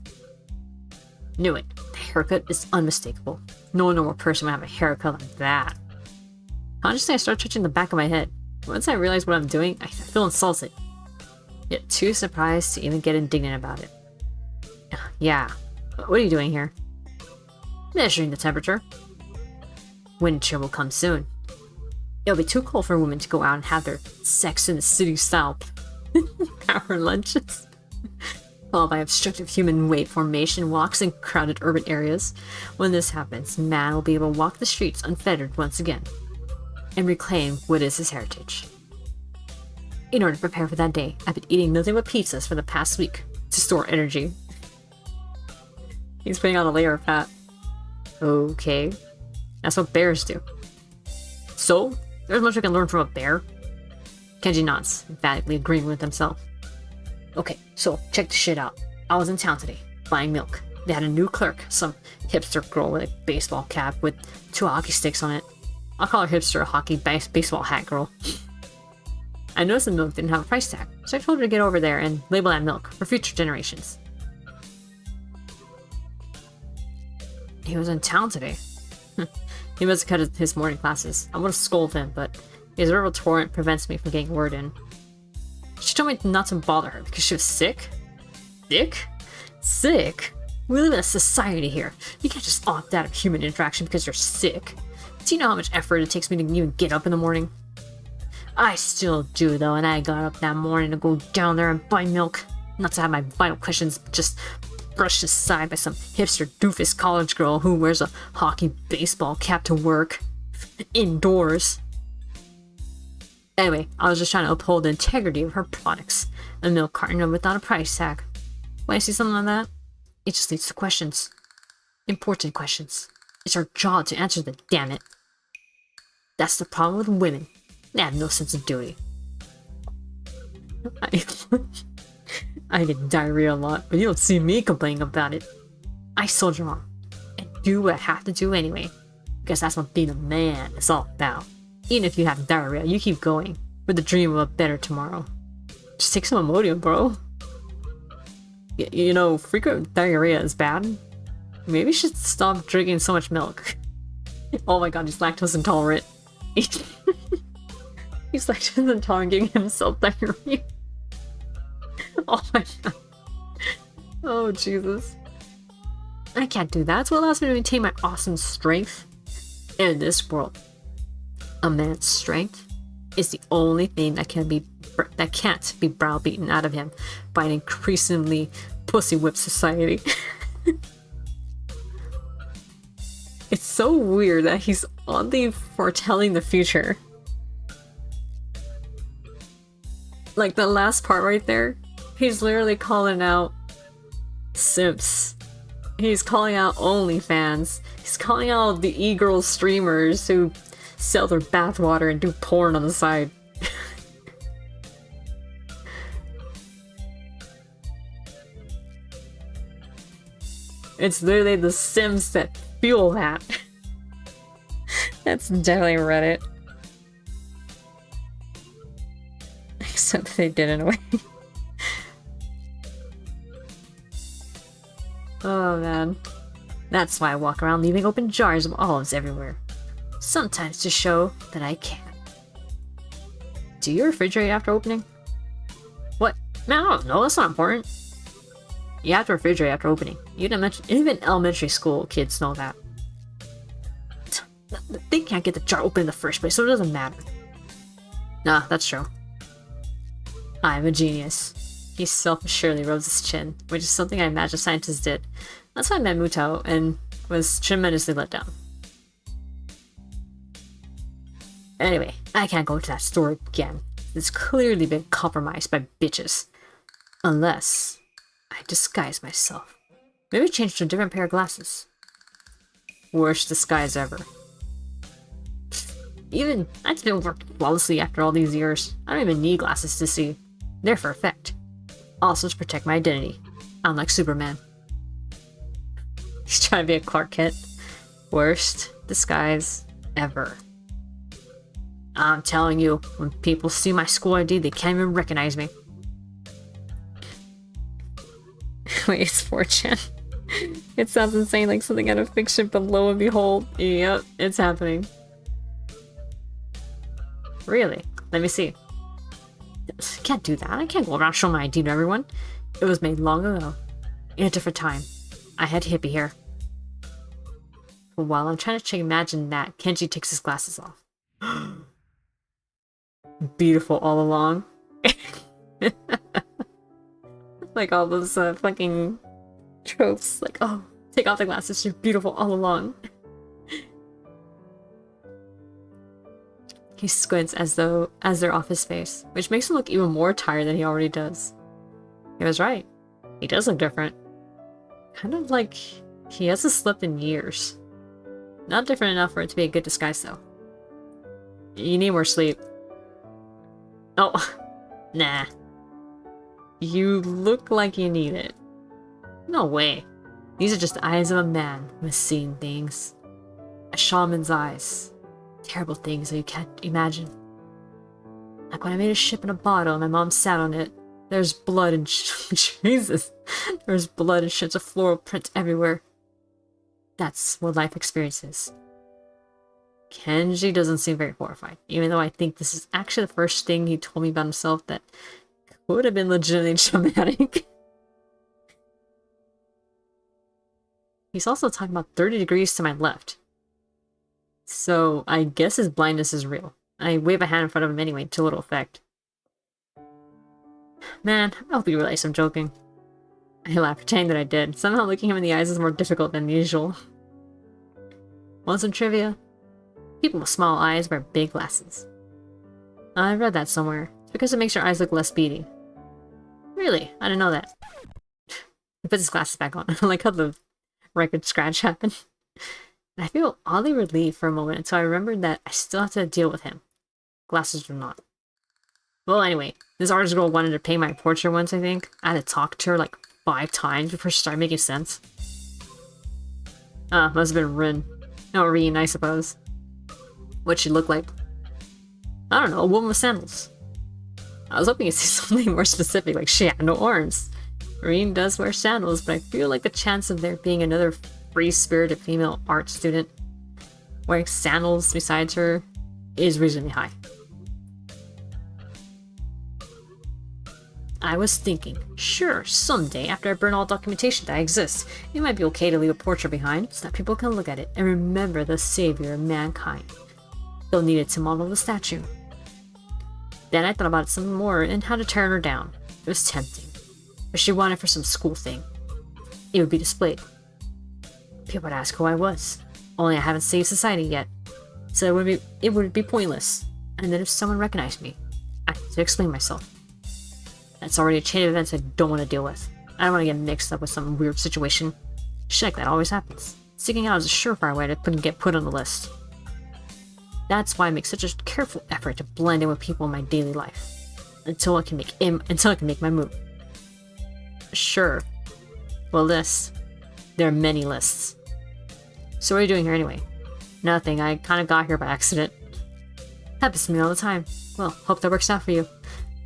Knew it. The haircut is unmistakable. No normal person would have a haircut like that. Consciously, I start touching the back of my head. Once I realize what I'm doing, I feel insulted. Yet too surprised to even get indignant about it. Yeah, what are you doing here? Measuring the temperature. Winter will come soon. It'll be too cold for women to go out and have their sex in the city style power lunches. Followed by obstructive human weight formation walks in crowded urban areas. When this happens, man will be able to walk the streets unfettered once again and reclaim what is his heritage. In order to prepare for that day, I've been eating nothing but pizzas for the past week to store energy. He's putting on a layer of fat. Okay. That's what bears do. So, there's much we can learn from a bear. Kenji nods, emphatically agreeing with himself. Okay, so check this shit out. I was in town today, buying milk. They had a new clerk, some hipster girl with a baseball cap with 2 hockey sticks on it. I'll call her hipster a baseball hat girl. I noticed the milk didn't have a price tag, so I told her to get over there and label that milk for future generations. He was in town today. He must have cut his morning classes. I would have scolded him, but his verbal torrent prevents me from getting a word in. She told me not to bother her because she was sick. Sick? Sick? We live in a society here. You can't just opt out of human interaction because you're sick. Do you know how much effort it takes me to even get up in the morning? I still do, though, and I got up that morning to go down there and buy milk. Not to have my vital questions just brushed aside by some hipster doofus college girl who wears a hockey baseball cap to work. Indoors. Anyway, I was just trying to uphold the integrity of her products. A milk carton without a price tag. When I see something like that, it just leads to questions. Important questions. It's our job to answer them, damn it. That's the problem with women. They have no sense of duty. I get diarrhea a lot, but you don't see me complaining about it. I soldier on and do what I have to do anyway, because that's what being a man is all about. Even if you have diarrhea, you keep going with the dream of a better tomorrow. Just take some Imodium, bro. You know, frequent diarrhea is bad. Maybe you should stop drinking so much milk. Oh my god, he's lactose intolerant. He's lactose intolerant, giving himself diarrhea. Oh my god. Oh Jesus. I can't do that. That's what allows me to maintain my awesome strength. And in this world, a man's strength is the only thing that can't be browbeaten out of him by an increasingly pussy-whipped society. It's so weird that he's oddly foretelling the future. Like the last part right there, he's literally calling out simps. He's calling out OnlyFans. He's calling out the e-girl streamers who sell their bathwater and do porn on the side. It's literally the Sims that fuel that. That's definitely Reddit. So they did in a way. Oh man. That's why I walk around leaving open jars of olives everywhere. Sometimes to show that I can. Do you refrigerate after opening? What? Man, I don't know, that's not important. You have to refrigerate after opening. Even elementary school kids know that. They can't get the jar open in the first place, so it doesn't matter. Nah, that's true. I'm a genius. He self-assuredly rubs his chin, which is something I imagine scientists did. That's why I met Mutao and was tremendously let down. Anyway, I can't go to that store again. It's clearly been compromised by bitches. Unless I disguise myself. Maybe change to a different pair of glasses. Worst disguise ever. Even I still work flawlessly after all these years. I don't even need glasses to see. They're for effect. Also to protect my identity. I'm like Superman. He's trying to be a Clark Kent. Worst disguise ever. I'm telling you, when people see my school ID, they can't even recognize me. Wait, it's 4chan. It sounds insane, like something out of fiction, but lo and behold, yep, it's happening. Really? Let me see. Can't do that. I can't go around showing my ID to everyone. It was made long ago. In a different time. I had hippie hair. But while I'm trying to imagine that, Kenji takes his glasses off. Beautiful all along. Like all those fucking tropes. Like, oh, take off the glasses, you're beautiful all along. He squints as they're off his face, which makes him look even more tired than he already does. He was right. He does look different. Kind of like he hasn't slept in years. Not different enough for it to be a good disguise, though. You need more sleep. Oh, nah. You look like you need it. No way. These are just the eyes of a man who has seen things. A shaman's eyes. Terrible things that you can't imagine. Like when I made a ship in a bottle and my mom sat on it. There's blood and Jesus. There's blood and shits of floral print everywhere. That's what life experiences. Kenji doesn't seem very horrified, even though I think this is actually the first thing he told me about himself that could have been legitimately traumatic. He's also talking about 30 degrees to my left. So I guess his blindness is real. I wave a hand in front of him anyway, to little effect. Man, I hope you realize I'm joking. I laughed, pretending that I did. Somehow looking him in the eyes is more difficult than usual. Want some trivia? People with small eyes wear big glasses. I read that somewhere. It's because it makes your eyes look less beady. Really? I didn't know that. He puts his glasses back on. I like how the record scratch happened. And I feel oddly relieved for a moment until I remembered that I still have to deal with him. Glasses or not. Well, anyway, this artist girl wanted to paint my portrait once, I think. I had to talk to her like 5 times before she started making sense. Must have been Rin. No, Rin, I suppose. What'd she look like? I don't know, a woman with sandals. I was hoping to see something more specific, like she had no arms. Rin does wear sandals, but I feel like the chance of there being another free-spirited female art student wearing sandals besides her is reasonably high. I was thinking, sure, someday after I burn all documentation that I exist, it might be okay to leave a portrait behind so that people can look at it and remember the savior of mankind. They'll need it to model the statue. Then I thought about it some more and how to turn her down. It was tempting, but she wanted for some school thing. It would be displayed. People would ask who I was, only I haven't saved society yet, so it would be pointless. And then if someone recognized me, I had to explain myself. That's already a chain of events I don't want to deal with. I don't want to get mixed up with some weird situation. Shit like that always happens. Sticking out is a surefire way to get put on the list. That's why I make such a careful effort to blend in with people in my daily life. Until I can make my move. Sure. Well, lists. There are many lists. So what are you doing here anyway? Nothing, I kinda got here by accident. Happens to me all the time. Well, hope that works out for you.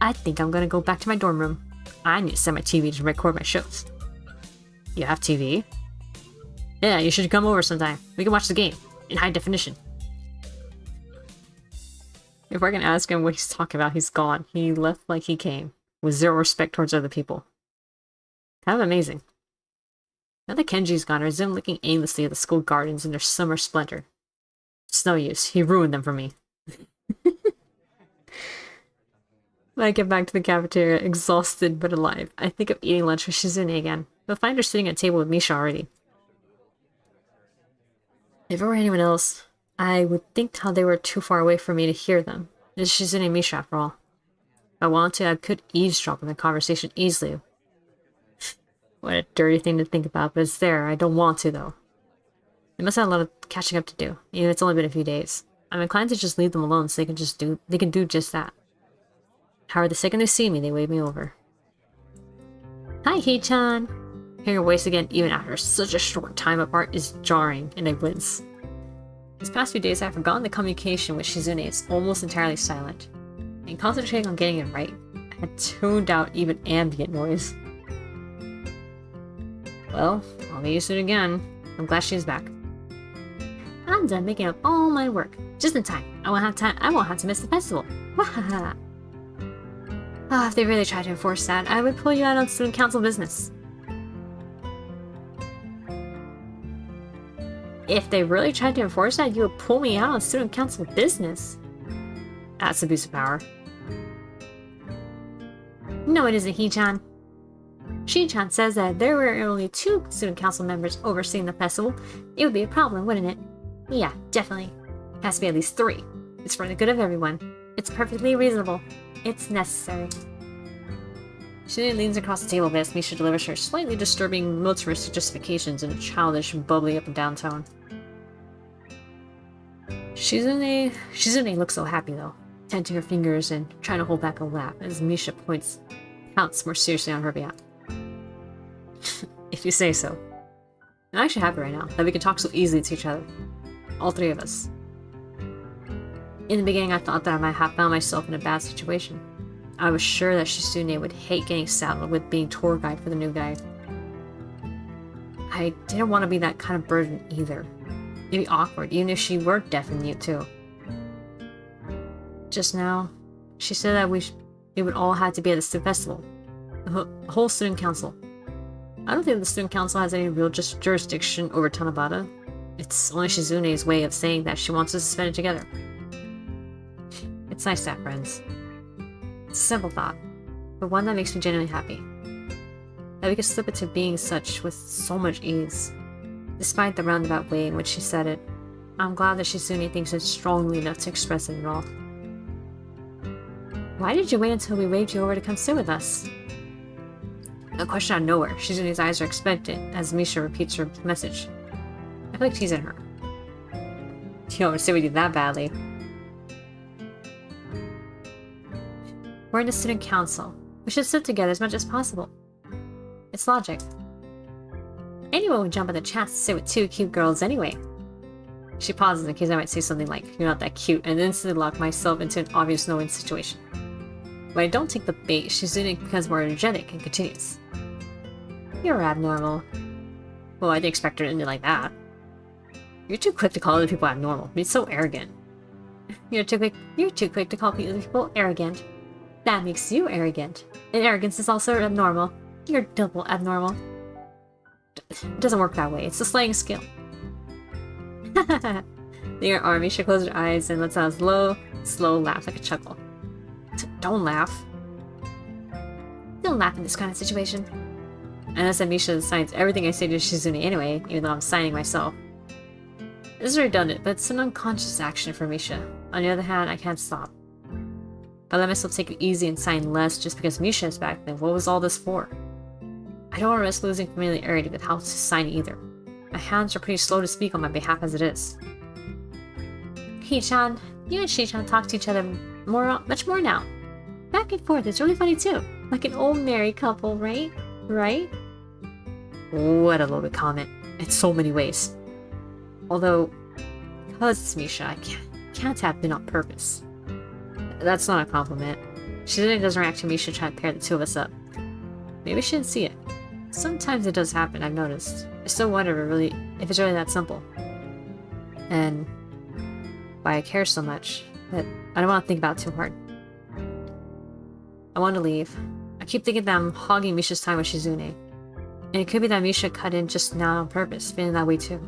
I think I'm gonna go back to my dorm room. I need to set my TV to record my shows. You have TV? Yeah, you should come over sometime. We can watch the game in high definition. If I can ask him what he's talking about, he's gone. He left like he came, with zero respect towards other people. Kind of amazing. Now that Kenji's gone, I resume looking aimlessly at the school gardens in their summer splendor. It's no use. He ruined them for me. When I get back to the cafeteria, exhausted but alive, I think of eating lunch with Shizune again. You'll find her sitting at a table with Misha already. If it were anyone else, I would think how they were too far away for me to hear them. It's Shizune and Misha after all. If I wanted to, I could eavesdrop on the conversation easily. What a dirty thing to think about, but it's there. I don't want to, though. They must have a lot of catching up to do, even if it's only been a few days. I'm inclined to just leave them alone so they can do just that. However, the second they see me, they wave me over. Hi, Hee-chan! Hearing your voice again, even after such a short time apart, is jarring, and I wince. These past few days, I've forgotten the communication with Shizune is almost entirely silent. And concentrating on getting it right, I had tuned out even ambient noise. Well, I'll get used to it again. I'm glad she's back. I'm done making up all my work. Just in time. I won't have to miss the festival. Wahaha! Ah, if they really tried to enforce that, I would pull you out on student council business. If they really tried to enforce that, you would pull me out on student council business? That's abuse of power. No, it isn't, Hee-chan. Shi-chan says that if there were only 2 student council members overseeing the festival, it would be a problem, wouldn't it? Yeah, definitely. It has to be at least 3. It's for the good of everyone. It's perfectly reasonable. It's necessary. She leans across the table as Misha delivers her slightly disturbing militaristic justifications in a childish, bubbly up and down tone. Shizune looks so happy though, tenting her fingers and trying to hold back a laugh as Misha counts more seriously on her behalf. If you say so. I'm actually happy right now that we can talk so easily to each other. All 3 of us. In the beginning, I thought that I might have found myself in a bad situation. I was sure that Shizune would hate getting saddled with being tour guide for the new guy. I didn't want to be that kind of burden either. It'd be awkward, even if she were deaf and mute too. Just now, she said that we would all have to be at the festival. The whole student council. I don't think the student council has any real jurisdiction over Tanabata. It's only Shizune's way of saying that she wants us to spend it together. It's nice to have friends. It's a simple thought, but one that makes me genuinely happy. That we could slip it to being such with so much ease. Despite the roundabout way in which she said it, I'm glad that Shizune thinks it's strongly enough to express it at all. Why did you wait until we waved you over to come sit with us? A question out of nowhere. Shizune's eyes are expectant as Misha repeats her message. I feel like teasing her. You don't want to sit with you that badly. We're in the student council. We should sit together as much as possible. It's logic. Anyone would jump at the chance to sit with 2 cute girls anyway. She pauses in case I might say something like, "You're not that cute," and instantly lock myself into an obvious no-win situation. When I don't take the bait, Shizune becomes more energetic and continues. You're abnormal. Well, I didn't expect her to end it like that. You're too quick to call other people abnormal. It's so arrogant. You're too quick to call other people arrogant. That makes you arrogant. And arrogance is also abnormal. You're double abnormal. It doesn't work that way. It's a slaying skill. Near her arm, she closes her eyes and lets out a slow laugh like a chuckle. Don't laugh. Don't laugh in this kind of situation. I know that Misha signs everything I say to Shizune anyway, even though I'm signing myself. This is redundant, but it's an unconscious action for Misha. On the other hand, I can't stop. If I let myself take it easy and sign less just because Misha is back, then what was all this for? I don't want to risk losing familiarity with how to sign either. My hands are pretty slow to speak on my behalf as it is. Hee-chan, you and Shi-chan talk to each other much more now. Back and forth, it's really funny too. Like an old married couple, right? Right? What a loaded comment. In so many ways. Although, because it's Misha, I can't have been on purpose. That's not a compliment. Shizune doesn't react to Misha trying to pair the two of us up. Maybe she didn't see it. Sometimes it does happen, I've noticed. I still wonder if it's really that simple. And why I care so much, but I don't want to think about it too hard. I want to leave. I keep thinking that I'm hogging Misha's time with Shizune. And it could be that Misha cut in just now on purpose, feeling that way too.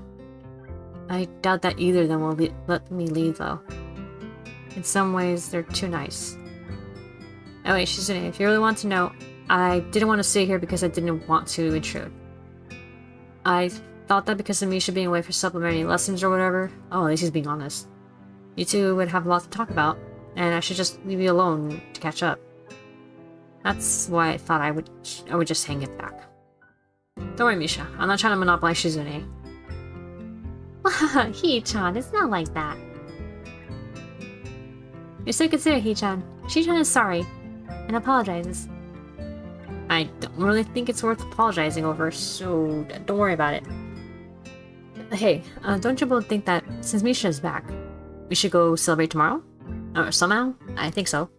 I doubt that either of them will let me leave though. In some ways, they're too nice. Oh wait, Shizune, if you really want to know, I didn't want to stay here because I didn't want to intrude. I thought that because of Misha being away for supplementary lessons or whatever, oh, at least he's being honest, you two would have a lot to talk about, and I should just leave you alone to catch up. That's why I thought I would just hang it back. Don't worry, Misha. I'm not trying to monopolize Shizune. Hee-chan, it's not like that. You're so considerate, Hee-chan. Shee-chan is sorry, and apologizes. I don't really think it's worth apologizing over, so don't worry about it. Hey, don't you both think that since Misha is back, we should go celebrate tomorrow? Or somehow? I think so.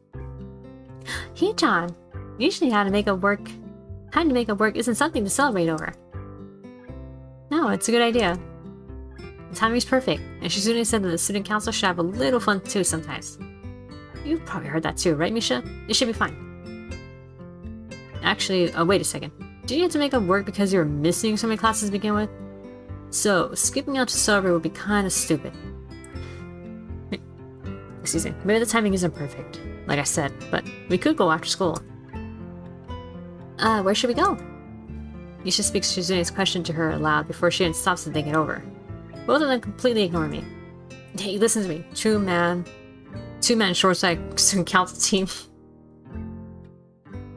Hee-chan, usually having to make up work isn't something to celebrate over. No, it's a good idea. The timing's perfect, and Shizune said that the student council should have a little fun too sometimes. You've probably heard that too, right, Misha? It should be fine. Actually, wait a second. Did you have to make up work because you were missing so many classes to begin with? So, skipping out to celebrate would be kind of stupid. Excuse me, maybe the timing isn't perfect, like I said, but we could go after school. Where should we go? Misha speaks Shizune's question to her aloud before she even stops to think it over. Both of them completely ignore me. Hey, listen to me. Two-man short-side student council team.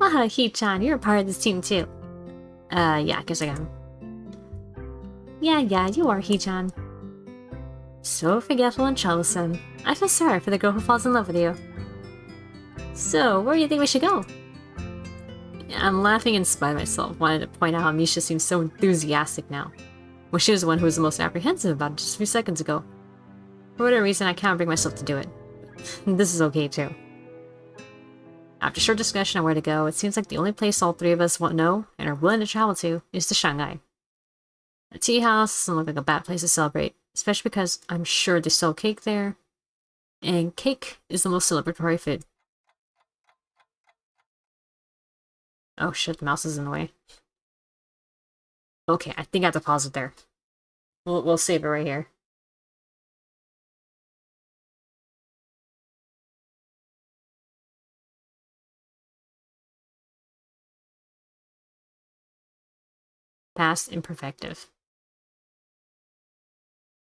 Haha, Hee-chan, you're a part of this team too. Yeah, I guess I am. Yeah, you are, Hee-chan. So forgetful and troublesome. I feel sorry for the girl who falls in love with you. So, where do you think we should go? I'm laughing in spite of myself, wanting to point out how Misha seems so enthusiastic now, when she was the one who was the most apprehensive about it just a few seconds ago. For whatever reason, I can't bring myself to do it. This is okay too. After short discussion on where to go, it seems like the only place all three of us know and are willing to travel to is to Shanghai. A tea house doesn't look like a bad place to celebrate, especially because I'm sure they sell cake there, and cake is the most celebratory food. Oh shit, the mouse is in the way. Okay, I think I have to pause it there. We'll save it right here. Past imperfective.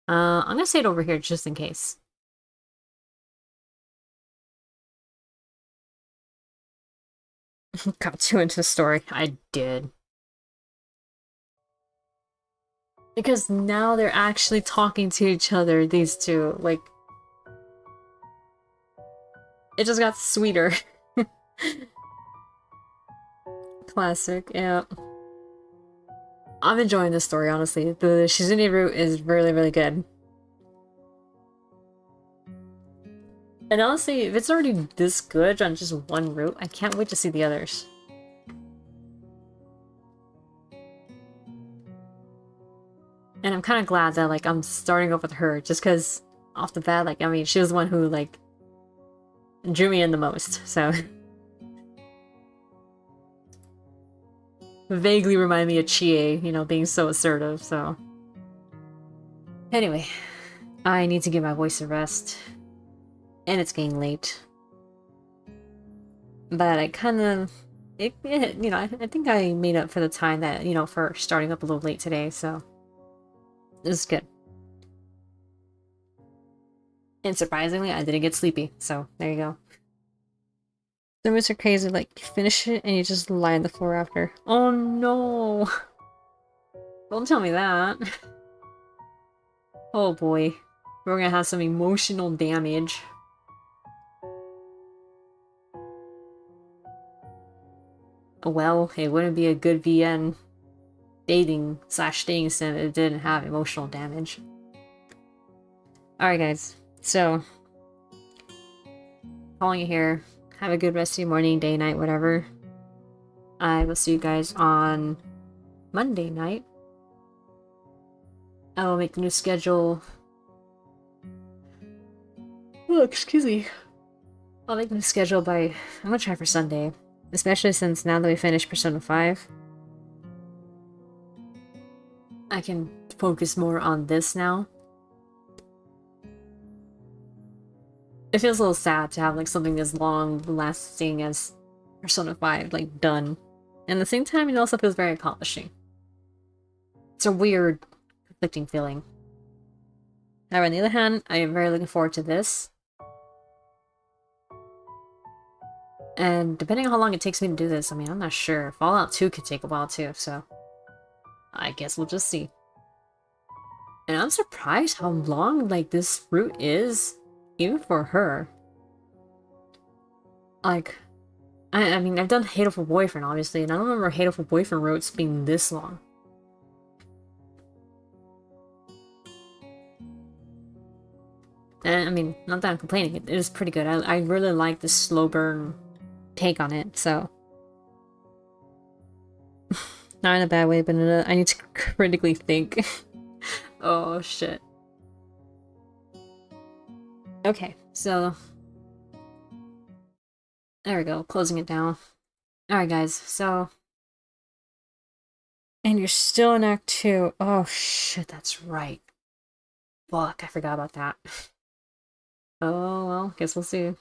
I'm gonna say it over here just in case. Got too into the story. I did. Because now they're actually talking to each other, these two. Like, it just got sweeter. Classic, yeah. I'm enjoying this story, honestly. The Shizune route is really, really good. And honestly, if it's already this good on just one route, I can't wait to see the others. And I'm kind of glad that, like, I'm starting off with her, just because, off the bat, like, I mean, she was the one who, like, drew me in the most, so... Vaguely remind me of Chie, you know, being so assertive, so... Anyway, I need to give my voice a rest. And it's getting late. But I kind of... you know, I think I made up for the time that, you know, for starting up a little late today, so... This is good. And surprisingly, I didn't get sleepy, so there you go. The moves are crazy, like, you finish it and you just lie on the floor after. Oh no! Don't tell me that. Oh boy. We're gonna have some emotional damage. Well, it wouldn't be a good VN dating/staying sim if it didn't have emotional damage. Alright guys, so calling it here. have a good rest of your morning, day, night, whatever. I will see you guys on Monday night. I will make the new schedule. Oh, excuse me. I'll make the new schedule by... I'm gonna try for Sunday. Especially since now that we finished Persona 5. I can focus more on this now. It feels a little sad to have like something as long lasting as Persona 5 like done. And at the same time, it also feels very accomplishing. It's a weird, conflicting feeling. However, on the other hand, I am very looking forward to this. And depending on how long it takes me to do this, I mean, I'm not sure. Fallout 2 could take a while too, so... I guess we'll just see. And I'm surprised how long, like, this route is, even for her. Like, I mean, I've done Hateful Boyfriend, obviously, and I don't remember Hateful Boyfriend routes being this long. And, I mean, not that I'm complaining, it is pretty good. I really like the slow burn take on it, so... Not in a bad way, but I need to critically think. Oh, shit. Okay, so... There we go, closing it down. Alright guys, so... And you're still in Act 2. Oh shit, that's right. Fuck, I forgot about that. Oh, well, guess we'll see.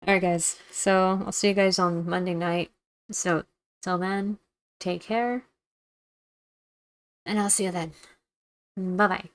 Alright guys, so I'll see you guys on Monday night. So, till then, take care. And I'll see you then. Bye-bye.